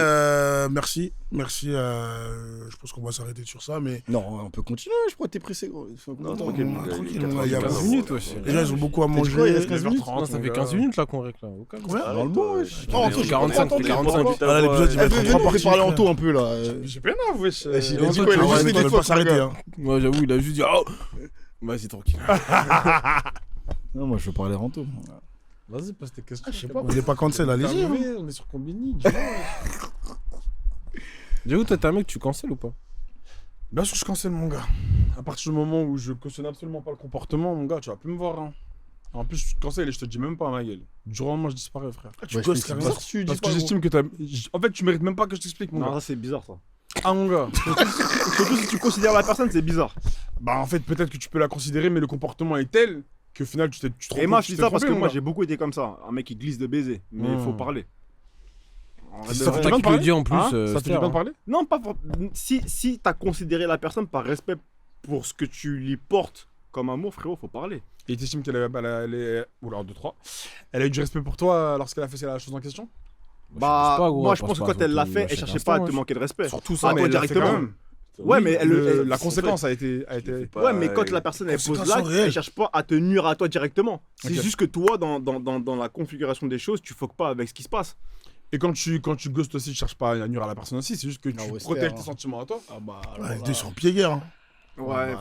merci. Merci. Je pense qu'on va s'arrêter sur ça. Mais Non, on peut continuer, je crois que t'es pressé, gros. Non, tranquille, mon gars, tranquille, il est mon gars, il y a 15 beaucoup- minutes aussi. Les gens, ils ont beaucoup à dit quoi, il manger. reste 15 minutes Non, ça fait 15 minutes là qu'on réclame. Au calme. Combien Dans le bon, wesh. Oh, entre 45, 45. Voilà, l'épisode, il va être en 3 On parties. fait parler en frère. tout un peu là. J'ai rien à avouer. Il a dit Antoine, quoi, il a tu juste vas fait Ils des veulent fois pas s'arrêter. hein. Moi j'avoue, il a juste dit oh vas-y tranquille. Non, moi je veux parler en tout. Vas-y, pose tes questions. Je sais pas. On n'est pas cancel, allez-y. hein. On est sur Combini. J'avoue, toi t'es un mec, tu cancelles ou pas? Bien sûr, je cancelle, mon gars. À partir du moment où je cautionne absolument pas le comportement, mon gars, tu vas plus me voir. Hein. En plus, je cancelle et je te dis même pas à ma gueule. Du jour au lendemain, je disparais, frère. Tu Ouais, causes c'est carrément. bizarre si tu dis Parce pas, que gros. j'estime que t'as. En fait, tu mérites même pas que je t'explique, mon Non, gars. ça c'est bizarre ça. Ah, mon gars. Surtout si tu considères la personne, c'est bizarre. Bah, en fait, peut-être que tu peux la considérer, mais le comportement est tel qu'au final, tu te rends Et moi compte je que dis tu ça t'es parce que trompé, moi mon j'ai beaucoup été comme ça. Un mec qui glisse de baiser. Mais il faut parler. En vrai de Ça vrai. fait Toi bien qui de parler le dis en plus. Hein gars. Ça fait du bien de parler Non, pas for- si t'as considéré la personne par respect pour ce que tu lui portes comme amour, frérot, faut parler. Et t'estimes qu'elle est. Oula, 2, 3. Elle a eu du respect pour toi lorsqu'elle a fait la chose en question Bah, pas, gros, moi elle je pense pense que pas, quand elle l'a surtout fait, à elle chaque cherchait instant, pas à te wesh. manquer de respect. Surtout Ah, ça, toi, mais elle l'a fait directement. quand même. Ouais, mais La conséquence a été. Ouais, mais quand la personne elle pose Conséquences l'acte, réelles. elle cherche pas à te nuire à toi directement. C'est Ok. juste que toi, dans la configuration des choses, tu foques pas avec ce qui se passe. Et quand tu ghostes aussi, tu cherches pas à nuire à la personne aussi, c'est juste que tu Ah ouais, protèges c'est tes sentiments à toi. Ah bah. Ouais, les deux sont pieds guerre. hein. Ouais.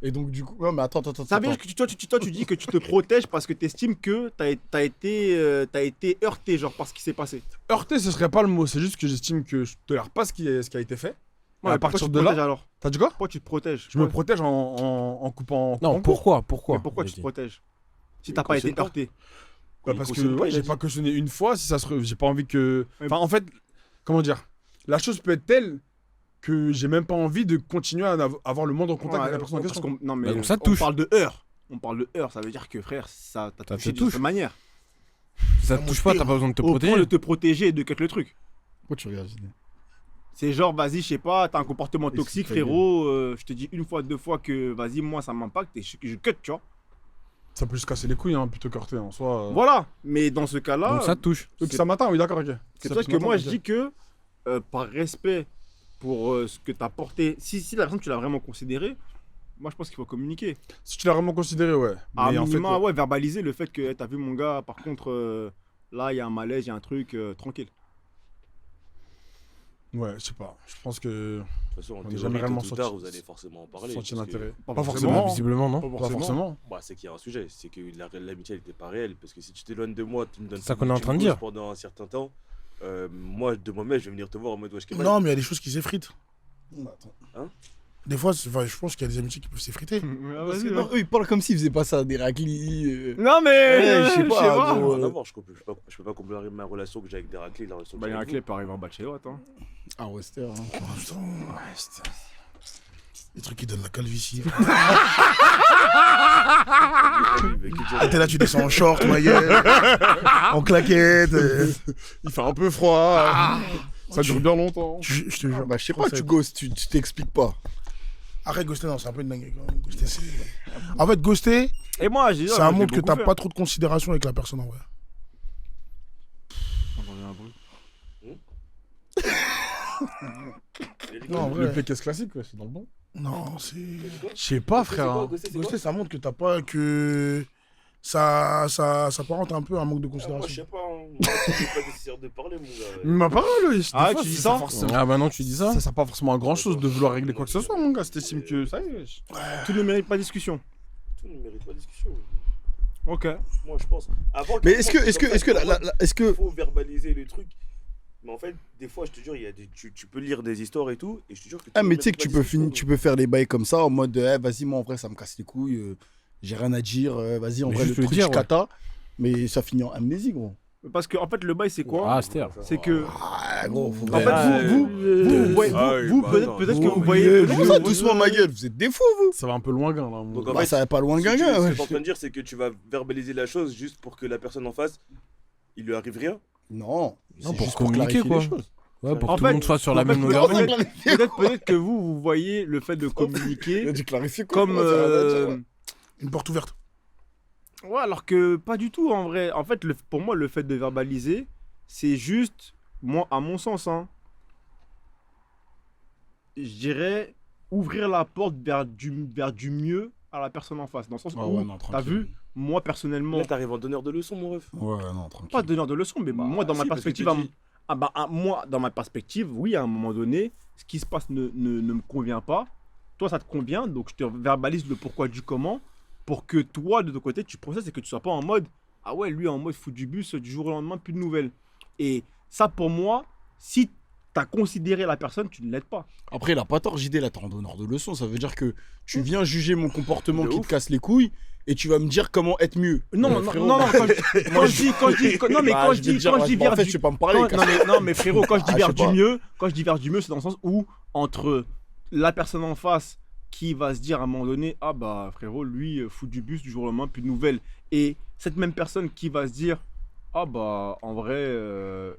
Et donc, du coup. Non, mais attends. Ça veut dire que toi, tu dis que tu te protèges parce que tu estimes que t'as été heurté, genre, par ce qui s'est passé. Heurter, ce serait pas le mot, c'est juste que j'estime que je tolère pas ce qui a été fait. Ouais, à pourquoi partir tu te de là- protèges alors T'as dit quoi Pourquoi tu te protèges Je me Ouais. protège en coupant. Non, en pourquoi? Mais pourquoi tu te J'ai dit. protèges Si t'as pas été heurté. Bah, parce que ouais, j'ai pas cautionné une fois, si ça se j'ai pas envie que. Ouais. Enfin, en fait, comment dire, la chose peut être telle que j'ai même pas envie de continuer à avoir le moindre contact avec la personne en parce question. qu'on- non, mais Bah, donc ça on touche. parle de heure. On parle de heure, ça veut dire que frère, ça t'a Ça touché te d'une touche. certaine manière. Si ça te touche pas, t'as pas besoin de te Au point de protéger. te protéger et de cut le truc. Pourquoi tu regardes Ginée C'est genre, vas-y, je sais pas, t'as un comportement Et toxique, c'est ta frérot. Je te dis une fois, deux fois que, vas-y, moi, ça m'impacte et je cut, tu vois. Ça peut juste casser les couilles, hein, plutôt qu'heurter en soi. Voilà. Mais dans ce cas-là, Donc ça te touche. Donc ça m'atteint, oui, d'accord, ok. c'est pour ça que moi, je dis que, par respect pour ce que t'as porté, si la personne, tu l'as vraiment considéré, moi, je pense qu'il faut communiquer. Si tu l'as vraiment considéré, ouais. À Mais en fait, minima, ouais, verbaliser le fait que t'as vu mon gars, par contre, là, il y a un malaise, il y a un truc, tranquille. Ouais, je sais pas. Je pense que. De toute façon, en On est théorie, jamais vraiment tôt ou tard, sorti- vous allez forcément en parler. Sentir parce que- l'intérêt. Pas Pas forcément. forcément. Visiblement, non. Pas forcément. Bah, c'est qu'il y a un sujet. C'est que l'amitié, elle n'était pas réelle. Parce que si tu t'éloignes de moi, tu me donnes C'est ça plus qu'on est en tu me train de causes dire. pendant un certain temps. Moi, de moi-même, je vais venir te voir en mode wesh, Kemal. Non, mais il y a des choses qui s'effritent. Hein Des fois, je pense qu'il y a des amitiés qui peuvent s'effriter. Parce que non, eux, ils parlent comme s'ils faisaient pas ça, des raclis. Non, mais. Ouais, je sais je pas, gros. Rien à voir, je peux pas comparer ma relation que j'ai avec Deraclé et la relation que Bah, j'ai il y a un avec clé peut arriver en bas de chez l'autre. Hein. Ah, Wester. Hein. Oh, putain. Les trucs qui donnent la calvitie. vous. Mais qui Ah, t'es là, tu descends en short, ma gueule. En claquette. Il fait un peu froid. Ça dure bien longtemps. Je te jure. Bah, je sais pas, tu ghostes, tu t'expliques pas. Arrête, ghoster, non, c'est un peu une dinguerie quand même. Ghoster, en fait, ghoster, Et moi, j'ai c'est un montre que t'as pas trop de considération avec la personne en vrai. Non, en Le vrai. PKS classique, ouais, c'est dans le bon. Non, c'est. Je sais pas, frère. hein. Ghoster, ça montre que t'as pas. Que. Ça apparente un peu un manque de Moi, je considération. sais pas. Hein. Moi, c'est pas nécessaire de parler, mon gars. Ma parole, oui. Ah, des fois, tu dis c'est ça pas forcément- Ah bah non, tu dis ça. Ça sert pas forcément à grand chose de vouloir régler quoi que ce soit, mon gars. Si t'estimes que ça y est. Tout ne mérite pas discussion. Tout ne mérite pas discussion. Ok. Moi, je pense. Avant Mais est-ce que il faut verbaliser le truc. Mais en fait, des fois, je te jure, il y a tu peux lire des histoires et tout, et je te jure que. Ah, tout mais ne tu sais mérite que pas tu peux, discussion, tu peux faire les bails comme ça en mode vas-y, moi en vrai ça me casse les couilles, j'ai rien à dire, vas-y, en Mais vrai le juste le truc dire, je cata, mais ça finit en amnésie, gros. Parce que, en fait, le bail, c'est quoi Ah, Aster. C'est que. Ah, gros, faut En fait, vous, peut-être que vous voyez. Comment ça, doucement, ma gueule, vous êtes des fous, vous. Ça va un peu loin, là. mon Donc, gars. en Bah, fait, ça va pas loin, Ce que tu gaga, es ouais. en train de dire, c'est que tu vas verbaliser la chose juste pour que la personne en face, il lui arrive rien. Non, Non, c'est pour juste communiquer, clarifier quoi. les choses. Ouais, pour En que tout le fait, monde soit sur la en fait, même longueur d'onde. Peut-être que vous voyez le fait de communiquer Il a dû clarifier quoi, comme. moi, ça rien à dire, ouais. Une porte ouverte. Ouais, alors que pas du tout en vrai. En fait, pour moi, le fait de verbaliser, c'est juste, moi, à mon sens, hein, je dirais ouvrir la porte vers du mieux à la personne en face. Dans le sens Ah où, ouais, non, t'as tranquille. vu, moi personnellement, Là, t'arrives en donneur de leçons, mon ref. Ouais, non, tranquille. pas donneur de leçons, mais moi, dans ma si, parce que perspective, tu dis- moi, dans ma perspective, oui, à un moment donné, ce qui se passe ne me convient pas. Toi, ça te convient, donc je te verbalise le pourquoi du comment pour que toi, de ton côté, tu processes et que tu sois pas en mode ah ouais, lui en mode fout du bus du jour au lendemain, plus de nouvelles. Et ça, pour moi, si t'as considéré la personne, tu ne l'aides pas. Après, il a pas tort, JD, là, t'es en donneur de leçons. Ça veut dire que tu viens juger mon comportement De qui ouf. te casse les couilles et tu vas me dire comment être mieux. Non, non, frérot, non, non, quand je dis en fait, du- tu peux pas me parler. non, mais frérot, quand je dis Ah, vers je sais du pas. mieux, quand je dis vers du mieux, c'est dans le sens où entre la personne en face qui va se dire à un moment donné, ah bah frérot, lui fout du bus du jour au lendemain, plus de nouvelles, et cette même personne qui va se dire, ah bah en vrai,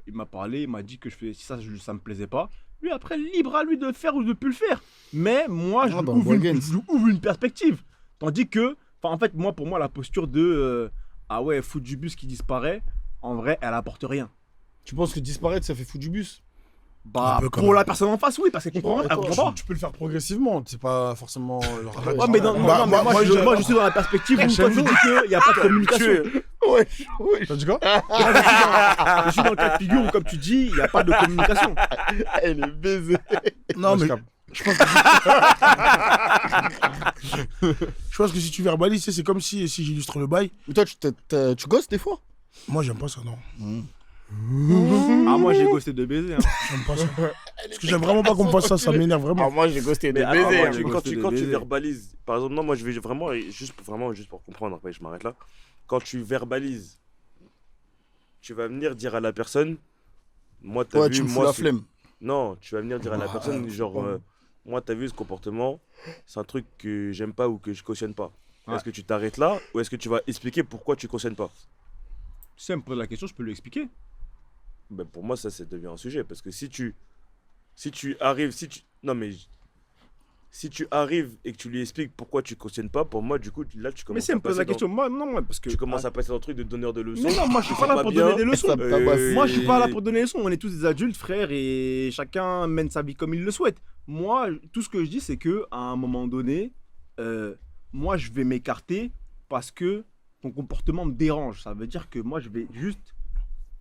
il m'a parlé, il m'a dit que je fais si ça, ça me plaisait pas. Lui après, libre à lui de le faire ou de plus le faire. Mais moi, Ah, bah, Boyens. je ouvre une perspective, tandis que, enfin en fait, moi pour moi la posture de ah ouais, fout du bus qui disparaît, en vrai, elle apporte rien. Tu penses que disparaître, ça fait foutre du bus? Bah, Un peu quand pour même. la personne en face, oui, parce qu'elle comprend, elle comprend pas. Tu peux le faire progressivement, c'est pas forcément. Ouais, mais non, Bah, non, mais moi, moi, je suis dans la perspective où toi, tu dis qu'il n'y a pas de communication. Ouais, T'as dit quoi? Je suis dans le cas de figure où, comme tu dis, il n'y a pas de communication. elle est baisée. Non, Moi, je mais capte. je pense que si tu verbalises, tu sais, c'est comme si j'illustre le bail. Mais toi, tu gosses des fois? Moi, j'aime pas ça, non. Ah, moi, j'ai ghosté de baiser. Hein. J'aime pas ça. Parce que j'aime vraiment pas qu'on me fasse ça, ça m'énerve vraiment. moi, j'ai ghosté Mais des attends, baisers. moi, hein. tu- quand J'ai tu ghosté de verbalises, par exemple, non, moi je vais vraiment, juste pour comprendre, après je m'arrête là. Quand tu verbalises, tu vas venir dire à la personne, moi t'as Ouais, vu, tu me fous moi la ce- flemme. Non, tu vas venir dire à la personne, genre, moi t'as vu ce comportement, c'est un truc que j'aime pas ou que je cautionne pas. Ouais. Est-ce que tu t'arrêtes là ou est-ce que tu vas expliquer pourquoi tu cautionnes pas? Si elle me pose la question, je peux lui expliquer. Ben, pour moi, ça devient un sujet. Parce que si tu arrives, non mais, si tu arrives et que tu lui expliques pourquoi tu cautionnes pas, pour moi, du coup, là, tu Mais commences si elle à me pose passer la dans- question, moi, non, parce que. Tu commences à passer dans le truc de donneur de leçons. Mais non, moi, je suis C'est pas là pas pour bien. donner des leçons. Ça me tabasse. Moi, je suis pas là pour donner des leçons. On est tous des adultes, frères, et chacun mène sa vie comme il le souhaite. Moi, tout ce que je dis, c'est que à un moment donné, moi, je vais m'écarter parce que ton comportement me dérange. Ça veut dire que moi, je vais juste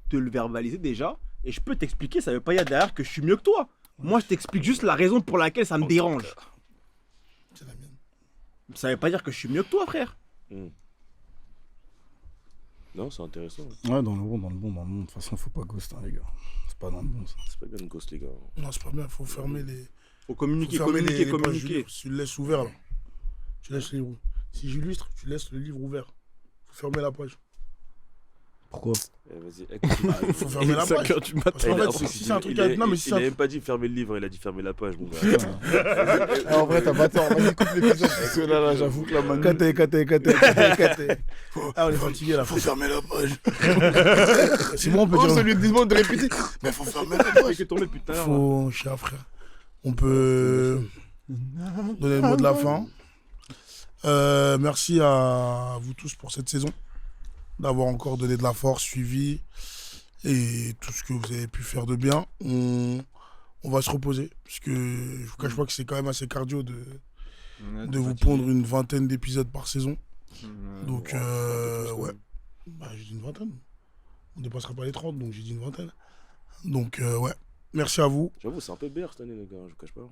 te le verbaliser déjà, et je peux t'expliquer. Ça veut pas dire derrière que je suis mieux que toi. Moi, je t'explique juste la raison pour laquelle ça me dérange. C'est la mienne. Ça veut pas dire que je suis mieux que toi, frère. Non, c'est intéressant. Ouais, dans le bon. De toute façon, faut pas ghost, hein, les gars. C'est pas dans le bon, ça. C'est pas bien de ghost, les gars. Non, c'est pas bien, faut fermer les. Faut communiquer, Faut fermer communiquer, les pages du communiquer. livre. Tu le laisses ouvert là. Tu laisses le livre. Si j'illustre, tu laisses le livre ouvert. Faut fermer la page. Pourquoi? Vas-y, Faut fermer la 5 page. heures du matin. Parce qu'en fait, si c'est un truc à. Non, mais si il c'est a un même pas dit fermer le livre, il a dit fermer la page, mon gars. En vrai, t'as pas tort. Vas-y, coupe l'épisode. Parce que là, j'avoue que la manu. Kate. Ah, on est fatigué là, faut fermer la page. C'est bon, on peut Oh, dire. ça lui demande de répéter. Mais faut fermer la page. J'ai tourné depuis tout à l'heure. Faut, cher frère. On peut donner le mot de la fin. Merci à vous tous pour cette saison, d'avoir encore donné de la force, suivi et tout ce que vous avez pu faire de bien. On va se reposer parce que je vous cache pas que c'est quand même assez cardio de vous pondre une vingtaine d'épisodes par saison. Donc ouais, bah, j'ai dit une vingtaine. On dépassera pas les 30, donc j'ai dit une vingtaine. Donc ouais, merci à vous. J'avoue, c'est un peu BR cette année, les gars, je vous cache pas.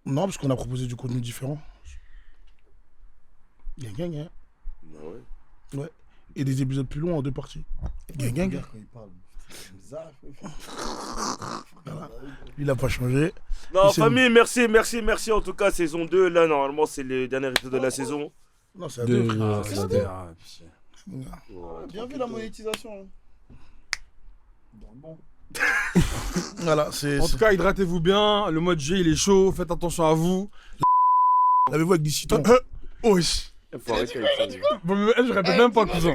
Non, parce qu'on a proposé du contenu différent. Gang. Bah ouais. Et des épisodes plus longs en 2 parties. Gang. Voilà. Lui, il a pas changé. Non, Il s'est- famille, merci en tout cas, saison 2. Là, normalement, c'est le dernier épisode de la saison. Non, c'est à De- 2. Ah, C'est à c'est 2. Bien vu la monétisation. Voilà, c'est. En tout cas, hydratez-vous bien. Le mois de juillet, il est chaud. Faites attention à vous. Lavez-vous avec du citron. Oh, wesh. Faut arrêter avec ça, les gars. Bon, mais, je répète même pas, cousin.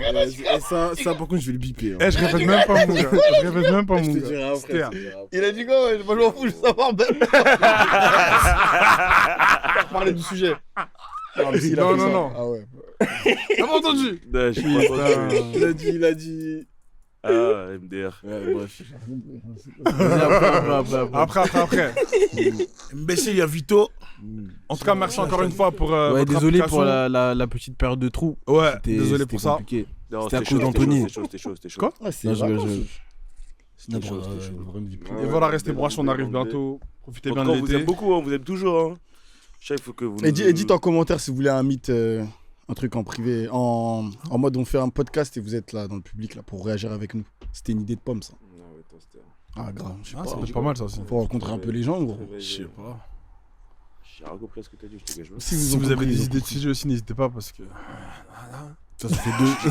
Ça, par contre, je vais le biper. hein. Je répète même pas, mon gars. Je répète même pas, mon Je te gars. dirai après, C'était- je te dirai après. Il a dit quoi? Moi, je m'en fous, je veux savoir même. Parler du sujet. Non. Ah ouais. T'as pas entendu? Non, j'ai pas entendu. Il a dit. Ah, MDR. Ouais, bref. Vas-y, après. Mbc, il y a Vito. En tout cas, merci encore une fois pour. Ouais, votre désolé pour implication. la petite période de trou. Ouais, C'était- désolé c'était pour ça. compliqué. Non, C'était à c'était cause chaud, d'Anthony. C'était chaud. Quoi? Ouais, c'est Non, je- vacances. C'était chaud. Et voilà, restez branchés, on arrive bientôt. Profitez En bien tout de cas, on vous aime l'été. beaucoup, hein, vous aime toujours. Hein. Je sais, il faut que vous. Et dites en commentaire si vous voulez un mythe, un truc en privé, en mode on fait un podcast et vous êtes là dans le public là pour réagir avec nous. C'était une idée de pomme ça. Ah grave, je sais Ah, pas. ça peut être pas mal, ça aussi. Faut rencontrer un peu les gens gros. Je sais pas. J'ai rien compris à ce que t'as dit, je te gage. Si vous ont avez compris, des ils ont idées de compris. sujets aussi, n'hésitez pas parce que. Ça fait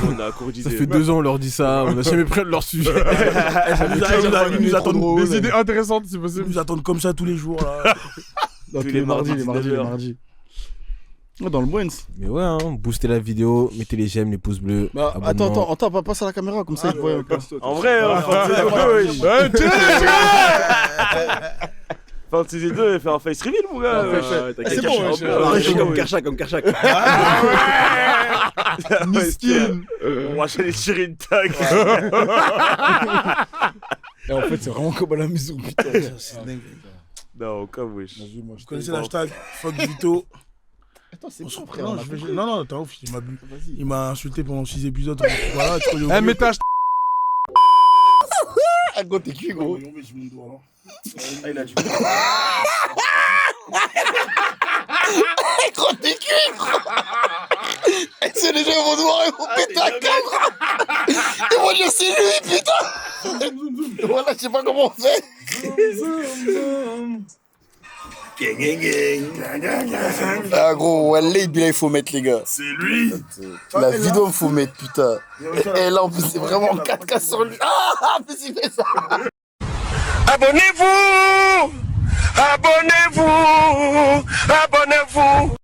On a cours Ça d'idées. fait 2 ans on leur dit ça, on n'a jamais pris de leur sujet. Ils nous attendent Des idées intéressantes, si Ils possible. nous attendent comme ça tous les jours là. Tous Tous les les mardis, mardis, les 19h. mardis. Ouais, dans le Boens. Mais ouais, hein, boostez la vidéo, mettez les j'aime, les pouces bleus. Bah, abonnement. attends, passe à la caméra comme ça ils voient un peu. En vrai, fin de saison 2, fin de saison 2, faire un face reveal, mon gars. C'est bon, Comme Kershak. Miskin. On va aller tirer une tag. Et en fait c'est vraiment comme à la maison putain. C'est dingue. Non, comme wesh. Vous connaissez l'hashtag Fuck Vito. Attends, c'est On se bon reprend. frère. Non, t'es ouf, il m'a bu. Vas-y. Il m'a insulté pendant 6 épisodes. Voilà, tu connais. Eh, mais t'as Ah gros t'es cuit gros. Ah, il a du Gros t'es cuit gros. C'est les gens vont voir et vont péter un câble. Ils vont dire c'est lui putain. Voilà je sais pas comment on fait. Ah gros, Wallah, il faut mettre les gars. C'est lui. La vidéo faut mettre putain. Et là en plus c'est vraiment 4K sur lui. Ah en plus il fait ça. Abonnez-vous! Abonnez-vous! Abonnez-vous!